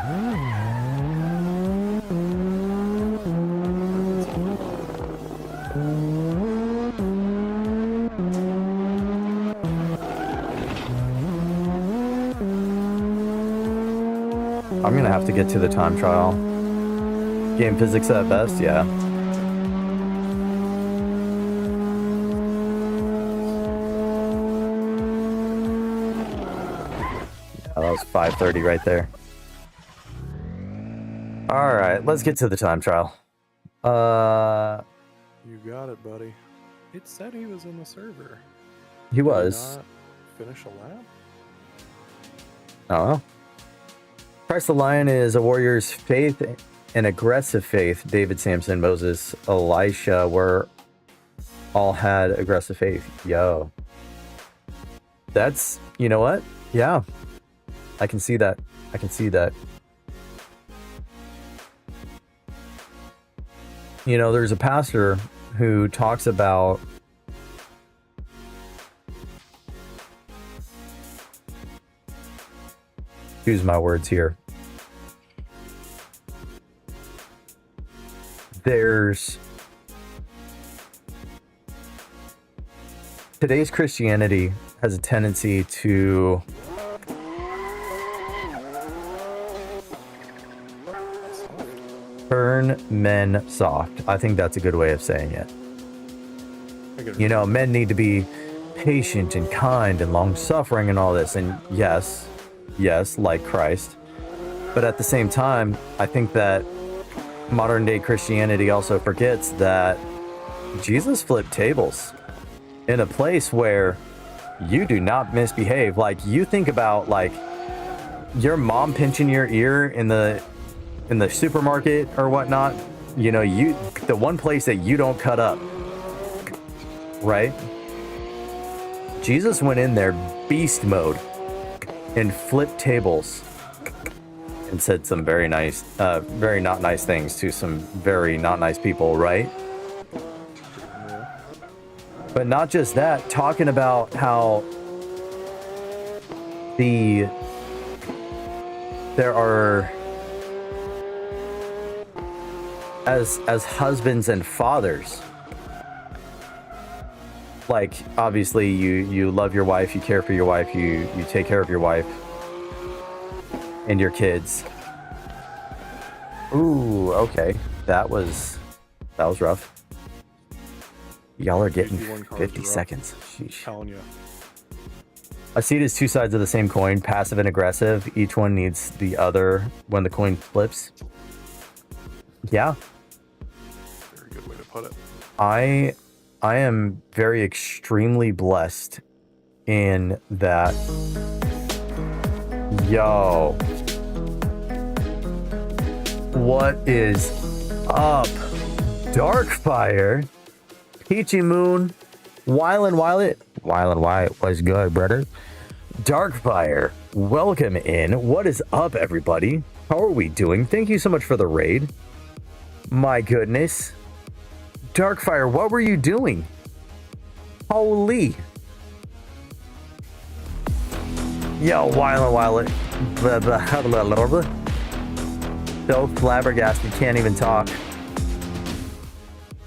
I'm gonna have to get to the time trial. Game physics at best, yeah. Oh, that was 5:30 right there. All right, let's get to the time trial. You got it, buddy. It said he was in the server. He Did was. not finish a lap? I don't know. Christ the Lion is a warrior's faith and aggressive faith. David, Samson, Moses, Elisha were all had aggressive faith. Yo. That's, you know what? Yeah. I can see that. I can see that. You know, there's a pastor who talks about choose my words here. There's today's Christianity has a tendency to turn men soft. I think that's a good way of saying it. You know, men need to be patient and kind and long-suffering and all this. And yes, like Christ. But at the same time, I think that modern-day Christianity also forgets that Jesus flipped tables in a place where you do not misbehave. Like, you think about, like, your mom pinching your ear in the supermarket or whatnot. You know, the one place that you don't cut up, right? Jesus went in there beast mode and flipped tables and said some very nice, very not nice things to some very not nice people, right? But not just that, talking about how there are, as husbands and fathers, like, obviously you love your wife, you care for your wife, you take care of your wife and your kids. Ooh, okay. That was rough. Y'all are getting 50 seconds. Sheesh. Telling you. I see it as two sides of the same coin, passive and aggressive. Each one needs the other when the coin flips. Yeah. Very good way to put it. I am very extremely blessed in that. Yo. What is up? Darkfire, Peachy Moon, Wylan Wyatt. Wylan Wyatt was good, brother. Darkfire, welcome in. What is up, everybody? How are we doing? Thank you so much for the raid. My goodness. Darkfire, what were you doing? Holy. Yo, Wylan Wyatt. So flabbergasted, can't even talk.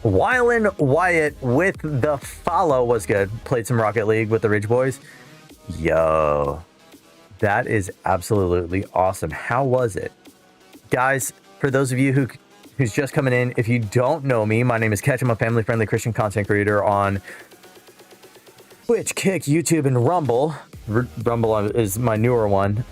Wylan Wyatt with the follow was good. Played some Rocket League with the Ridge Boys. Yo, that is absolutely awesome. How was it? Guys, for those of you who's just coming in, if you don't know me, my name is Ketch. I'm a family-friendly Christian content creator on Twitch, Kick, YouTube, and Rumble. Rumble is my newer one.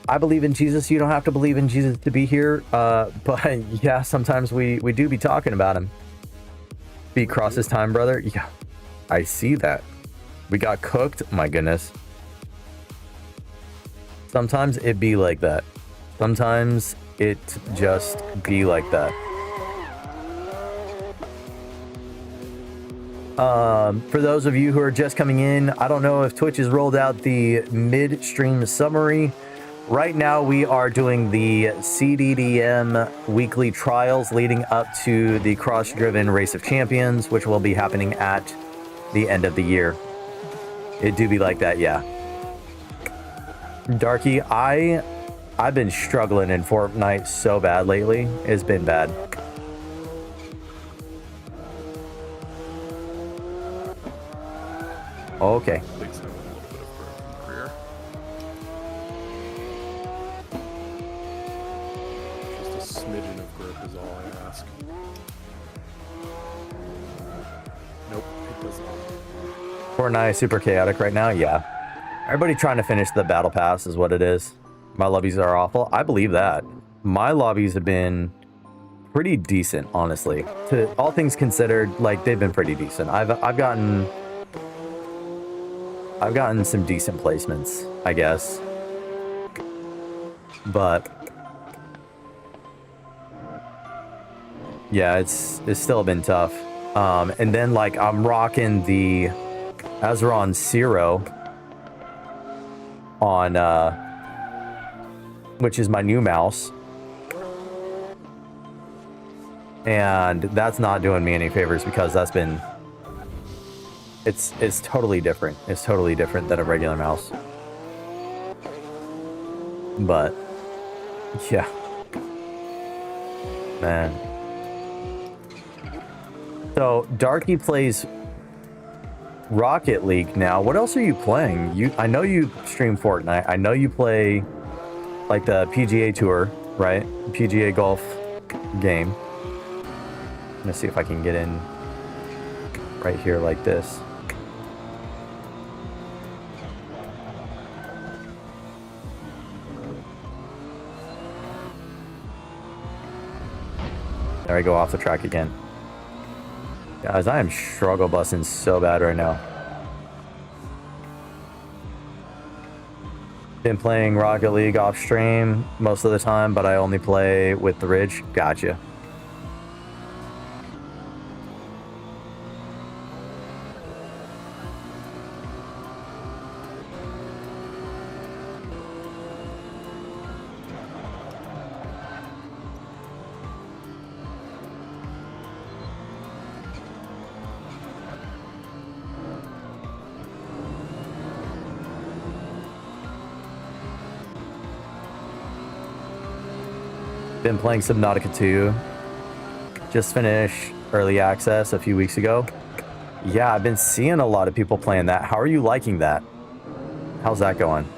I believe in Jesus. You don't have to believe in Jesus to be here. But yeah, sometimes we do be talking about him. Feet crosses time, brother. Yeah, I see that. We got cooked. My goodness. Sometimes it be like that. Sometimes it just be like that. For those of you who are just coming in, I don't know if Twitch has rolled out the mid-stream summary. Right now, we are doing the CDDM weekly trials leading up to the cross-driven Race of Champions, which will be happening at the end of the year. It do be like that, yeah. Darky, I've been struggling in Fortnite so bad lately. It's been bad. Okay. At least have a little bit of growth in the career. Just a smidgen of growth is all I ask. Nope, it does not. Fortnite is super chaotic right now. Yeah. Everybody trying to finish the battle pass is what it is. My lobbies are awful. I believe that. My lobbies have been pretty decent, honestly. To all things considered, like they've been pretty decent. I've gotten some decent placements, I guess. But yeah, it's still been tough. And then like I'm rocking the Azeron Zero on which is my new mouse. And that's not doing me any favors because that's been it's totally different. It's totally different than a regular mouse. But yeah. Man. So Darky plays Rocket League now. What else are you playing? I know you stream Fortnite. I know you play like the PGA Tour, right? PGA golf game. I'm gonna see if I can get in right here like this. There I go off the track again. Guys, I am struggle busting so bad right now. Been playing Rocket League off stream most of the time, but I only play with the Ridge. Gotcha. Been playing Subnautica 2. Just finished early access a few weeks ago. Yeah, I've been seeing a lot of people playing that. How are you liking that? How's that going?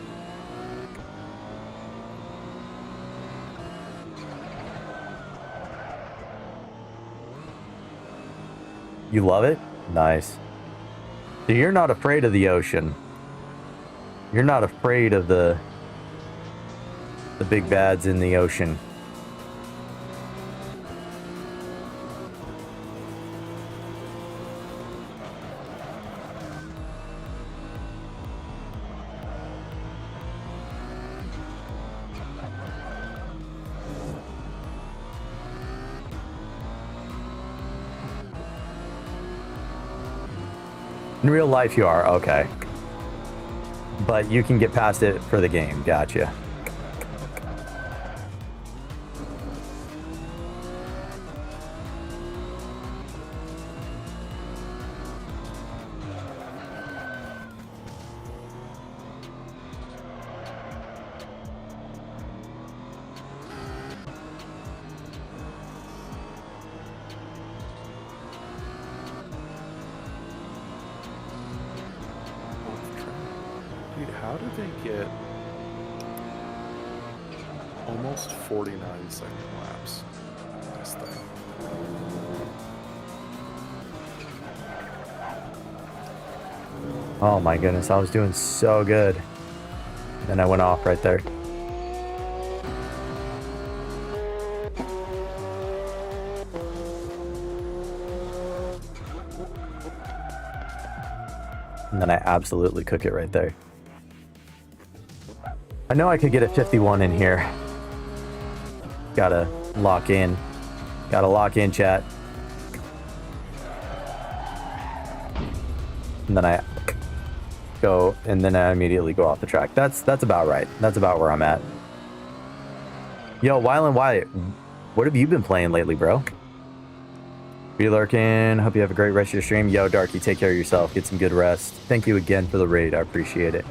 You love it? Nice. So you're not afraid of the ocean. You're not afraid of the big bads in the ocean. In real life you are, okay. But you can get past it for the game, gotcha. Dude, how did they get almost 49-second laps on this thing? Oh my goodness, I was doing so good. Then I went off right there. And then I absolutely cook it right there. I know I could get a 51 in here. Gotta lock in. Gotta lock in, chat. And then I go, and then I immediately go off the track. That's about right. That's about where I'm at. Yo, Wyland Wyatt, what have you been playing lately, bro? Be lurking. Hope you have a great rest of your stream. Yo, Darky, take care of yourself. Get some good rest. Thank you again for the raid. I appreciate it.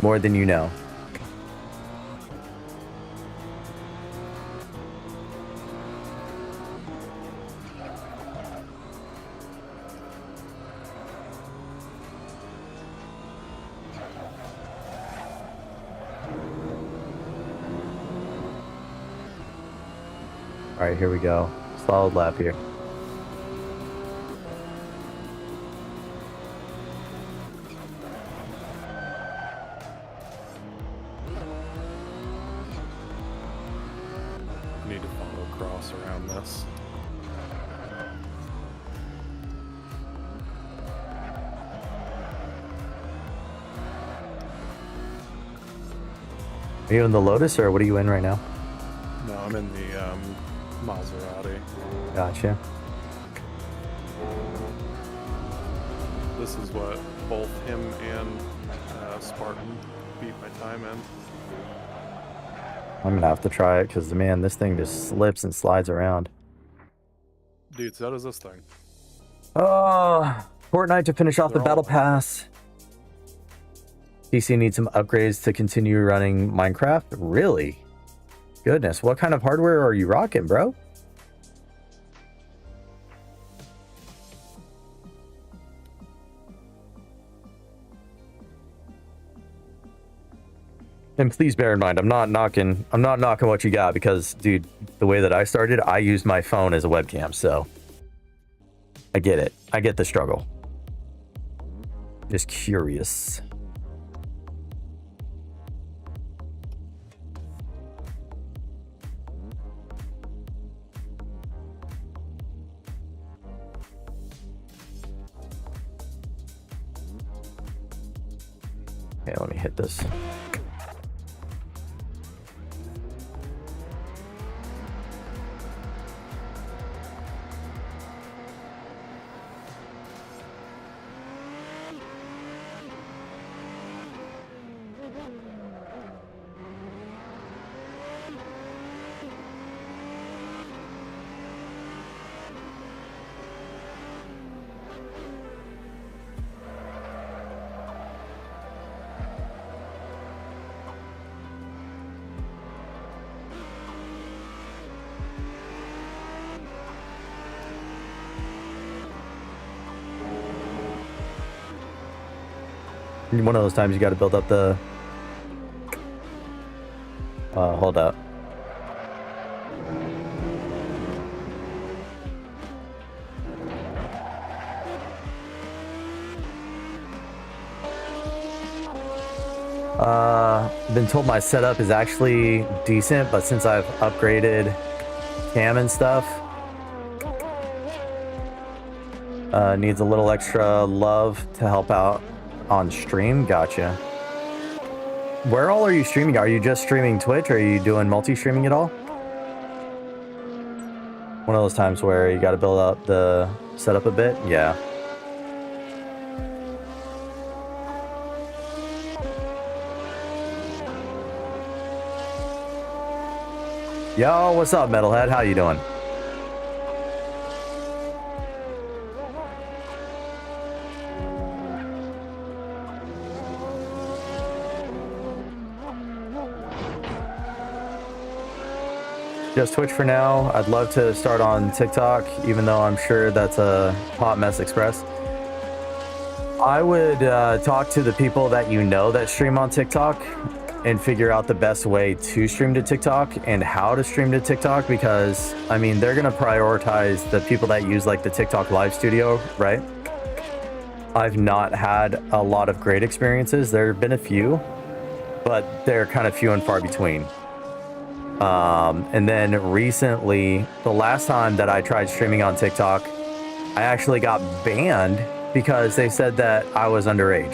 More than you know. All right, here we go. Solid lap here. Need to follow cross around this. Are you in the Lotus or what are you in right now? No, I'm in the Maserati. Gotcha. This is what both him and Spartan beat my time in. I'm gonna have to try it because man, this thing just slips and slides around. Dude, so does this thing. Oh, Fortnite to finish off the They're battle all- pass. PC needs some upgrades to continue running Minecraft. Really? Goodness, what kind of hardware are you rocking, bro? And please bear in mind, I'm not knocking what you got because, dude, the way that I started, I used my phone as a webcam, so I get it. I get the struggle. Just curious. Okay, let me hit this. One of those times you got to build up the... hold up. Been told my setup is actually decent, but since I've upgraded cam and stuff, needs a little extra love to help out on stream. Gotcha. Where all are you streaming? Are you just streaming Twitch or are you doing multi-streaming at all? One of those times where you got to build up the setup a bit. Yeah. Yo, what's up, Metalhead? How you doing? Just Twitch for now. I'd love to start on TikTok, even though I'm sure that's a hot mess express. I would talk to the people that you know that stream on TikTok and figure out the best way to stream to TikTok and how to stream to TikTok, because I mean, they're going to prioritize the people that use like the TikTok live studio, right? I've not had a lot of great experiences. There have been a few, but they're kind of few and far between. And then recently, the last time that I tried streaming on TikTok, I actually got banned because they said that I was underage.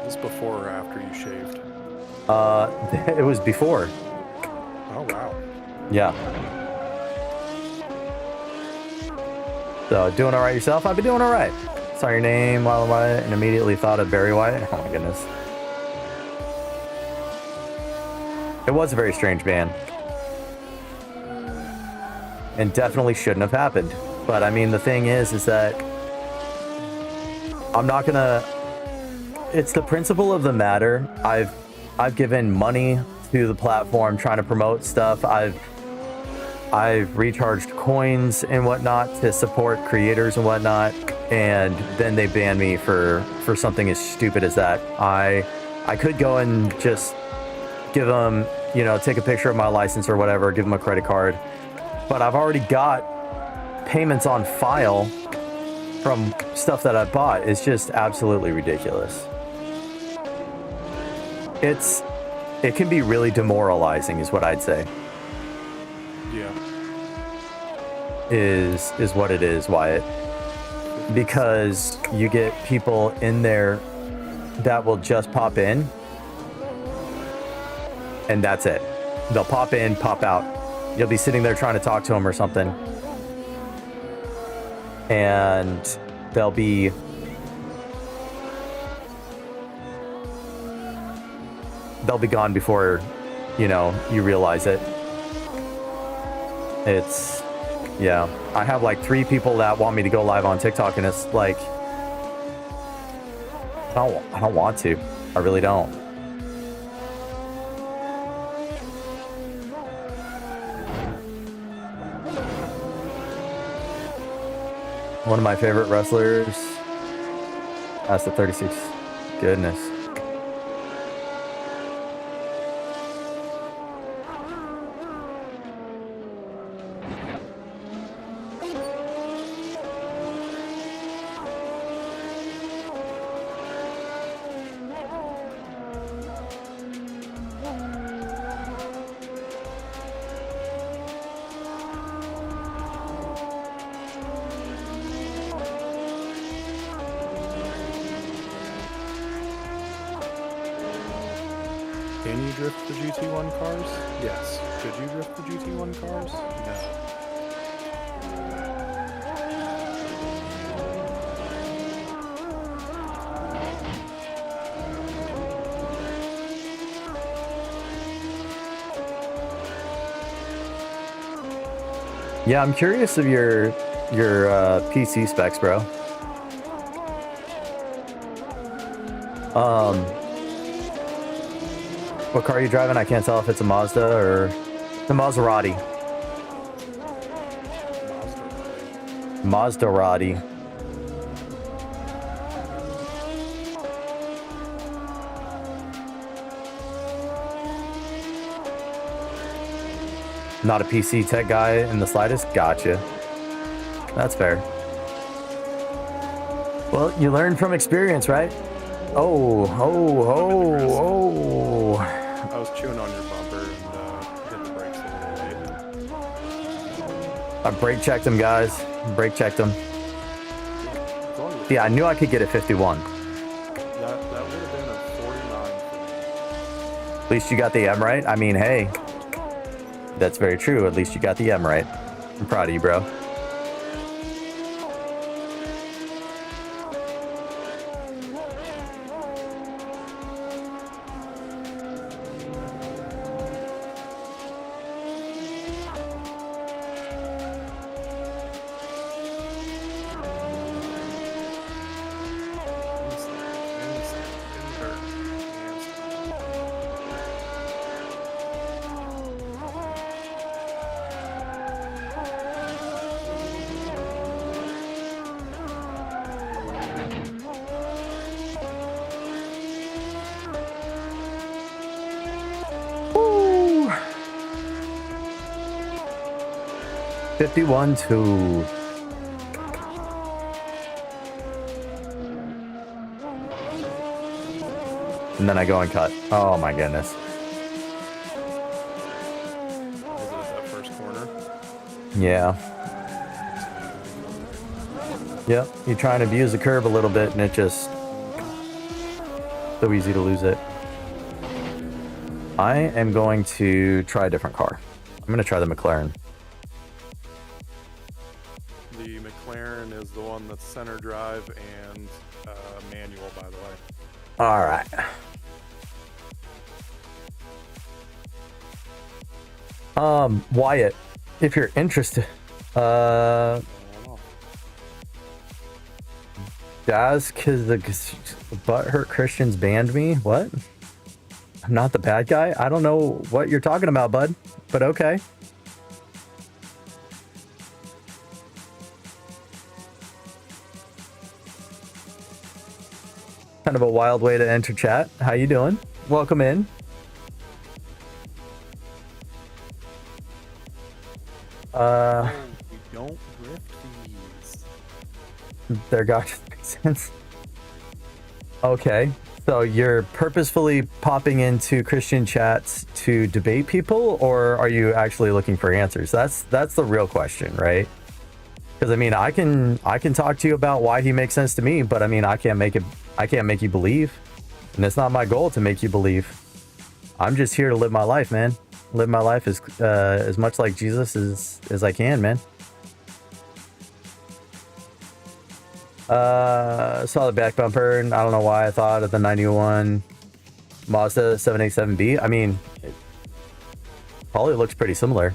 Is this before or after you shaved? It was before. Oh, wow. Yeah. So, doing all right yourself? I've been doing all right. Saw your name while I and immediately thought of Barry White. Oh my goodness. It was a very strange ban. And definitely shouldn't have happened. But I mean, the thing is that I'm not gonna... It's the principle of the matter. I've given money to the platform trying to promote stuff. I've recharged coins and whatnot to support creators and whatnot, and then they ban me for something as stupid as that. I could go and just give them, take a picture of my license or whatever, give them a credit card. But I've already got payments on file from stuff that I bought. It's just absolutely ridiculous. It can be really demoralizing, is what I'd say. Yeah. Is what it is, Wyatt. Because you get people in there that will just pop in, and that's it. They'll pop in, pop out. You'll be sitting there trying to talk to them or something, and they'll be gone before you realize it. Yeah, I have like 3 people that want me to go live on TikTok, and it's like, I don't want to. I really don't. One of my favorite wrestlers. That's the 36. Goodness. Can you drift the GT1 cars? Yes. Could you drift the GT1 cars? No. Yeah, I'm curious of your PC specs, bro. What car are you driving? I can't tell if it's a Mazda or the Maserati. Maserati. Not a PC tech guy in the slightest? Gotcha. That's fair. Well, you learn from experience, right? Oh. I was chewing on your bumper and hit the brakes a little late. I brake checked him, guys. Brake checked him. Yeah, I knew I could get a 51. That would have been a 49 for me. At least you got the M right. I mean, hey. That's very true. At least you got the M right. I'm proud of you, bro. Woo! 51-2. And then I go and cut. Oh my goodness. Was it at that first corner? Yeah. Yep. You try and abuse the curve a little bit, and it just so easy to lose it. I am going to try a different car. I'm going to try the McLaren. The McLaren is the one that's center drive and manual, by the way. All right. Wyatt, if you're interested, Jazz, cause the butthurt Christians banned me. What? I'm not the bad guy. I don't know what you're talking about, bud. But okay. Kind of a wild way to enter chat. How you doing? Welcome in. You don't rift these. There got to make sense. Okay, so you're purposefully popping into Christian chats to debate people, or are you actually looking for answers? That's the real question, right? Because I mean, I can talk to you about why he makes sense to me, but I mean, I can't make you believe, and it's not my goal to make you believe. I'm just here to live my life, man. Live my life as much like Jesus as I can, man. Saw the back bumper, and I don't know why I thought of the 91 Mazda 787B. I mean, it probably looks pretty similar.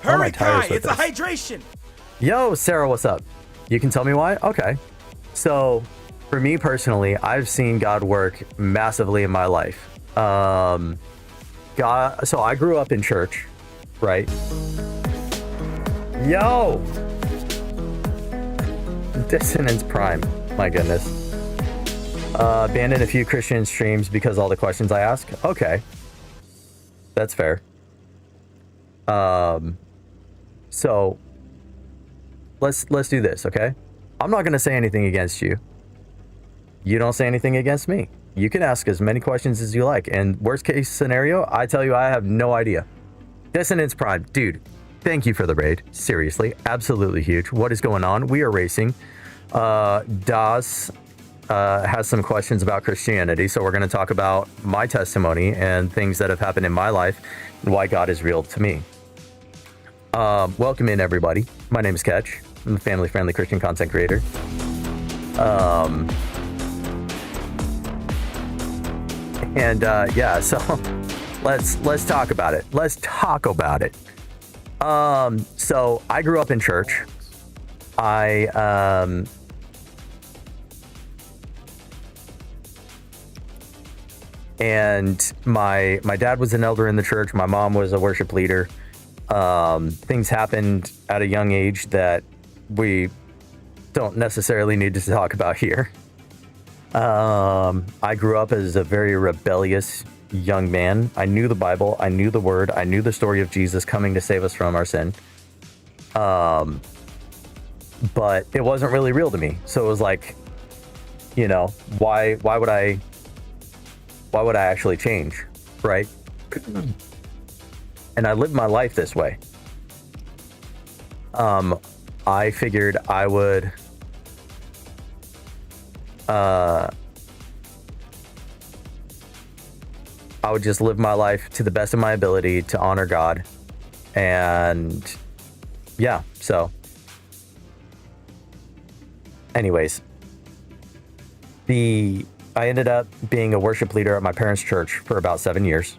Hurry, Kai! It's a hydration! Yo, Sarah, what's up? You can tell me why? Okay. So, for me personally, I've seen God work massively in my life. So I grew up in church, right? Yo! Dissonance Prime, my goodness. Abandoned a few Christian streams because all the questions I ask. Okay, that's fair. So let's do this, okay? I'm not gonna say anything against you. You don't say anything against me. You can ask as many questions as you like. And worst case scenario, I tell you I have no idea. Dissonance Prime, dude. Thank you for the raid. Seriously, absolutely huge. What is going on? We are racing. Das has some questions about Christianity, so we're going to talk about my testimony and things that have happened in my life and why God is real to me. Welcome in, everybody. My name is Ketch. I'm a family-friendly Christian content creator. Yeah, so let's talk about it. Let's talk about it. So I grew up in church. And my dad was an elder in the church. My mom was a worship leader. Things happened at a young age that we don't necessarily need to talk about here. I grew up as a very rebellious young man. I knew the Bible. I knew the word. I knew the story of Jesus coming to save us from our sin. But it wasn't really real to me. So it was like, you know, why would I actually change, right? And I lived my life this way. I figured I would just live my life to the best of my ability to honor God. And yeah, so anyways, I ended up being a worship leader at my parents' church for about 7 years.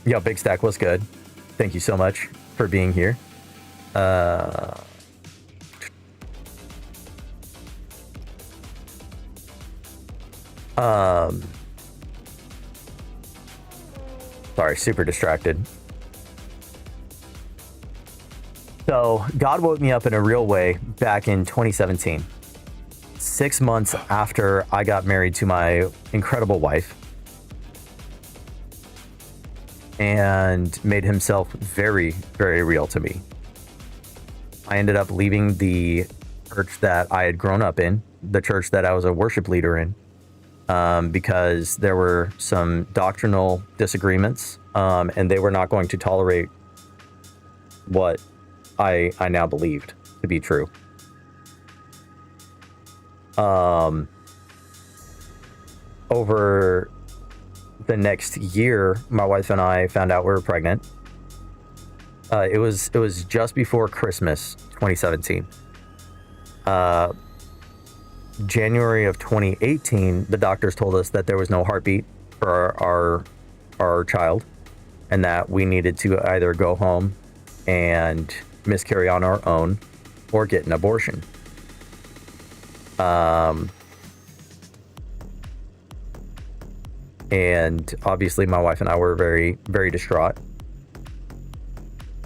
Yo, Big Stack, what's good? Thank you so much for being here. Sorry, super distracted. So God woke me up in a real way back in 2017. 6 months after I got married to my incredible wife, and made himself very, very real to me. I ended up leaving the church that I had grown up in, the church that I was a worship leader in, because there were some doctrinal disagreements, and they were not going to tolerate what I now believed to be true. Over the next year, my wife and I found out we were pregnant. It was just before Christmas 2017. January of 2018, the doctors told us that there was no heartbeat for our child, and that we needed to either go home and miscarry on our own or get an abortion. And obviously my wife and I were very, very distraught.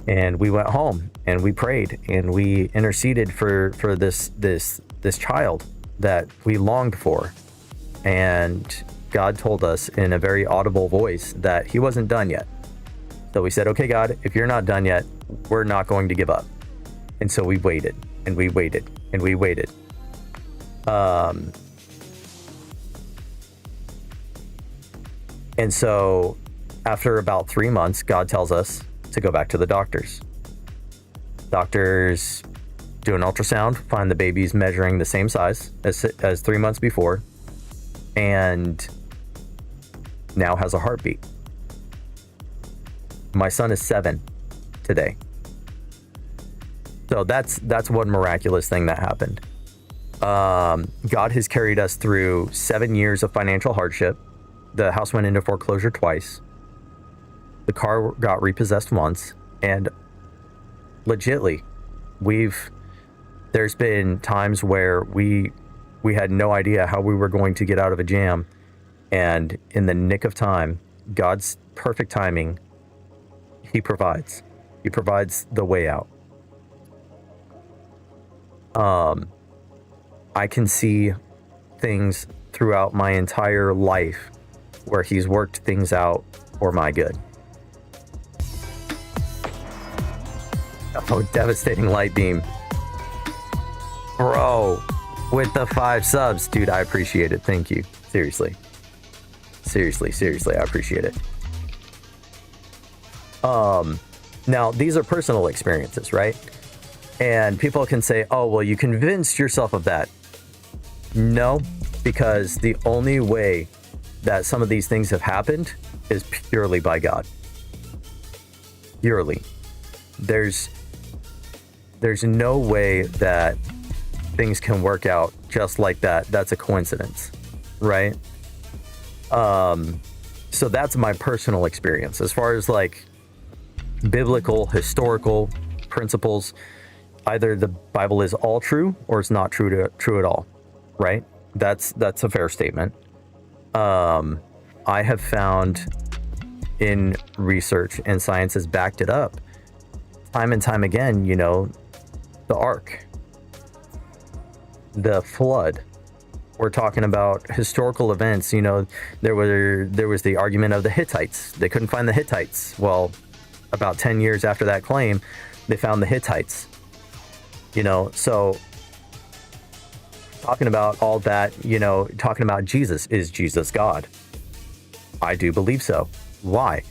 And we went home and we prayed and we interceded for this child that we longed for. And God told us in a very audible voice that he wasn't done yet. So we said, okay, God, if you're not done yet, we're not going to give up. And so we waited and we waited and we waited. And so after about 3 months, God tells us to go back to the doctors. Doctors do an ultrasound, find the baby's measuring the same size as 3 months before, and now has a heartbeat. My son is 7 today. So that's one miraculous thing that happened. God has carried us through 7 years of financial hardship. The house went into foreclosure twice. The car got repossessed once, and legitly, there's been times where we had no idea how we were going to get out of a jam, and in the nick of time, God's perfect timing, he provides the way out. I can see things throughout my entire life where he's worked things out for my good. Oh, devastating light beam. Bro, with the 5 subs. Dude, I appreciate it. Thank you. Seriously, I appreciate it. Now, these are personal experiences, right? And people can say, oh, well, you convinced yourself of that. No, because the only way that some of these things have happened is purely by God. Purely. There's no way that things can work out just like that. That's a coincidence, right? So that's my personal experience. As far as like biblical, historical principles, either the Bible is all true or it's not true at all, right? That's a fair statement. I have found in research, and science has backed it up time and time again, the ark, the flood. We're talking about historical events. There was the argument of the Hittites. They couldn't find the Hittites. Well, about 10 years after that claim, they found the Hittites. So talking about all that, talking about Jesus, is Jesus God? I do believe so. Why?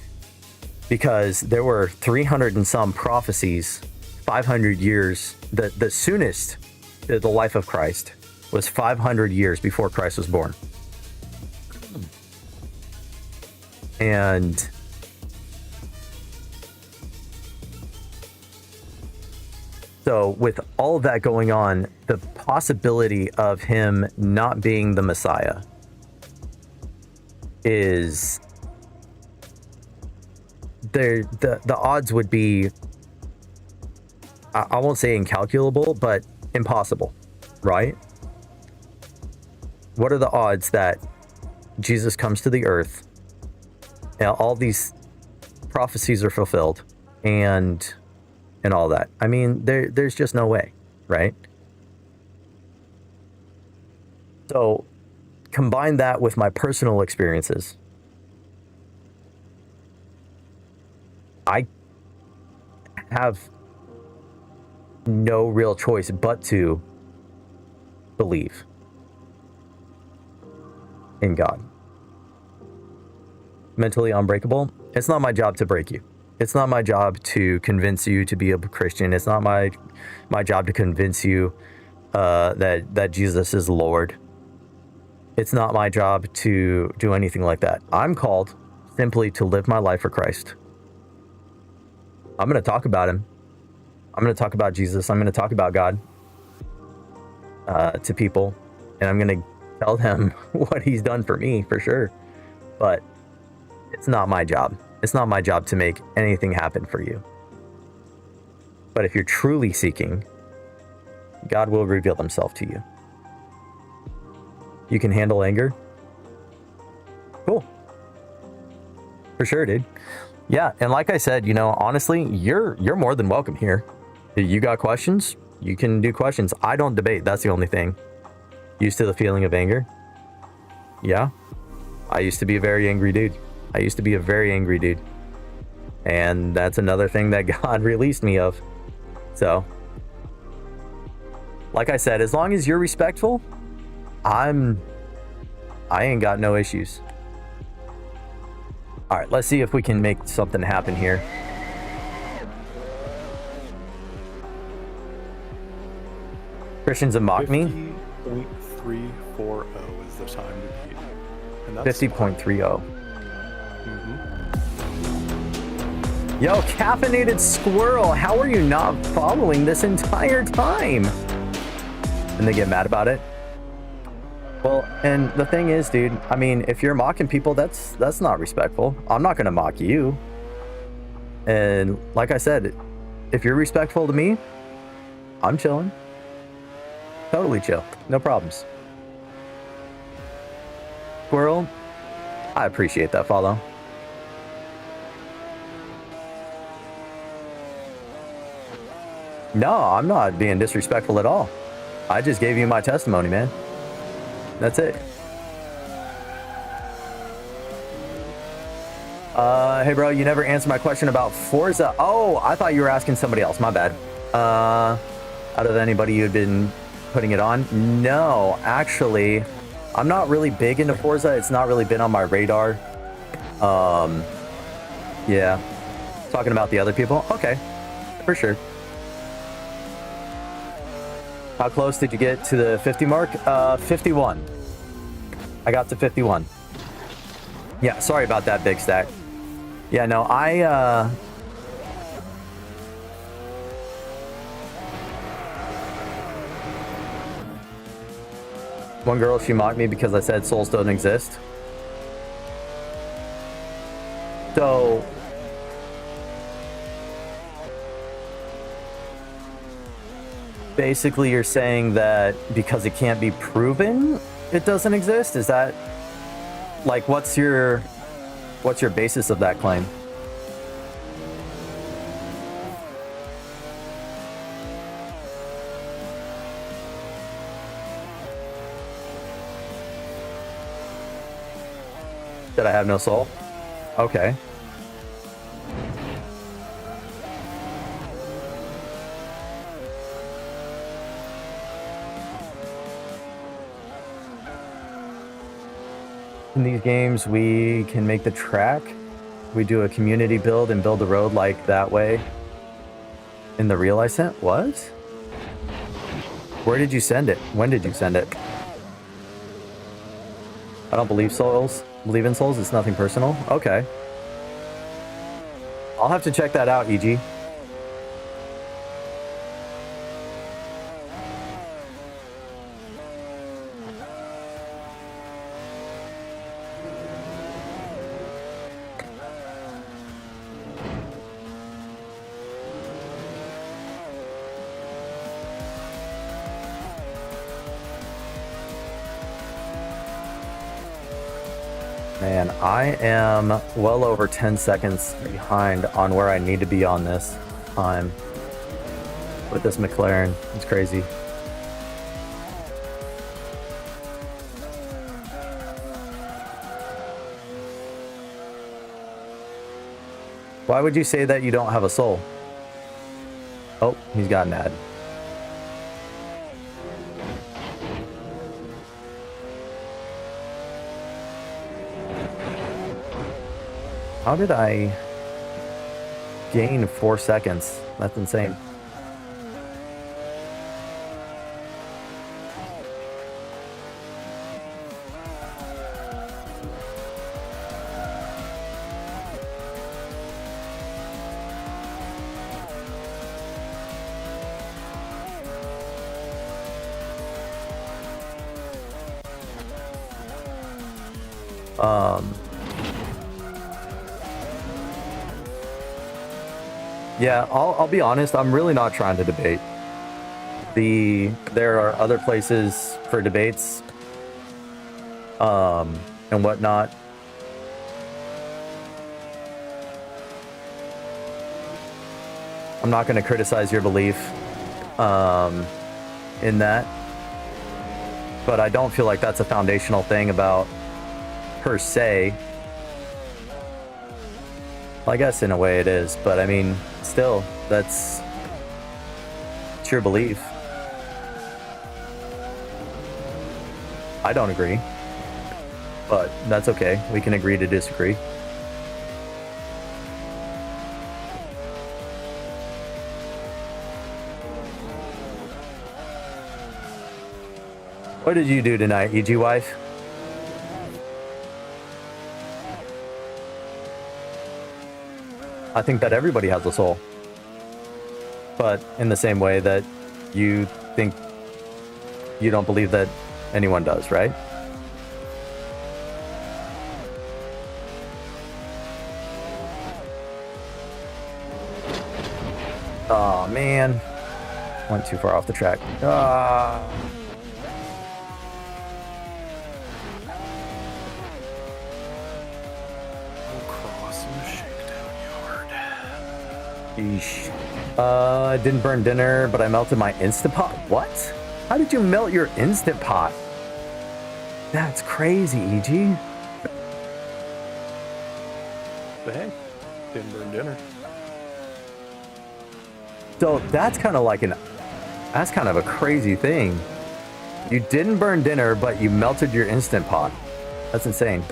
Because there were 300 and some prophecies, 500 years. The soonest the life of Christ was 500 years before Christ was born. And so with all of that going on, the possibility of him not being the Messiah is there. The odds would be, I won't say incalculable, but impossible, right? What are the odds that Jesus comes to the earth and all these prophecies are fulfilled and all that? I mean, there's just no way, right? So combine that with my personal experiences. I have no real choice but to believe in God. Mentally unbreakable. It's not my job to break you. It's not my job to convince you to be a Christian. It's not my job to convince you that Jesus is Lord. It's not my job to do anything like that. I'm called simply to live my life for Christ. I'm going to talk about him. I'm going to talk about Jesus. I'm going to talk about God to people. And I'm going to tell them what he's done for me, for sure. But it's not my job. It's not my job to make anything happen for you. But if you're truly seeking, God will reveal himself to you. You can handle anger? Cool. For sure, dude. Yeah, and like I said, honestly, you're more than welcome here. You got questions? You can do questions. I don't debate. That's the only thing. Used to the feeling of anger? Yeah. I used to be a very angry dude. And that's another thing that God released me of. So, like I said, as long as you're respectful, I ain't got no issues. All right, let's see if we can make something happen here. Christians have mocked me. 50.340 is the time to beat. And that's 50.30. Yo, caffeinated squirrel, how are you not following this entire time? And they get mad about it. Well, and the thing is, dude, I mean, if you're mocking people, that's not respectful. I'm not gonna mock you. And like I said, if you're respectful to me, I'm chilling. Totally chill. No problems. Squirrel, I appreciate that follow. No, I'm not being disrespectful at all. I just gave you my testimony, man. That's it. Hey bro, you never answered my question about Forza. Oh, I thought you were asking somebody else. My bad. Out of anybody you'd been putting it on? No, actually, I'm not really big into Forza. It's not really been on my radar. Yeah. Talking about the other people? Okay, for sure. How close did you get to the 50 mark? 51. I got to 51. Yeah, sorry about that, Big Stack. Yeah, no, one girl, she mocked me because I said souls don't exist. So... basically, you're saying that because it can't be proven, it doesn't exist? Is that... like, what's your basis of that claim? That I have no soul? Okay. In these games, we can make the track. We do a community build and build the road like that way. In the real I sent? What? Where did you send it? When did you send it? I don't believe in souls. It's nothing personal. Okay. I'll have to check that out, EG. Man, I am well over 10 seconds behind on where I need to be on this time with this McLaren. It's crazy. Why would you say that you don't have a soul? Oh, he's got an ad. How did I gain 4 seconds? That's insane. Yeah, I'll be honest, I'm really not trying to debate. There are other places for debates, and whatnot. I'm not going to criticize your belief, in that, but I don't feel like that's a foundational thing about, per se. I guess in a way it is, but I mean, still, it's your belief. I don't agree, but that's okay. We can agree to disagree. What did you do tonight, EG wife? I think that everybody has a soul. But in the same way that you think you don't believe that anyone does, right? Oh man. Went too far off the track. Ah. Yeesh. I didn't burn dinner, but I melted my Instant Pot. What? How did you melt your Instant Pot? That's crazy, EG. But hey, didn't burn dinner. So that's kind of like that's kind of a crazy thing. You didn't burn dinner, but you melted your Instant Pot. That's insane.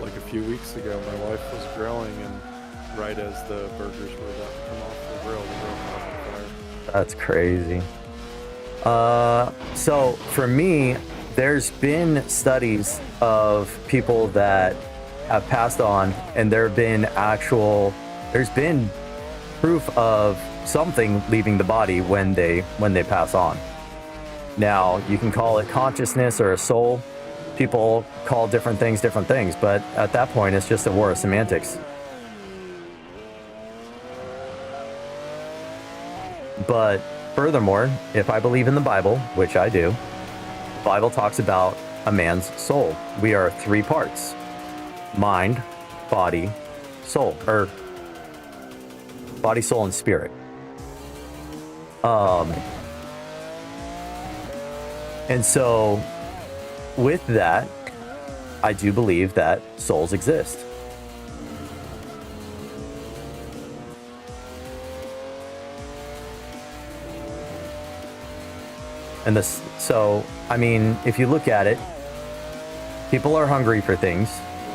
Like a few weeks ago, my wife was grilling, and right as the burgers were about to come off the grill caught on fire. That's crazy. So for me, there's been studies of people that have passed on, and there's been proof of something leaving the body when they pass on. Now, you can call it consciousness or a soul. People call different things, but at that point, it's just a war of semantics. But furthermore, if I believe in the Bible, which I do, the Bible talks about a man's soul. We are 3 parts: mind, body, soul, or body, soul, and spirit. And so with that, I do believe that souls exist. And so, I mean, if you look at it, people are hungry for things.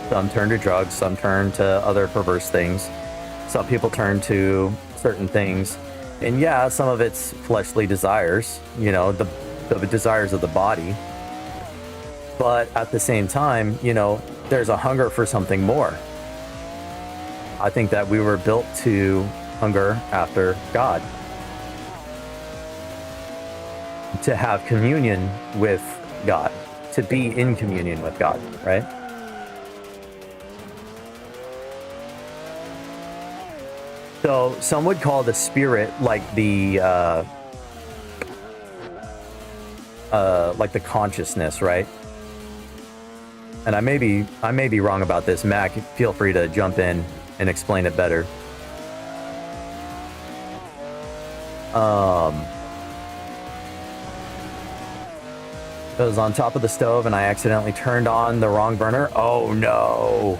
Some turn to drugs, some turn to other perverse things. Some people turn to certain things. And yeah, some of it's fleshly desires, the desires of the body. But at the same time, there's a hunger for something more. I think that we were built to hunger after God, to have communion with God, to be in communion with God, right? So some would call the spirit like the consciousness, right? And I may be wrong about this. Mac, feel free to jump in and explain it better. It was on top of the stove and I accidentally turned on the wrong burner. Oh no.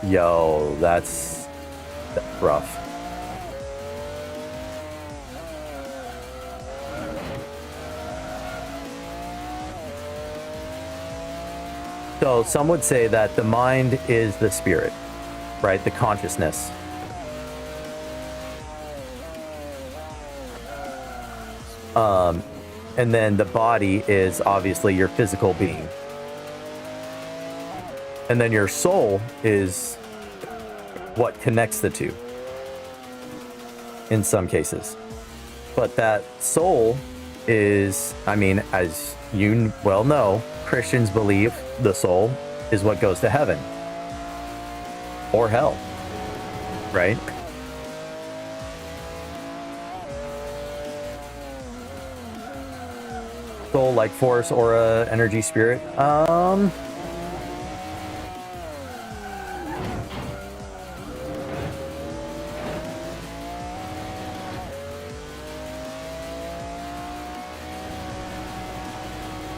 Yo, that's rough. So some would say that the mind is the spirit, right? The consciousness. And then the body is obviously your physical being. And then your soul is what connects the two in some cases. But that soul is, I mean, as you well know, Christians believe the soul is what goes to heaven or hell, right? Soul like force, aura, energy, spirit.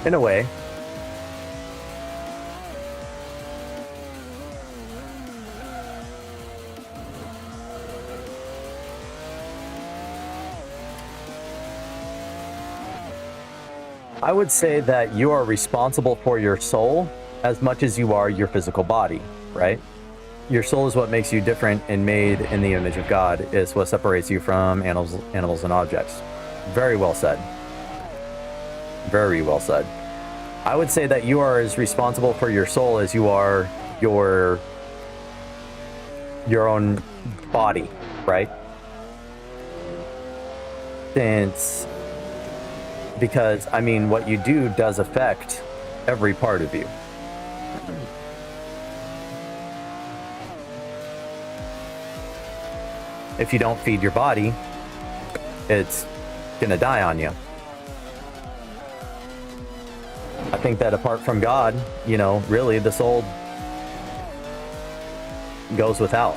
In a way. I would say that you are responsible for your soul as much as you are your physical body, right? Your soul is what makes you different and made in the image of God. It's what separates you from animals and objects. Very well said. Very well said. I would say that you are as responsible for your soul as you are your own body, right? Because I mean, what you do does affect every part of you. If you don't feed your body, it's gonna die on you. I think that apart from God, you know, really the soul goes without.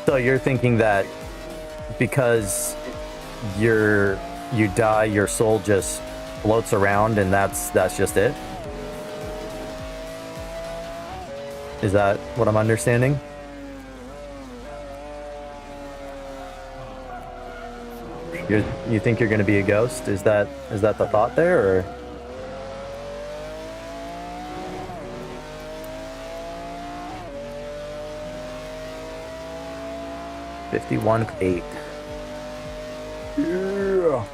So you're thinking that because you die, your soul just floats around and that's just it? Is that what I'm understanding? You think you're going to be a ghost? Is that the thought there, or? $51.8. Yeah.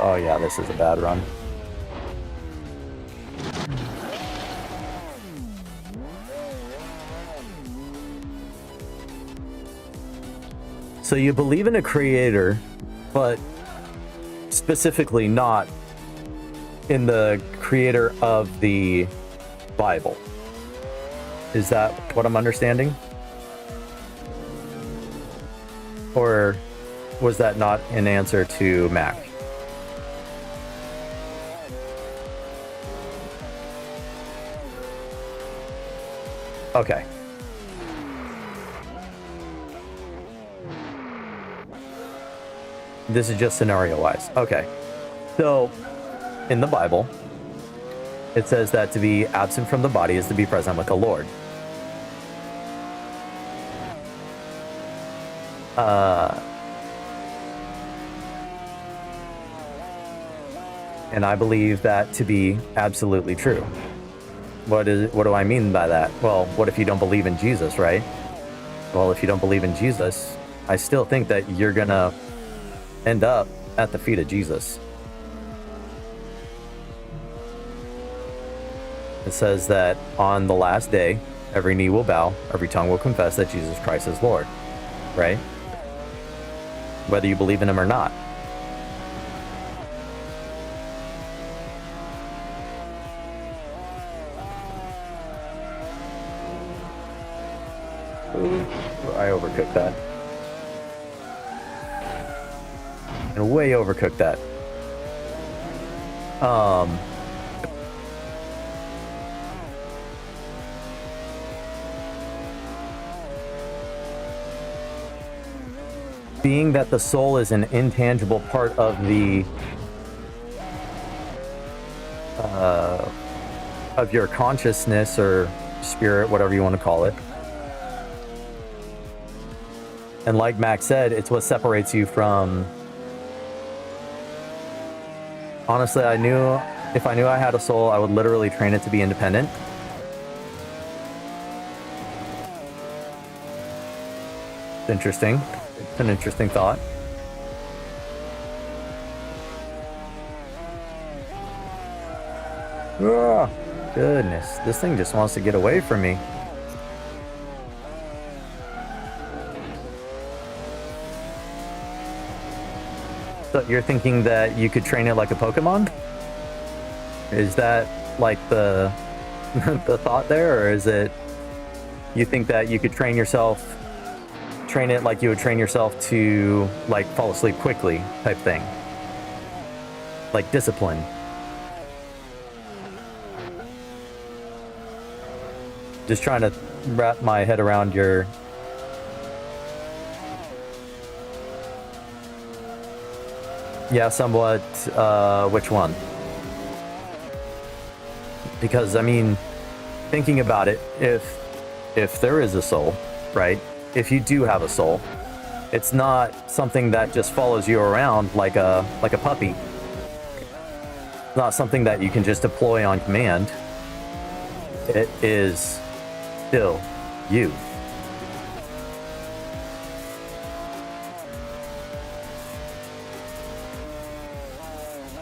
Oh yeah, this is a bad run. So you believe in a creator, but specifically not in the creator of the Bible. Is that what I'm understanding? Or was that not an answer to Mac? Okay. This is just scenario-wise. Okay. So, in the Bible, it says that to be absent from the body is to be present with the Lord. And I believe that to be absolutely true. What do I mean by that? Well, what if you don't believe in Jesus, right? Well, if you don't believe in Jesus, I still think that you're gonna end up at the feet of Jesus. It says that on the last day, every knee will bow, every tongue will confess that Jesus Christ is Lord, right? Whether you believe in him or not. Ooh, I overcooked that. And way overcooked that. Being that the soul is an intangible part of the of your consciousness or spirit, whatever you want to call it. And like Max said, it's what separates you from... Honestly, if I knew I had a soul, I would literally train it to be independent. It's interesting. It's an interesting thought. Oh, goodness. This thing just wants to get away from me. So you're thinking that you could train it like a Pokemon? Is that like the the thought there, or is it you think that you could train it like you would train yourself to like fall asleep quickly type thing? Like discipline. Just trying to wrap my head around your... Yeah, somewhat. Which one? Because I mean, thinking about it, if there is a soul, right? If you do have a soul, it's not something that just follows you around like a puppy. It's not something that you can just deploy on command. It is still you.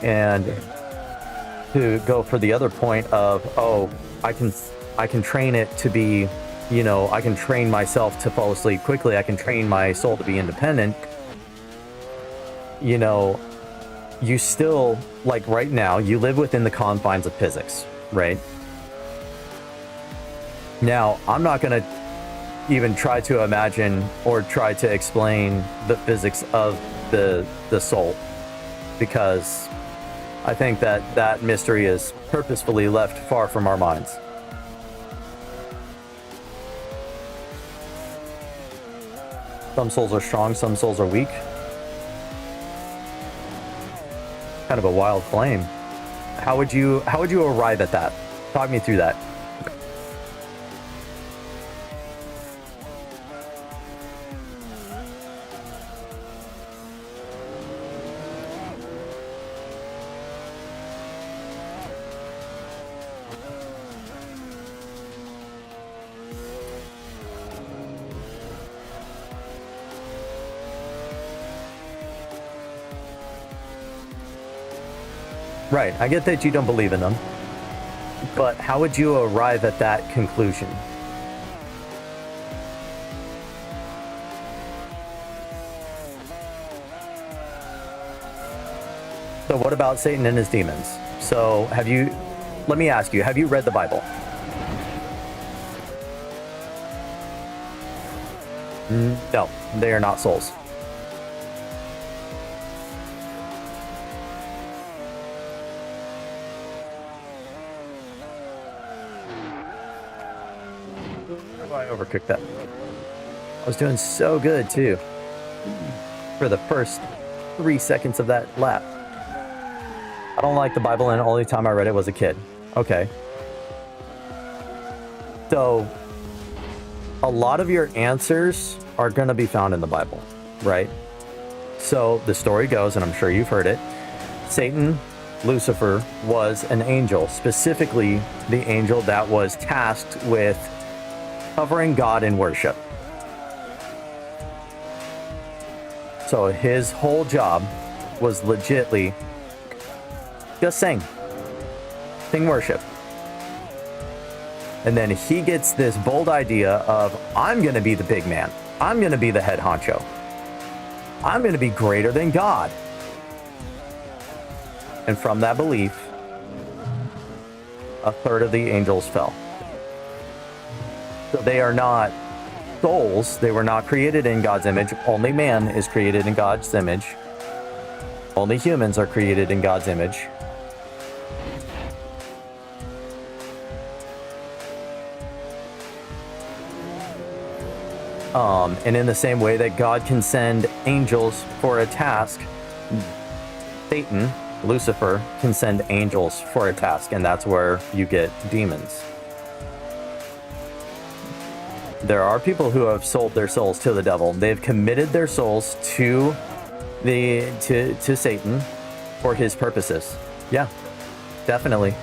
And to go for the other point of, oh, I can train it to be, you know, I can train myself to fall asleep quickly. I can train my soul to be independent. You know, you still, like right now, you live within the confines of physics, right? Now, I'm not going to even try to imagine or try to explain the physics of the soul, because I think that mystery is purposefully left far from our minds. Some souls are strong, some souls are weak. Kind of a wild claim. How would you arrive at that? Talk me through that. Right, I get that you don't believe in them, but how would you arrive at that conclusion? So what about Satan and his demons? So let me ask you, have you read the Bible? No, they are not souls. I overcooked that. I was doing so good too for the first 3 seconds of that lap. I don't like the Bible, and the only time I read it was a kid. Okay. So a lot of your answers are going to be found in the Bible, right? So the story goes, and I'm sure you've heard it, Satan, Lucifer, was an angel, specifically the angel that was tasked with covering God in worship. So his whole job was legitly just sing worship. And then he gets this bold idea of, I'm going to be the big man. I'm going to be the head honcho. I'm going to be greater than God. And from that belief, a third of the angels fell. So they are not souls. They were not created in God's image. Only man is created in God's image. Only humans are created in God's image. And in the same way that God can send angels for a task, Satan, Lucifer, can send angels for a task, and that's where you get demons. There are people who have sold their souls to the devil. They've committed their souls to Satan for his purposes. Yeah, definitely.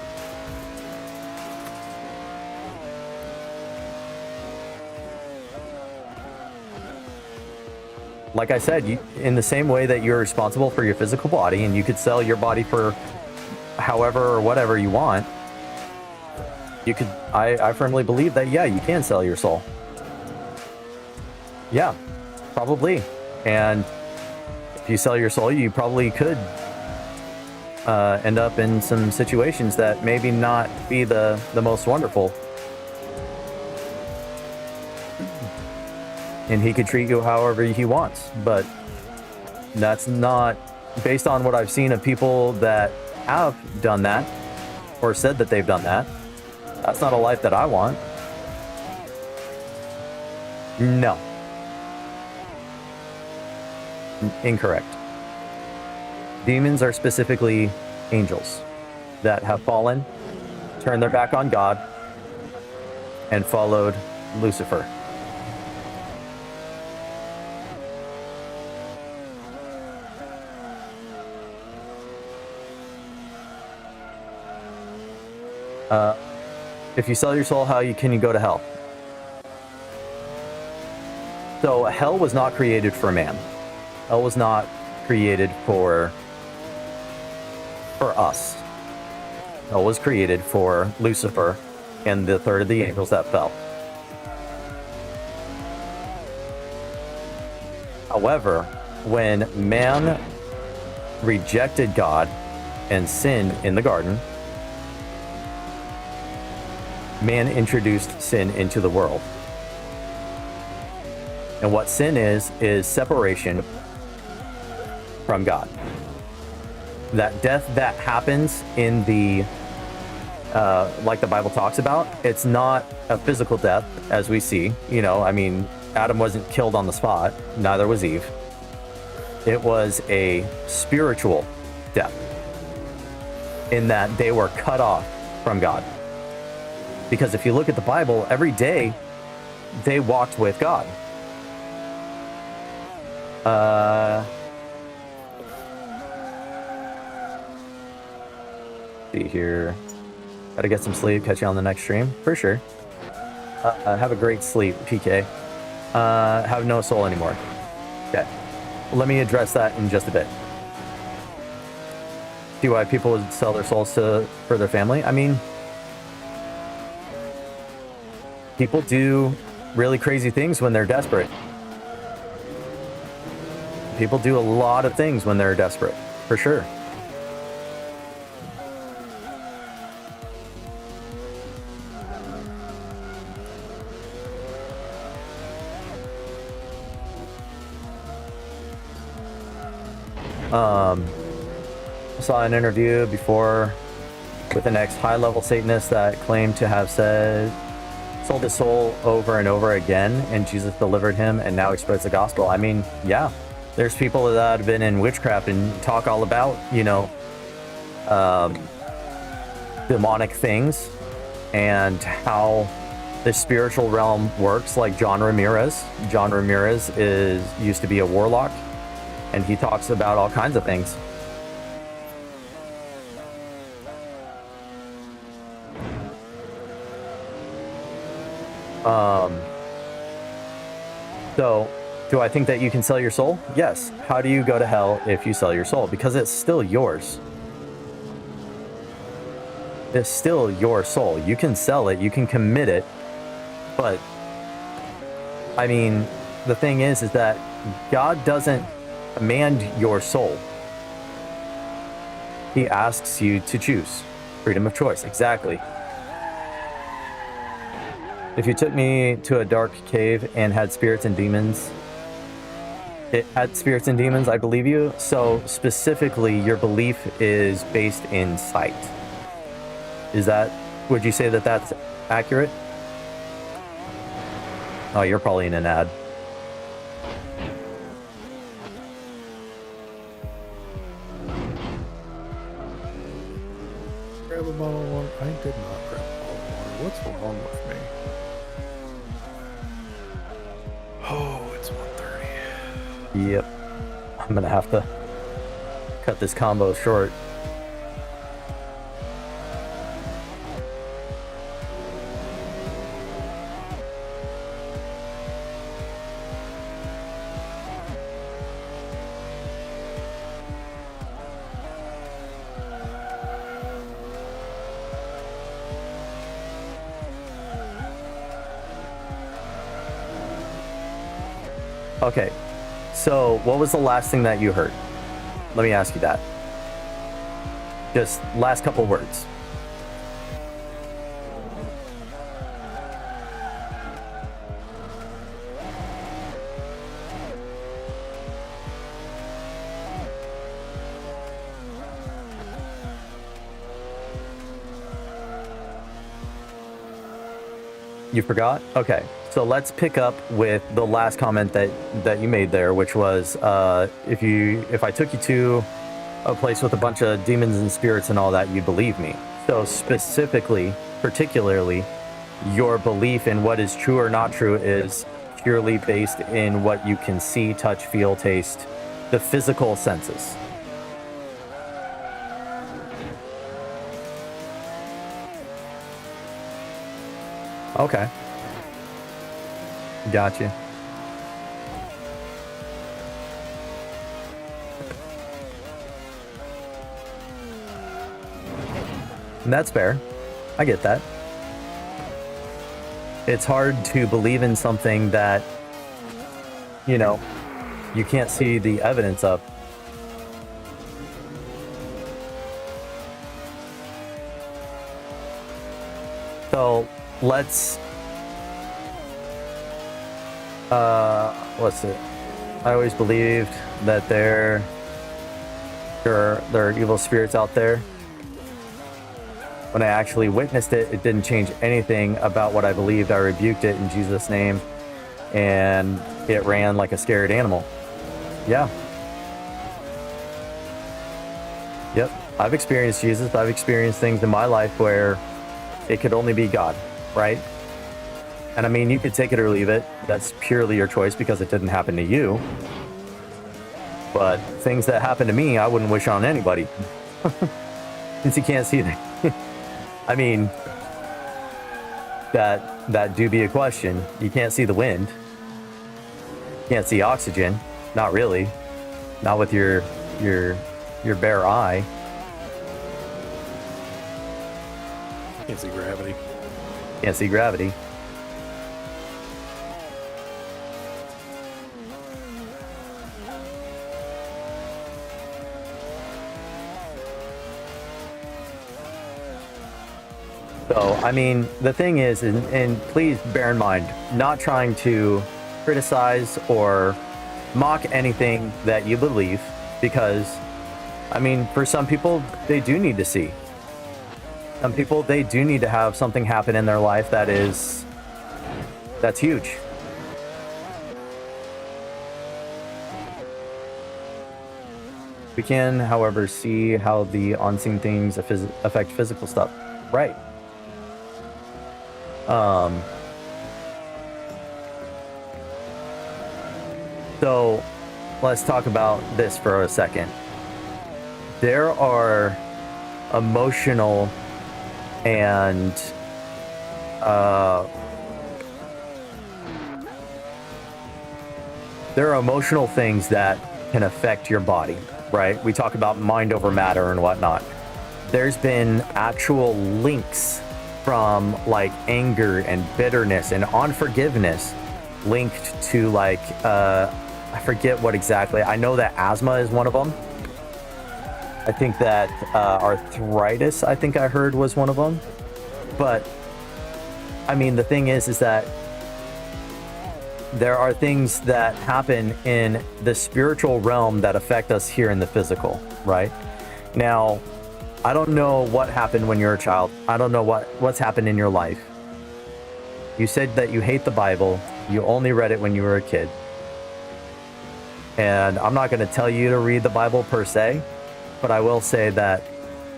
Like I said, in the same way that you're responsible for your physical body, and you could sell your body for however or whatever you want, you could. I firmly believe that, yeah, you can sell your soul. Yeah, probably. And if you sell your soul, you probably could end up in some situations that maybe not be the most wonderful. And he could treat you however he wants, but that's not based on what I've seen of people that have done that or said that they've done that. That's not a life that I want. No. Incorrect. Demons are specifically angels that have fallen, turned their back on God, and followed Lucifer. If you sell your soul, how can you go to hell? So hell was not created for man. Hell was not created for us. Hell was created for Lucifer and the third of the angels that fell. However, when man rejected God and sinned in the garden, man introduced sin into the world. And what sin is separation from God. That death that happens in the, like the Bible talks about, it's not a physical death as we see. You know, I mean, Adam wasn't killed on the spot, neither was Eve. It was a spiritual death in that they were cut off from God. Because if you look at the Bible, every day they walked with God. See here. Gotta get some sleep. Catch you on the next stream for sure. Have a great sleep, PK. Have no soul anymore. Okay. Let me address that in just a bit. See why people would sell their souls for their family? I mean, people do really crazy things when they're desperate. People do a lot of things when they're desperate, for sure. Saw an interview before with an ex-high-level Satanist that claimed to have sold his soul over and over again, and Jesus delivered him and now he spreads the gospel. I mean, yeah, there's people that have been in witchcraft and talk all about, you know, demonic things and how the spiritual realm works, like John Ramirez. John Ramirez used to be a warlock, and he talks about all kinds of things. So, do I think that you can sell your soul? Yes. How do you go to hell if you sell your soul? Because it's still yours. It's still your soul. You can sell it, you can commit it, but I mean, the thing is that God doesn't command your soul. He asks you to choose. Freedom of choice, exactly. If you took me to a dark cave and had spirits and demons, it had spirits and demons, I believe you. So specifically, your belief is based in sight. Would you say that that's accurate? Oh, you're probably in an ad. Grab a bottle of water. I did not grab a bottle of water. What's wrong with me? Oh, it's 1:30. Yep. I'm gonna have to cut this combo short. Okay, so what was the last thing that you heard? Let me ask you that. Just last couple words. You forgot? Okay. So let's pick up with the last comment that you made there, which was if I took you to a place with a bunch of demons and spirits and all that, you'd believe me. So specifically, particularly, your belief in what is true or not true is purely based in what you can see, touch, feel, taste, the physical senses. Okay. Gotcha. And that's fair. I get that. It's hard to believe in something that, you know, you can't see the evidence of. So let's what's it? I always believed that there are evil spirits out there. When I actually witnessed it, it didn't change anything about what I believed. I rebuked it in Jesus' name, and it ran like a scared animal. Yeah. Yep. I've experienced Jesus. I've experienced things in my life where it could only be God, right? And I mean, you could take it or leave it. That's purely your choice because it didn't happen to you. But things that happen to me, I wouldn't wish on anybody. Since you can't see them. I mean, that do be a question. You can't see the wind. You can't see oxygen. Not really. Not with your bare eye. Can't see gravity. Can't see gravity. So, I mean, the thing is, and please bear in mind, not trying to criticize or mock anything that you believe, because, I mean, for some people, they do need to see. Some people, they do need to have something happen in their life that's huge. We can, however, see how the unseen things affect physical stuff. Right. So let's talk about this for a second. There are emotional and there are emotional things that can affect your body, right? We talk about mind over matter and whatnot. There's been actual links from like anger and bitterness and unforgiveness linked to like I forget what exactly. I know that asthma is one of them. I think that arthritis, I think I heard, was one of them. But I mean, the thing is that there are things that happen in the spiritual realm that affect us here in the physical, right? Now, I don't know what happened when you were a child. I don't know what's happened in your life. You said that you hate the Bible. You only read it when you were a kid. And I'm not going to tell you to read the Bible per se, but I will say that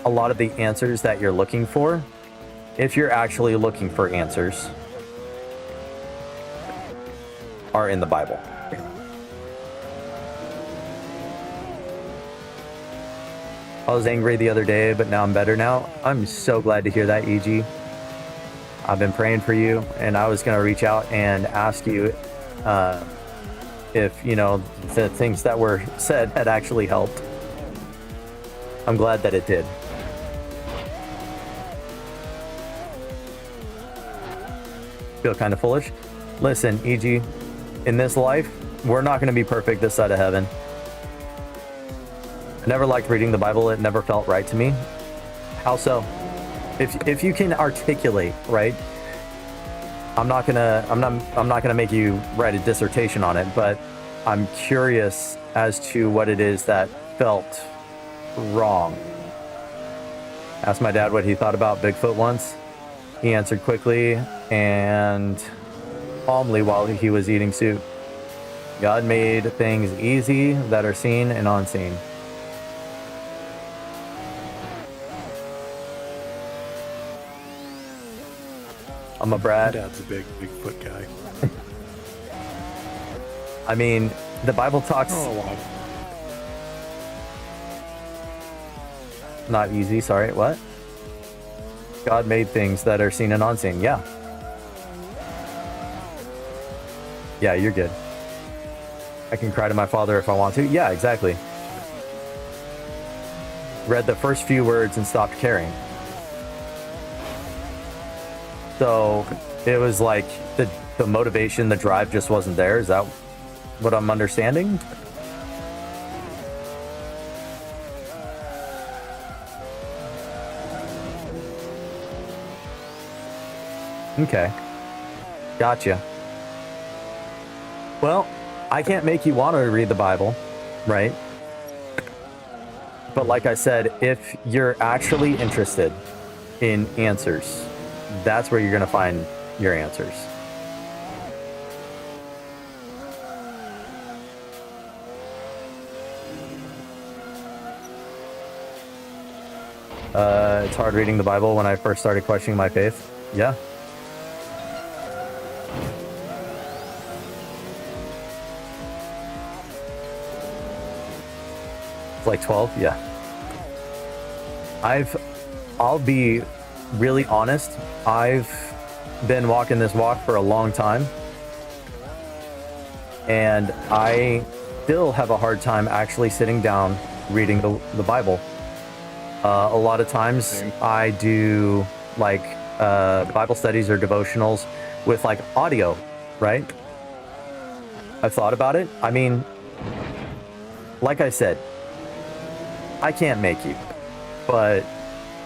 a lot of the answers that you're looking for, if you're actually looking for answers, are in the Bible. I was angry the other day, but now I'm better now. I'm so glad to hear that, EG. I've been praying for you, and I was going to reach out and ask you if, you know, the things that were said had actually helped. I'm glad that it did. Feel kind of foolish? Listen, EG, in this life, we're not going to be perfect this side of heaven. I never liked reading the Bible. It never felt right to me. How so? If you can articulate, right? I'm not gonna make you write a dissertation on it, but I'm curious as to what it is that felt wrong. Asked my dad what he thought about Bigfoot once. He answered quickly and calmly while he was eating soup. God made things easy that are seen and unseen. I'm a brat. Dad's a Bigfoot guy. I mean, the Bible talks... Oh, wow. Not easy, sorry, what? God made things that are seen and unseen, yeah. Yeah, you're good. I can cry to my father if I want to. Yeah, exactly. Read the first few words and stopped caring. So it was like the motivation, the drive just wasn't there. Is that what I'm understanding? Okay. Gotcha. Well, I can't make you want to read the Bible, right? But like I said, if you're actually interested in answers, that's where you're going to find your answers. It's hard reading the Bible when I first started questioning my faith. Yeah. Like 12, yeah. I'll be really honest, I've been walking this walk for a long time, and I still have a hard time actually sitting down reading the Bible. A lot of times I do like Bible studies or devotionals with like audio, right? I've thought about it. I mean, like I said, I can't make you, but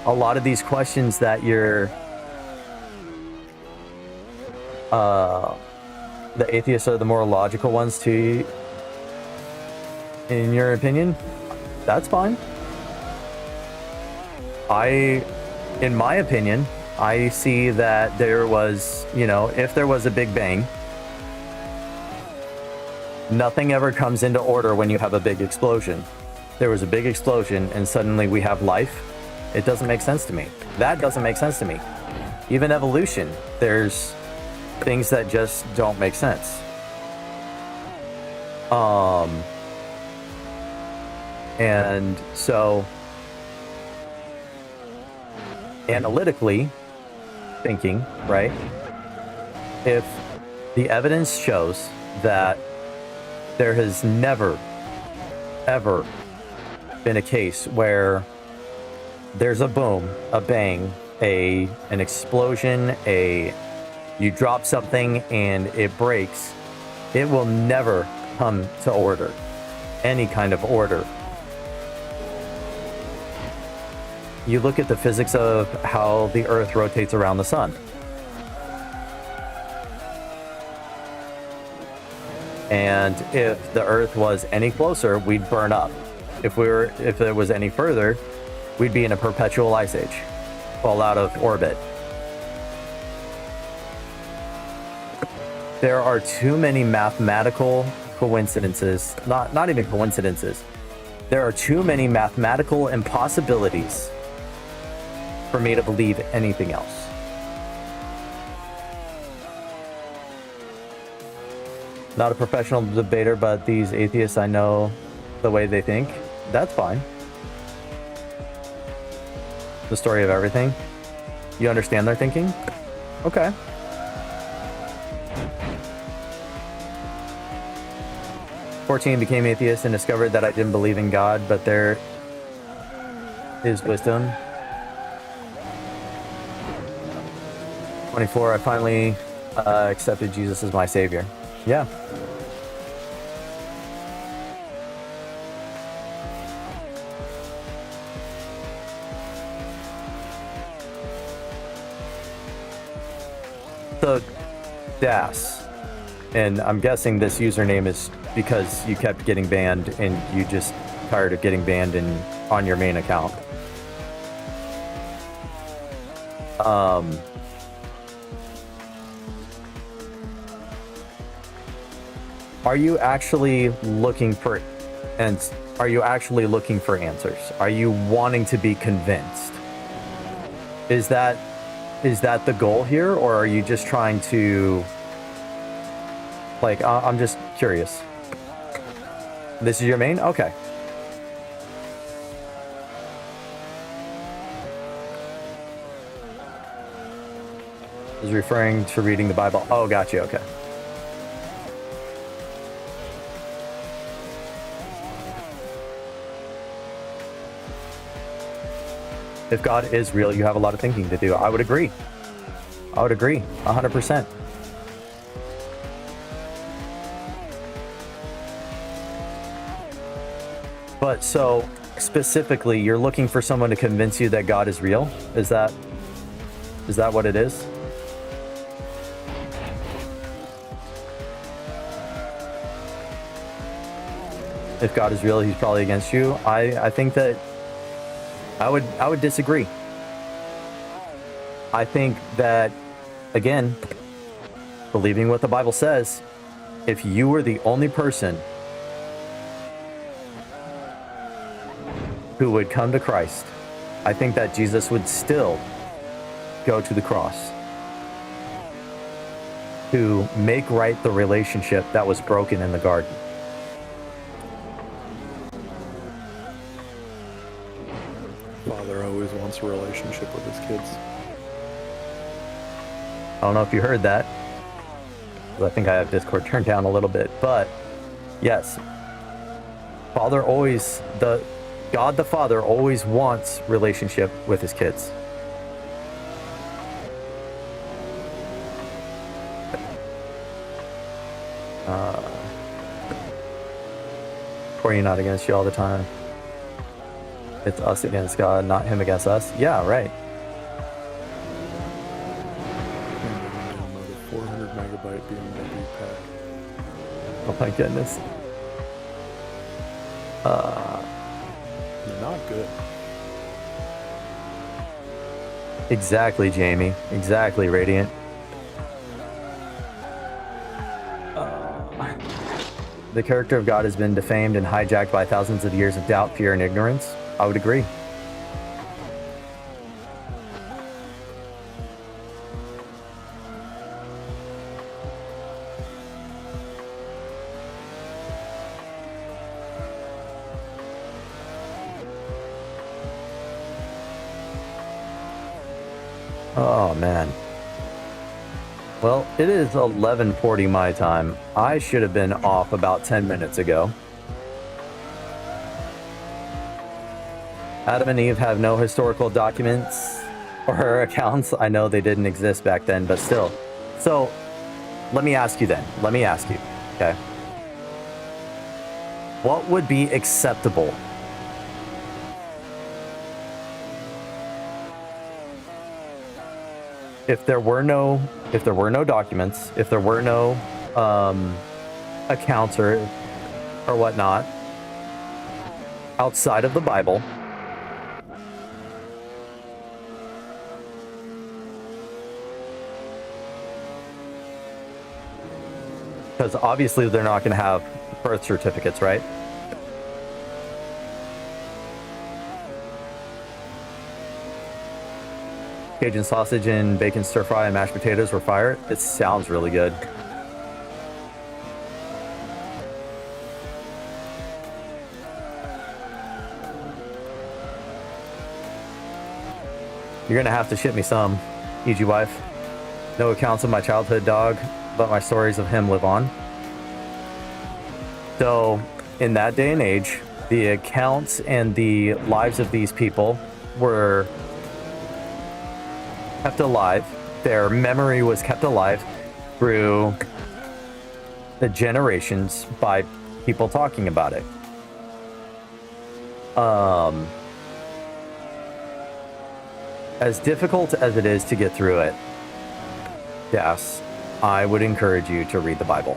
a lot of these questions that you're, the atheists are the more logical ones to, in your opinion, that's fine. In my opinion, I see that there was, you know, if there was a Big Bang, nothing ever comes into order when you have a big explosion. There was a big explosion and suddenly we have life. It doesn't make sense to me. That doesn't make sense to me. Even evolution, there's things that just don't make sense. And so analytically thinking, right? If the evidence shows that there has never, ever been a case where there's a boom, a bang, an explosion, you drop something and it breaks, it will never come to order, any kind of order. You look at the physics of how the Earth rotates around the sun. And if the Earth was any closer, we'd burn up. If it was any further, we'd be in a perpetual ice age, fall out of orbit. There are too many mathematical coincidences, not even coincidences. There are too many mathematical impossibilities for me to believe anything else. Not a professional debater, but these atheists, I know the way they think. That's fine. The story of everything. You understand their thinking? Okay. "14 became atheist and discovered that I didn't believe in God, but there is wisdom." 24, I finally accepted Jesus as my savior. Yeah. So, Das, and I'm guessing this username is because you kept getting banned and you just tired of getting banned on your main account. Are you actually looking for answers? Are you wanting to be convinced? Is that is that the goal here, or are you just trying to, like, I'm just curious. This is your main? Okay. Is referring to reading the Bible. Oh, got you. Okay. If God is real, you have a lot of thinking to do. I would agree. I would agree. 100%. But so specifically, you're looking for someone to convince you that God is real? Is that what it is? If God is real, he's probably against you. I think that I would disagree. I think that, again, believing what the Bible says, if you were the only person who would come to Christ, I think that Jesus would still go to the cross to make right the relationship that was broken in the garden. Father always wants a relationship with his kids. I don't know if you heard that. I think I have Discord turned down a little bit, but yes, God the Father always wants relationship with his kids. Corey, not against you all the time. It's us against God, not him against us. Yeah, right. Download a 400 megabyte BMW pack. Oh my goodness. They're not good. Exactly, Jamie. Exactly, Radiant. The character of God has been defamed and hijacked by thousands of years of doubt, fear, and ignorance. I would agree. Oh, man. Well, it is 11:40 my time. I should have been off about 10 minutes ago. Adam and Eve have no historical documents or accounts. I know they didn't exist back then, but still. So, let me ask you then. Let me ask you, okay? What would be acceptable? If there were no documents, if there were no accounts or whatnot outside of the Bible, because obviously they're not going to have birth certificates, right? Cajun sausage and bacon stir fry and mashed potatoes were fire. It sounds really good. You're gonna have to ship me some, EG wife. No accounts of my childhood dog, but my stories of him live on. So, in that day and age, the accounts and the lives of these people were kept alive. Their memory was kept alive through the generations by people talking about it. As difficult as it is to get through it, yes, I would encourage you to read the Bible.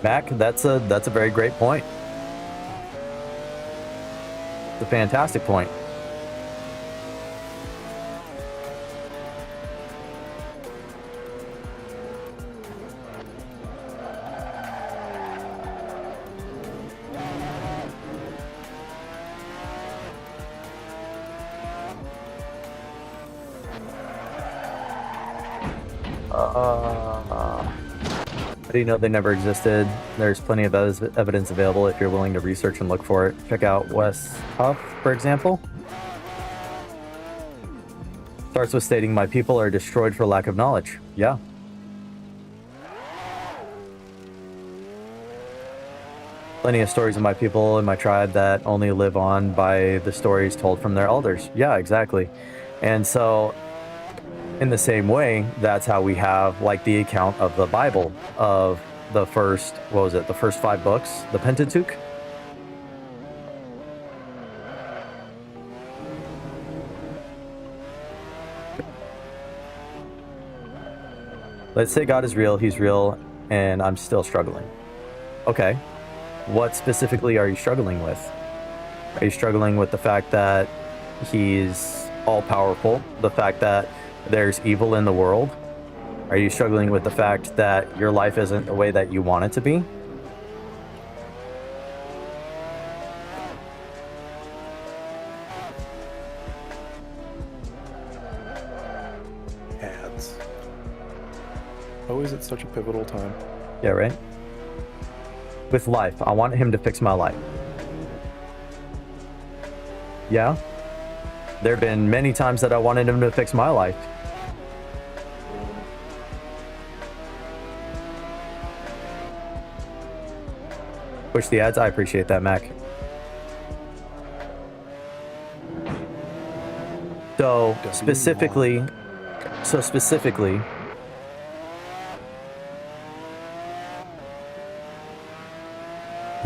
Mac, that's a very great point. It's a fantastic point. How do you know they never existed? There's plenty of evidence available if you're willing to research and look for it. Check out Wes Huff, for example. Starts with stating, my people are destroyed for lack of knowledge. Yeah. Plenty of stories of my people and my tribe that only live on by the stories told from their elders. Yeah, exactly. And so, in the same way, that's how we have, like, the account of the Bible, of the first, what was it, the first 5 books, the Pentateuch? Let's say God is real, he's real, and I'm still struggling. Okay. What specifically are you struggling with? Are you struggling with the fact that he's all-powerful? The fact that there's evil in the world? Are you struggling with the fact that your life isn't the way that you want it to be? Ads. Always at such a pivotal time. Yeah, right? With life, I want him to fix my life. Yeah? There have been many times that I wanted him to fix my life. Push the ads. I appreciate that, Mac. So specifically,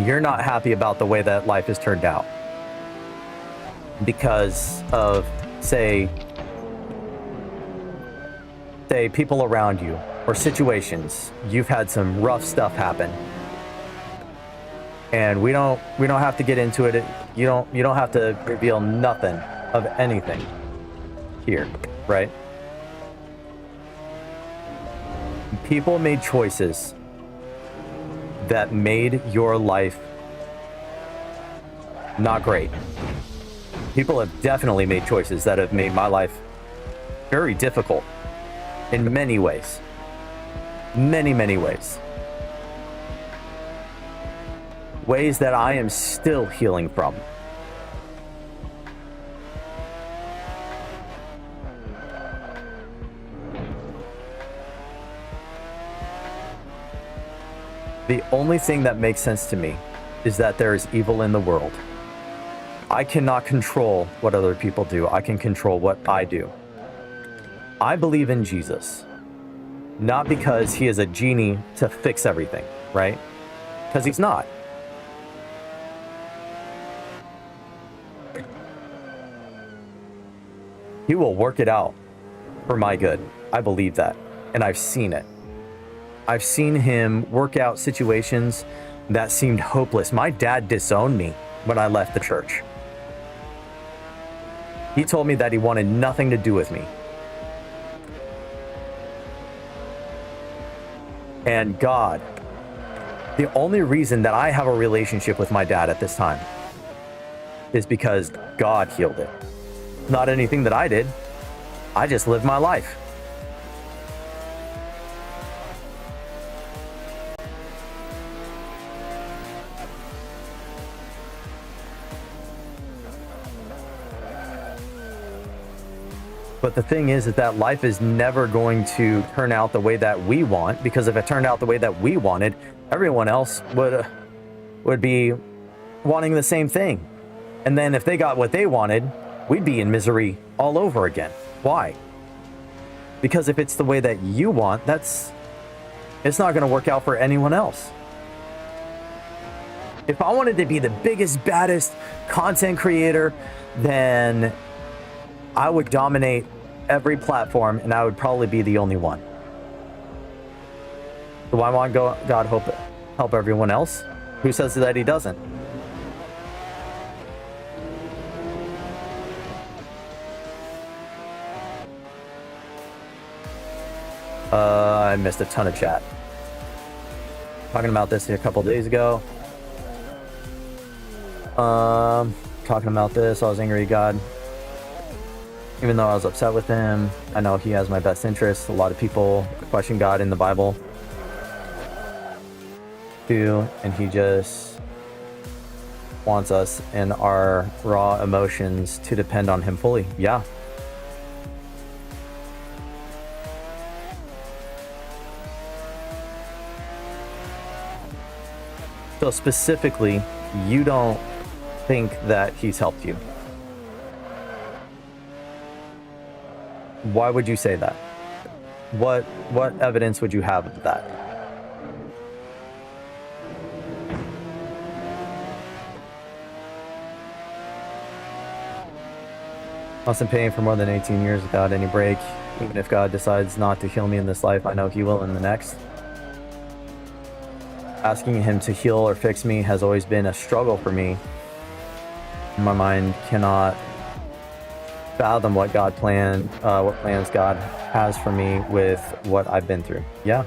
you're not happy about the way that life has turned out because of, say people around you or situations. You've had some rough stuff happen, and we don't have to get into it. You don't have to reveal nothing of anything here, right? People made choices that made your life not great. People have definitely made choices that have made my life very difficult in many ways. Many ways. Ways that I am still healing from. The only thing that makes sense to me is that there is evil in the world. I cannot control what other people do. I can control what I do. I believe in Jesus, not because he is a genie to fix everything, right? Because he's not. He will work it out for my good. I believe that, and I've seen it. I've seen him work out situations that seemed hopeless. My dad disowned me when I left the church. He told me that he wanted nothing to do with me. And God, the only reason that I have a relationship with my dad at this time is because God healed it. Not anything that I did. I just lived my life. But the thing is that life is never going to turn out the way that we want, because if it turned out the way that we wanted, everyone else would be wanting the same thing. And then if they got what they wanted, we'd be in misery all over again. Why? Because if it's the way that you want, it's not going to work out for anyone else. If I wanted to be the biggest, baddest content creator, then I would dominate every platform, and I would probably be the only one. So why won't God help everyone else? Who says that he doesn't? I missed a ton of chat. Talking about this a couple days ago. Talking about this, I was angry at God. Even though I was upset with him, I know he has my best interests. A lot of people question God in the Bible too, and he just wants us and our raw emotions to depend on him fully. Yeah. So specifically, you don't think that he's helped you. Why would you say that? What evidence would you have of that? Mustn't paying for more than 18 years without any break. Even if God decides not to heal me in this life, I know he will in the next. Asking him to heal or fix me has always been a struggle for me. My mind cannot fathom what plans God has for me with what I've been through. Yeah.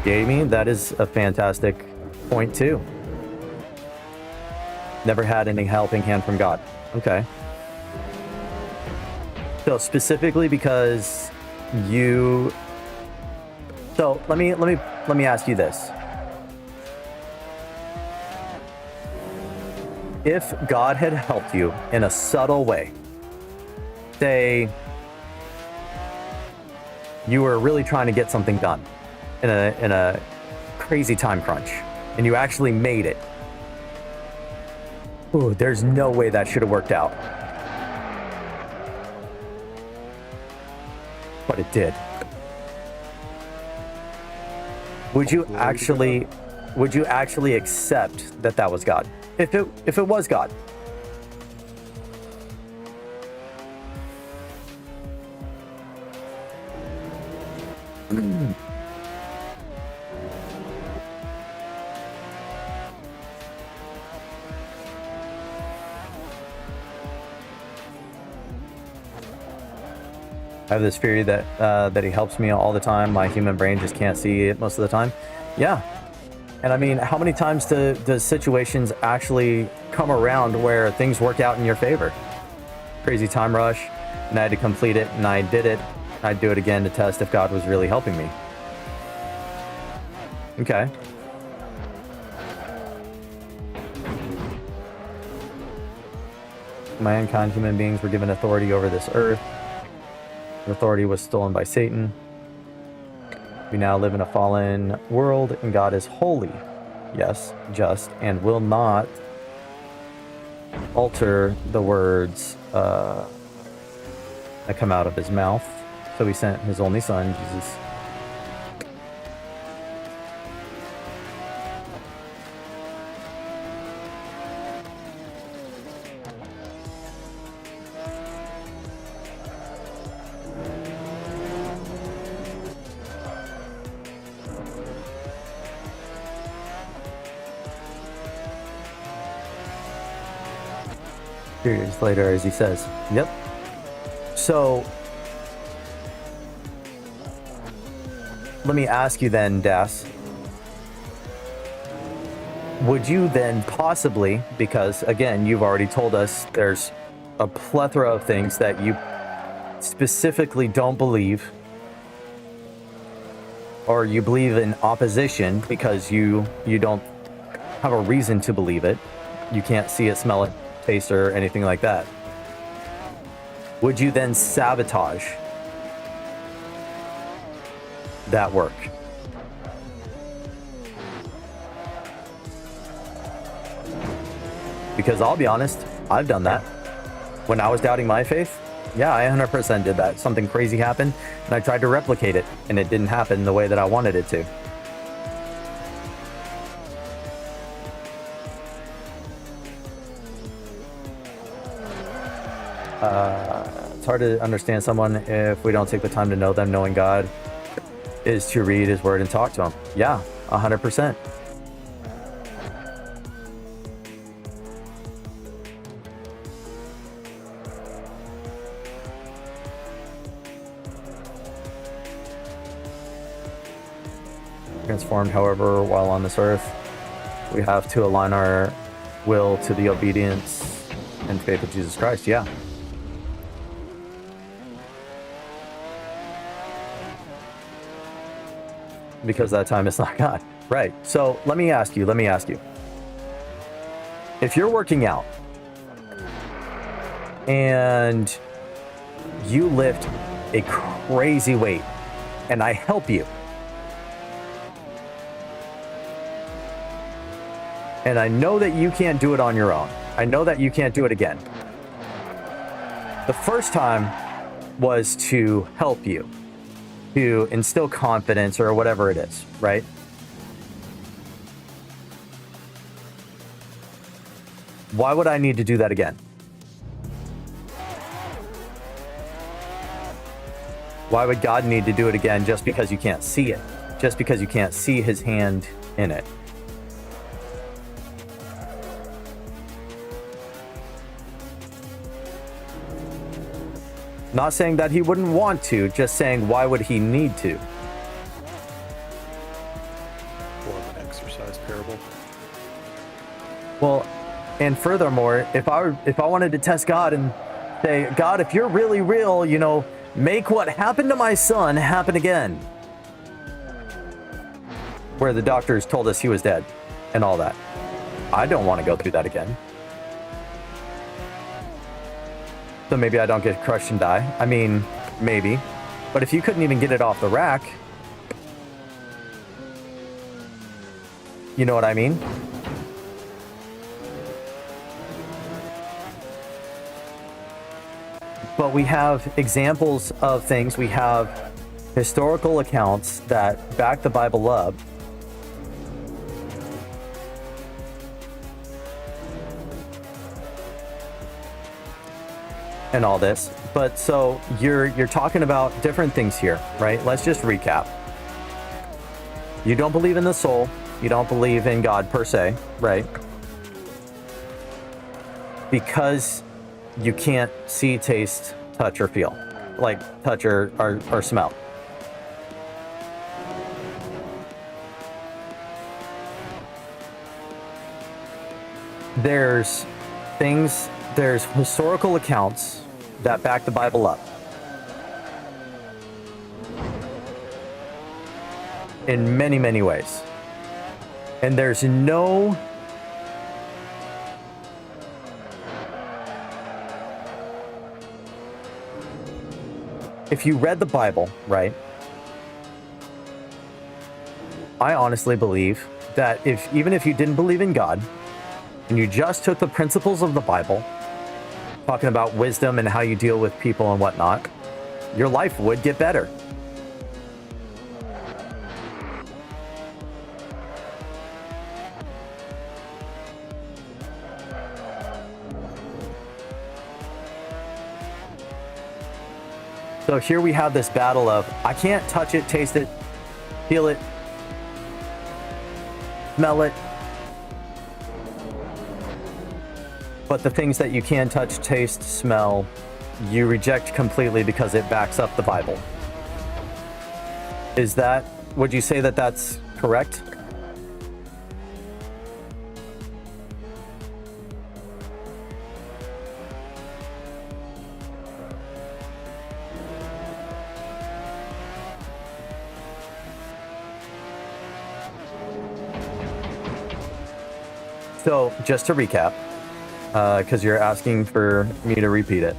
Jamie, that is a fantastic point too. Never had any helping hand from God. Okay. So specifically because you. So let me ask you this. If God had helped you in a subtle way, say you were really trying to get something done in a crazy time crunch, and you actually made it. Ooh, there's no way that should have worked out. But it did. Would you actually accept that was God? If it was God. I have this theory that he helps me all the time. My human brain just can't see it most of the time. Yeah. And I mean, how many times does situations actually come around where things work out in your favor? Crazy time rush, and I had to complete it, and I did it. I'd do it again to test if God was really helping me. Okay. Mankind, human beings were given authority over this earth. The authority was stolen by Satan. We now live in a fallen world, and God is holy, yes, just, and will not alter the words that come out of his mouth. So he sent his only son, Jesus. Years later, as he says. Yep. So let me ask you then, Das, would you then possibly, because again, you've already told us there's a plethora of things that you specifically don't believe, or you believe in opposition because you don't have a reason to believe it. You can't see it, smell it, taste, or anything like that. Would you then sabotage that work? Because I'll be honest, I've done that. When I was doubting my faith, yeah, I 100% did that. Something crazy happened, and I tried to replicate it, and it didn't happen the way that I wanted it to. It's hard to understand someone if we don't take the time to know them. Knowing God is to read his word and talk to him. Yeah, 100%. Transformed, however, while on this earth. We have to align our will to the obedience and faith of Jesus Christ. Yeah. Because that time is not God. Right. So let me ask you. If you're working out and you lift a crazy weight and I help you, and I know that you can't do it on your own, I know that you can't do it again. The first time was to help you, to instill confidence or whatever it is, right? Why would I need to do that again? Why would God need to do it again just because you can't see it? Just because you can't see his hand in it? Not saying that he wouldn't want to, just saying why would he need to? More of an exercise parable. Well, and furthermore, if I wanted to test God and say, God, if you're really real, you know, make what happened to my son happen again. Where the doctors told us he was dead and all that. I don't want to go through that again. So maybe I don't get crushed and die. I mean, maybe. But if you couldn't even get it off the rack, you know what I mean? But we have examples of things. We have historical accounts that back the Bible up. And all this. But so you're talking about different things here, right? Let's just recap. You don't believe in the soul. You don't believe in God per se, right? Because you can't see, taste, touch, or feel. Like touch or smell. There's historical accounts that back the Bible up. In many, many ways. And there's no if you read the Bible, right? I honestly believe that even if you didn't believe in God and you just took the principles of the Bible, talking about wisdom and how you deal with people and whatnot, your life would get better. So here we have this battle of, I can't touch it, taste it, feel it, smell it. But the things that you can touch, taste, smell, you reject completely because it backs up the Bible. Would you say that that's correct? So just to recap, because you're asking for me to repeat it.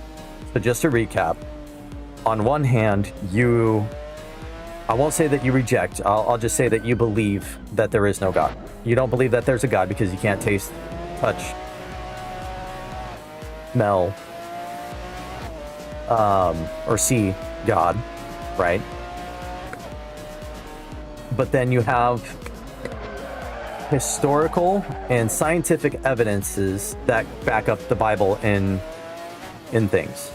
So just to recap, on one hand, I won't say that you reject, I'll just say that you believe that there is no God. You don't believe that there's a God because you can't taste, touch, smell, or see God, right? But then you have historical and scientific evidences that back up the Bible in things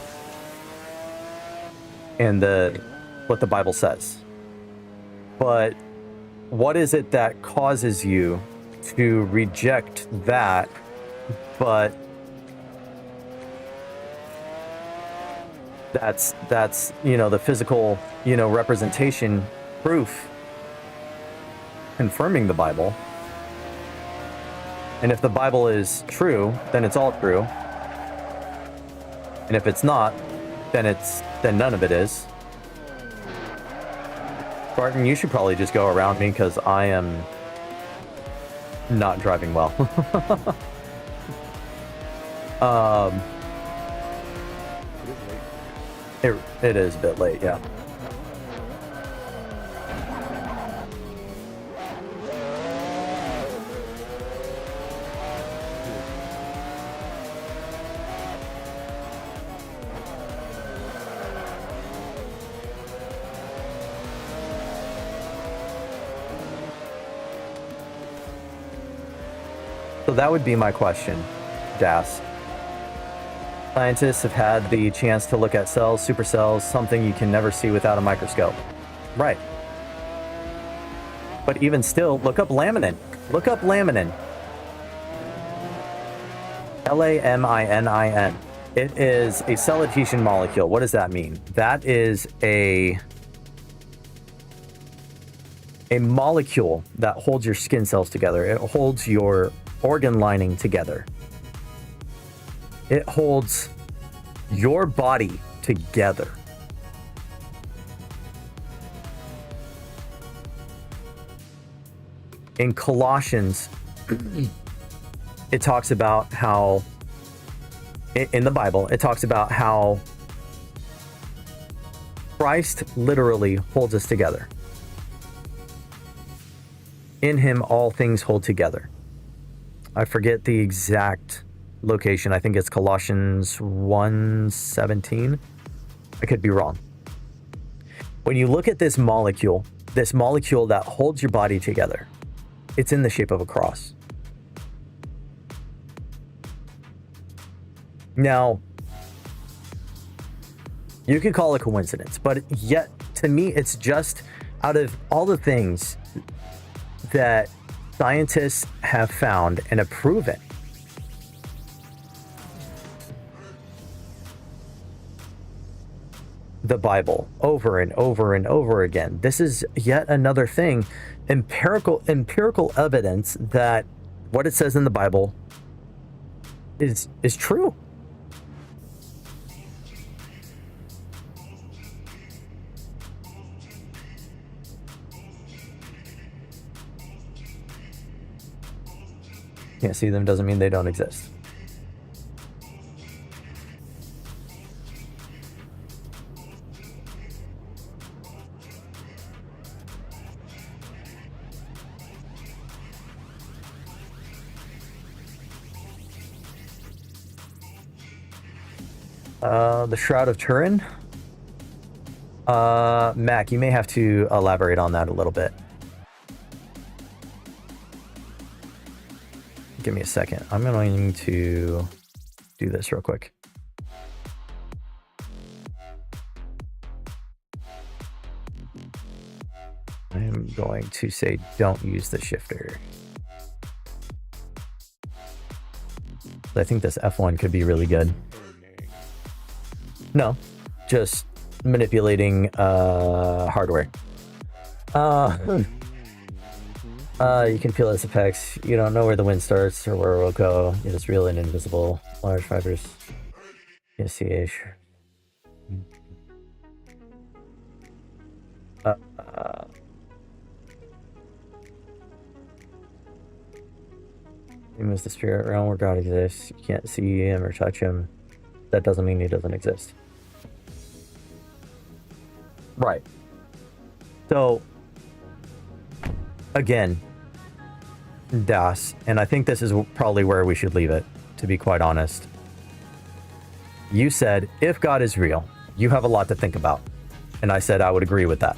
and what the Bible says. But what is it that causes you to reject that, but that's the physical representation, proof confirming the Bible? And if the Bible is true, then it's all true. And if it's not, then none of it is. Barton, you should probably just go around me because I am not driving well. It is a bit late, yeah. So that would be my question, Das. Scientists have had the chance to look at cells, supercells, something you can never see without a microscope. Right. But even still, look up laminin. Look up laminin. Laminin. It is a cell adhesion molecule. What does that mean? That is a molecule that holds your skin cells together. It holds your organ lining together. It holds your body together. In Colossians, it talks about how, in the Bible, it talks about how Christ literally holds us together. In him, all things hold together. I forget the exact location. I think it's Colossians 1:17. I could be wrong. When you look at this molecule that holds your body together, it's in the shape of a cross. Now, you could call it coincidence, but yet to me, it's just out of all the things that scientists have found and have proven, the Bible over and over and over again. This is yet another thing, empirical evidence that what it says in the Bible is true. Can't see them doesn't mean they don't exist. The Shroud of Turin. Mac, you may have to elaborate on that a little bit. Give me a second. I'm going to do this real quick. I'm going to say don't use the shifter. I think this F1 could be really good. No, just manipulating hardware. You can feel its effects. You don't know where the wind starts or where it will go. It is real and invisible. Large fibers. SCH. Him is the spirit realm where God exists. You can't see him or touch him. That doesn't mean he doesn't exist. Right. So, again, Das, and I think this is probably where we should leave it, to be quite honest. You said, if God is real, you have a lot to think about. And I said I would agree with that.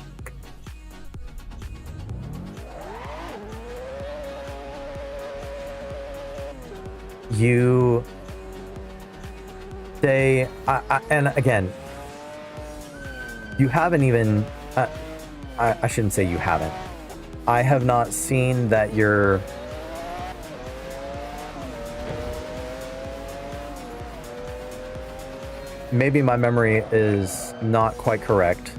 You say, and again, you haven't even, I shouldn't say you haven't. I have not seen that you're maybe my memory is not quite correct.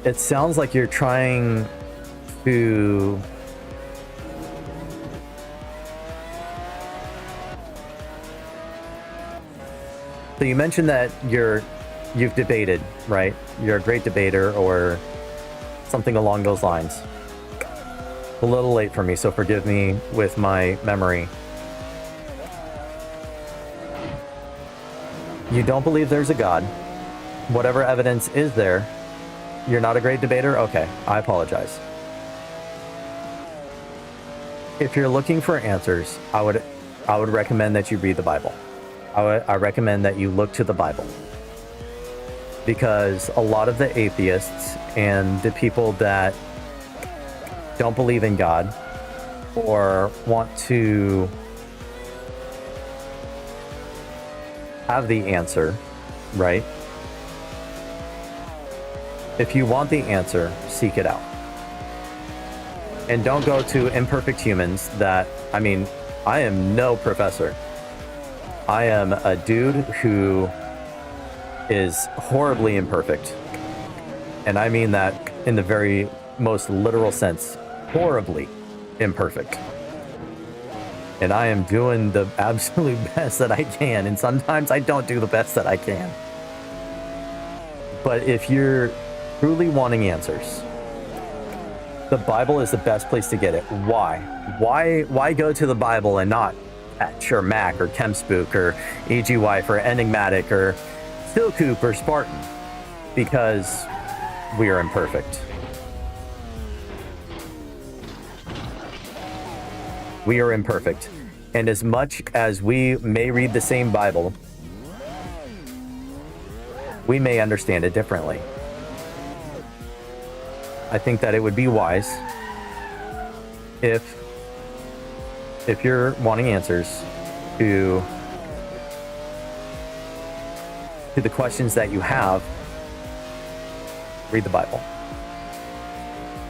It sounds like you're trying to So you mentioned that you've debated, right? You're a great debater or something along those lines. A little late for me, so forgive me with my memory. You don't believe there's a God. Whatever evidence is there, you're not a great debater? Okay, I apologize. If you're looking for answers, I would recommend that you read the Bible. I recommend that you look to the Bible. Because a lot of the atheists and the people that don't believe in God or want to have the answer, right? If you want the answer, seek it out. And don't go to imperfect humans that, I mean, I am no professor. I am a dude who is horribly imperfect. And I mean that in the very most literal sense, horribly imperfect. And I am doing the absolute best that I can. And sometimes I don't do the best that I can. But if you're truly wanting answers, the Bible is the best place to get it. Why? Why go to the Bible and not Ketch or Mac or Chemspook or E.G. Wife or Enigmatic or Stillcoop or Spartan? Because we are imperfect. We are imperfect. And as much as we may read the same Bible, we may understand it differently. I think that it would be wise if you're wanting answers to the questions that you have, read the Bible.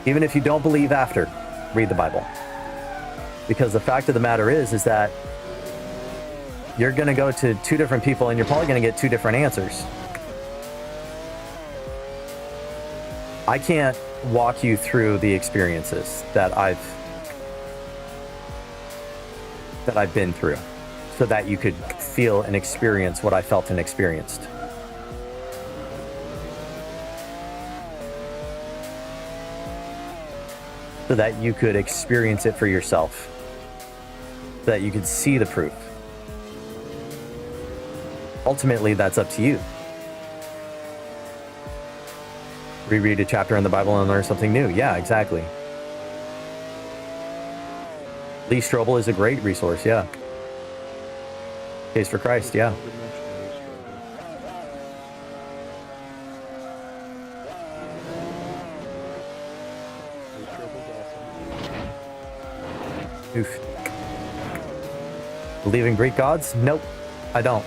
Even if you don't believe after, read the Bible. Because the fact of the matter is that you're going to go to two different people and you're probably going to get two different answers. I can't walk you through the experiences that I've been through so that you could feel and experience what I felt and experienced. So that you could experience it for yourself. So that you could see the proof. Ultimately, that's up to you. Reread a chapter in the Bible and learn something new. Yeah, exactly. Lee Strobel is a great resource, yeah. Case for Christ, yeah. Oof. Believe in Greek gods? Nope, I don't.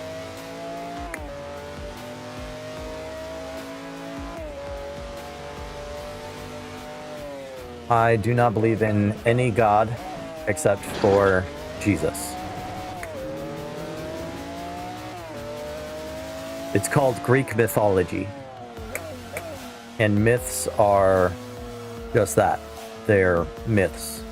I do not believe in any god except for Jesus. It's called Greek mythology. And myths are just that. They're myths.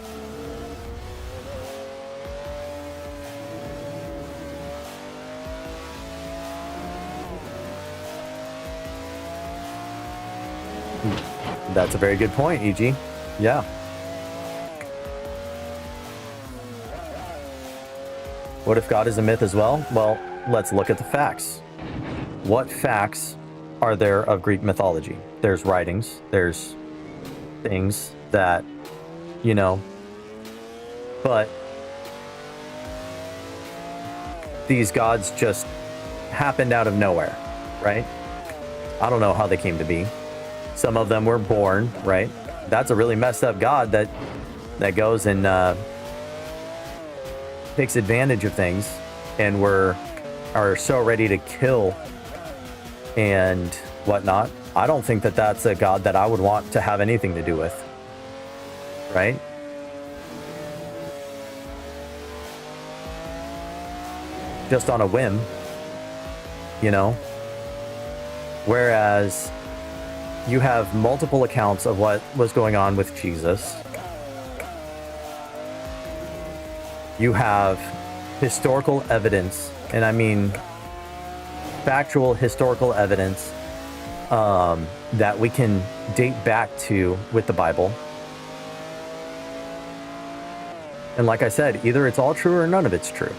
That's a very good point, E.G. Yeah. What if God is a myth as well? Well, let's look at the facts. What facts are there of Greek mythology? There's writings, there's things that, you know, but these gods just happened out of nowhere, right? I don't know how they came to be. Some of them were born, right? That's a really messed up god that goes and takes advantage of things, and are so ready to kill and whatnot. I don't think that that's a god that I would want to have anything to do with, right? Just on a whim, you know? Whereas you have multiple accounts of what was going on with Jesus. You have historical evidence, and I mean factual historical evidence that we can date back to with the Bible. And like I said, either it's all true or none of it's true.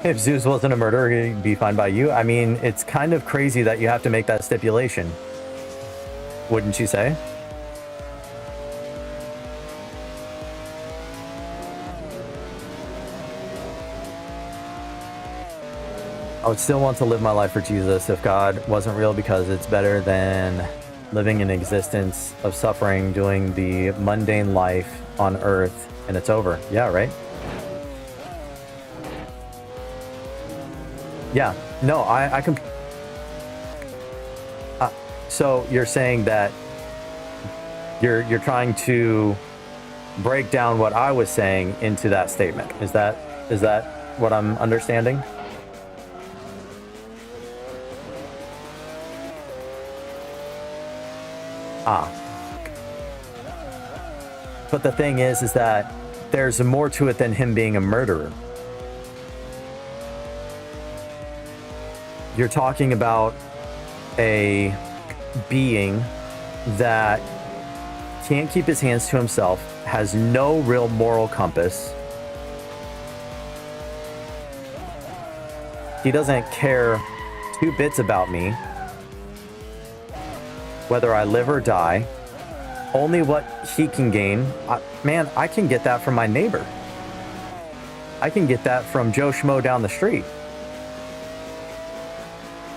If Zeus wasn't a murderer, he'd be fine by you. I mean, it's kind of crazy that you have to make that stipulation. Wouldn't you say? I would still want to live my life for Jesus if God wasn't real, because it's better than living an existence of suffering, doing the mundane life on earth, and it's over. Yeah, right? Yeah, no, I can. So you're saying that you're trying to break down what I was saying into that statement. Is that what I'm understanding? But the thing is that there's more to it than him being a murderer. You're talking about a being that can't keep his hands to himself, has no real moral compass. He doesn't care two bits about me, whether I live or die. Only what he can gain. Man, I can get that from my neighbor. I can get that from Joe Schmo down the street.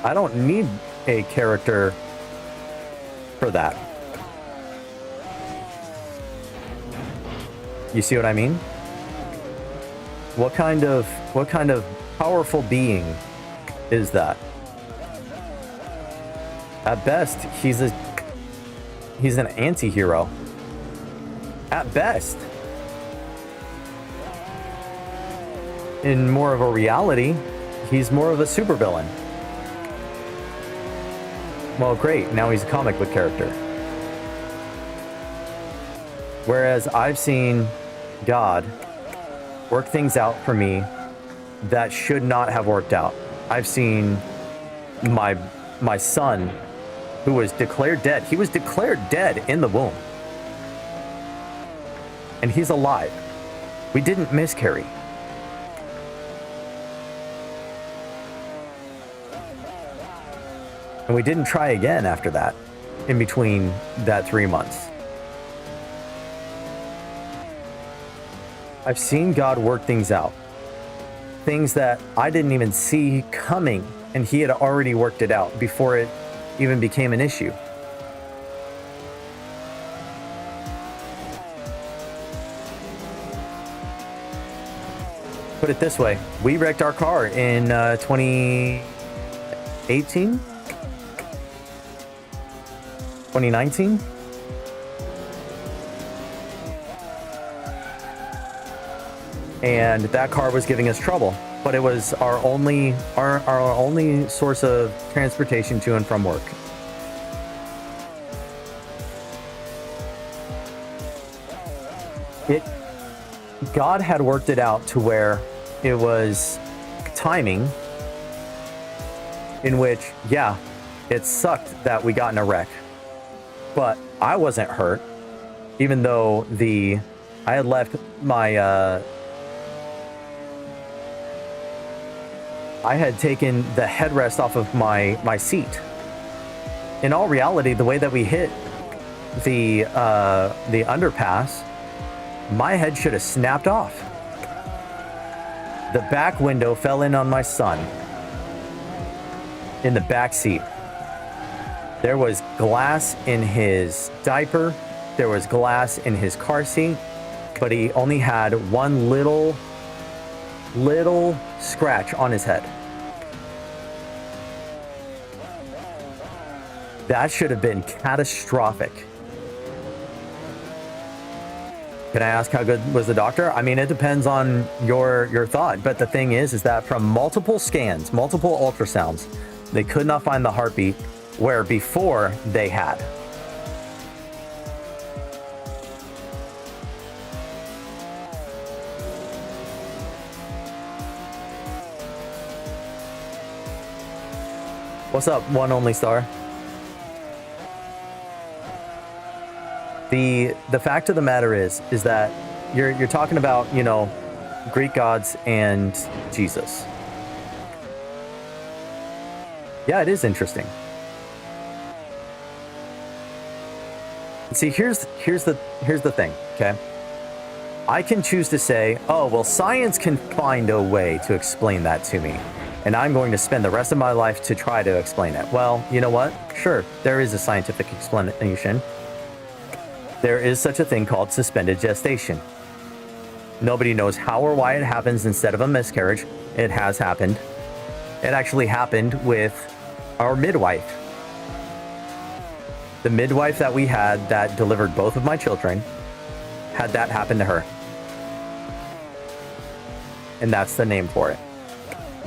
I don't need a character for that. You see what I mean? What kind of powerful being is that? At best, he's an anti-hero. At best. In more of a reality, he's more of a supervillain. Well, great, now he's a comic book character. Whereas I've seen God work things out for me that should not have worked out. I've seen my son, who was declared dead. He was declared dead in the womb. And he's alive. We didn't miscarry. And we didn't try again after that, in between that 3 months. I've seen God work things out. Things that I didn't even see coming, and he had already worked it out before it even became an issue. Put it this way, we wrecked our car in 2018? 2019? And that car was giving us trouble, but it was our only source of transportation to and from work. God had worked it out to where it was timing in which, yeah, it sucked that we got in a wreck, but I wasn't hurt, even though I had left my I had taken the headrest off of my seat. In all reality, the way that we hit the underpass, my head should have snapped off. The back window fell in on my son in the back seat. There was glass in his diaper. There was glass in his car seat, but he only had one little scratch on his head. That should have been catastrophic. Can I ask how good was the doctor? I mean, it depends on your thought, but the thing is that from multiple scans, multiple ultrasounds, they could not find the heartbeat where before they had. What's up, one only star? The fact of the matter is that you're talking about, you know, Greek gods and Jesus. Yeah, it is interesting. See, here's the thing, okay? I can choose to say, oh, well, science can find a way to explain that to me, and I'm going to spend the rest of my life to try to explain it. Well, you know what? Sure, there is a scientific explanation. There is such a thing called suspended gestation. Nobody knows how or why it happens instead of a miscarriage. It has happened. It actually happened with our midwife. The midwife that we had that delivered both of my children had that happen to her. And that's the name for it.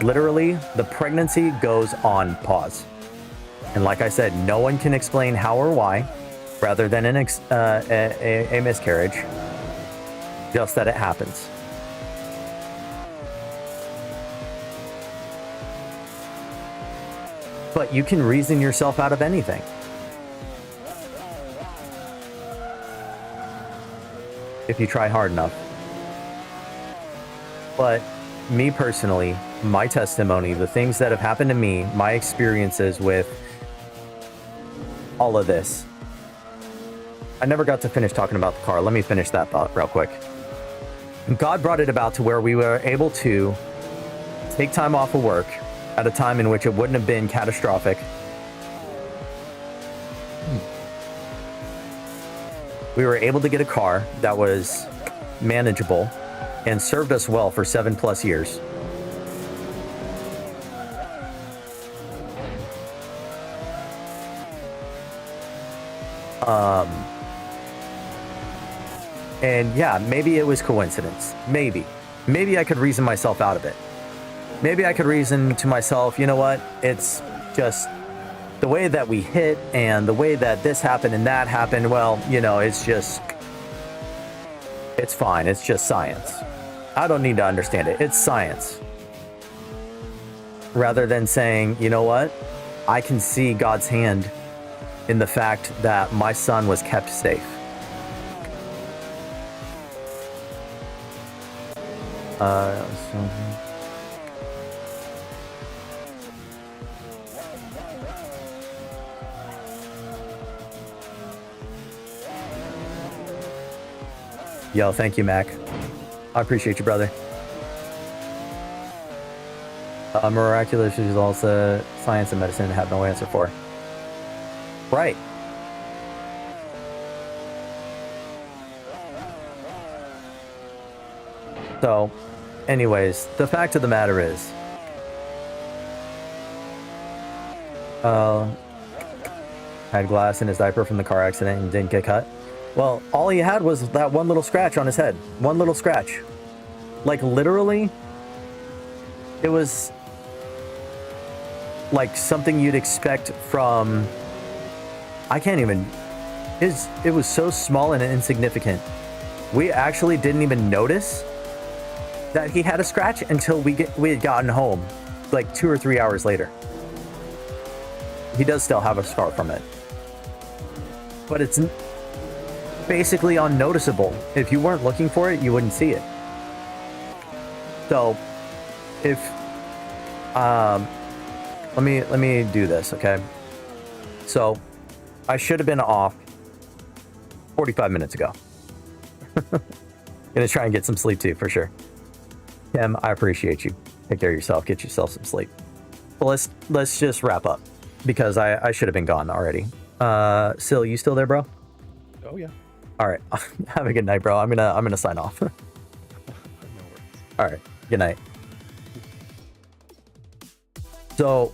Literally, the pregnancy goes on pause. And like I said, no one can explain how or why, rather than a miscarriage, just that it happens. But you can reason yourself out of anything. If you try hard enough. But me personally, my testimony, the things that have happened to me, my experiences with all of this. I never got to finish talking about the car. Let me finish that thought real quick. God brought it about to where we were able to take time off of work at a time in which it wouldn't have been catastrophic. We were able to get a car that was manageable and served us well for 7+ years. And yeah, maybe it was coincidence. Maybe I could reason myself out of it. Maybe I could reason to myself, you know what? It's just the way that we hit and the way that this happened and that happened. Well, you know, it's fine. It's just science. I don't need to understand it. It's science. Rather than saying, you know what? I can see God's hand in the fact that my son was kept safe. Yo, thank you, Mac. I appreciate you, brother. Miraculous results that science and medicine have no answer for. Right. So, anyways, the fact of the matter is, had glass in his diaper from the car accident and didn't get cut. Well, all he had was that one little scratch on his head. One little scratch. Like, literally, it was like something you'd expect from... I can't even... It was so small and insignificant. We actually didn't even notice that he had a scratch until we had gotten home, like 2 or 3 hours later. He does still have a scar from it. But it's basically unnoticeable. If you weren't looking for it, you wouldn't see it. So, if let me do this, okay? So, I should have been off 45 minutes ago. Gonna try and get some sleep too, for sure. Tim, I appreciate you. Take care of yourself. Get yourself some sleep. Well, let's just wrap up because I should have been gone already. Sil, you still there, bro? Oh yeah. All right. Have a good night, bro. I'm gonna sign off. No worries. All right. Good night. So,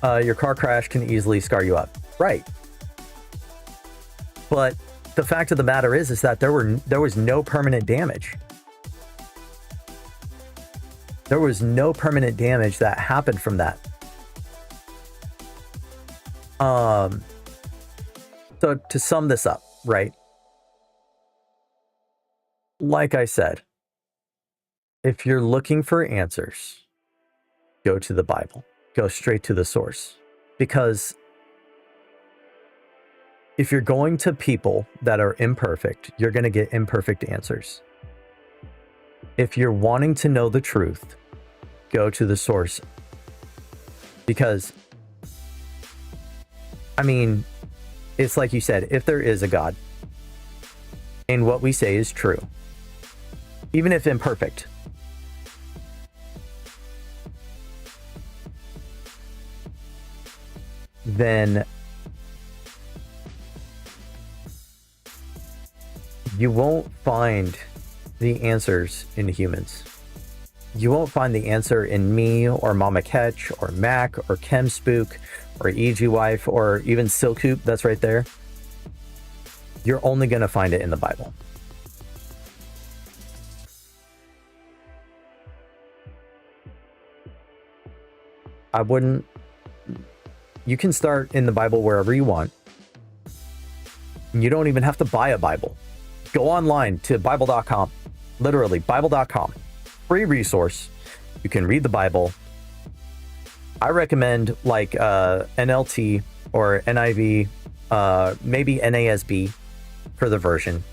your car crash can easily scar you up, right? But the fact of the matter is that there was no permanent damage. There was no permanent damage that happened from that. So to sum this up, right? Like I said, if you're looking for answers, go to the Bible. go straight to the source. Because if you're going to people that are imperfect, you're going to get imperfect answers. If you're wanting to know the truth, go to the source. Because, I mean, it's like you said, if there is a God, and what we say is true, even if imperfect, then you won't find the answers in humans. You won't find the answer in me or Mama Ketch or Mac or Chem Spook or EG Wife or even Silkoop that's right there. You're only going to find it in the Bible. I wouldn't. You can start in the Bible wherever you want. You don't even have to buy a Bible. Go online to Bible.com. Literally, Bible.com. Free resource. You can read the Bible. I recommend like NLT or NIV, maybe NASB for the version.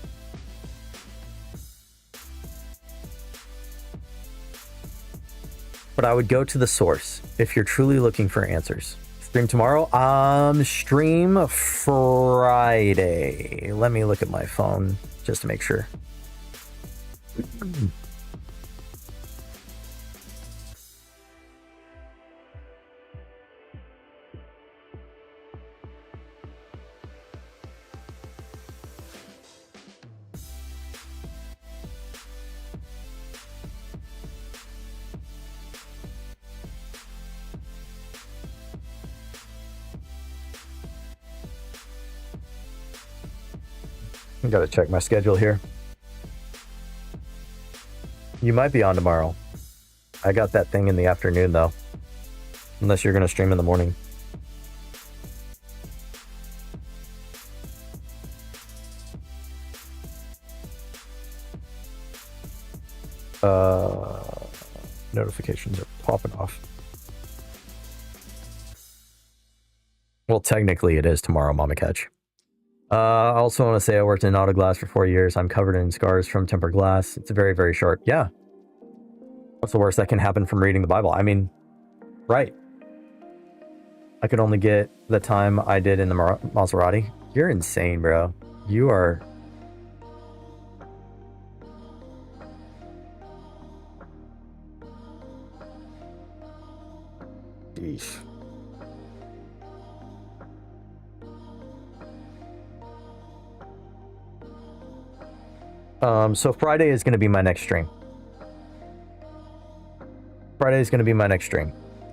But I would go to the source if you're truly looking for answers. Stream tomorrow? Stream Friday. Let me look at my phone just to make sure. I gotta check my schedule here. You might be on tomorrow. I got that thing in the afternoon though. Unless you're gonna stream in the morning. Notifications are popping off. Well, technically it is tomorrow, Mama Catch. I also want to say I worked in auto glass for 4 years. I'm covered in scars from tempered glass. It's very, very sharp. Yeah. What's the worst that can happen from reading the Bible? I mean, right. I could only get the time I did in the Maserati. You're insane, bro. You are... Yeesh. So Friday is going to be my next stream. Friday is going to be my next stream.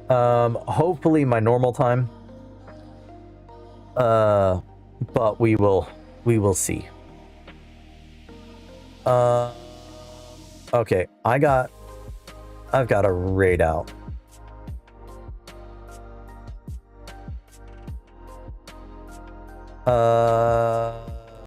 Hopefully my normal time. But we will see. Okay, I've got a raid out.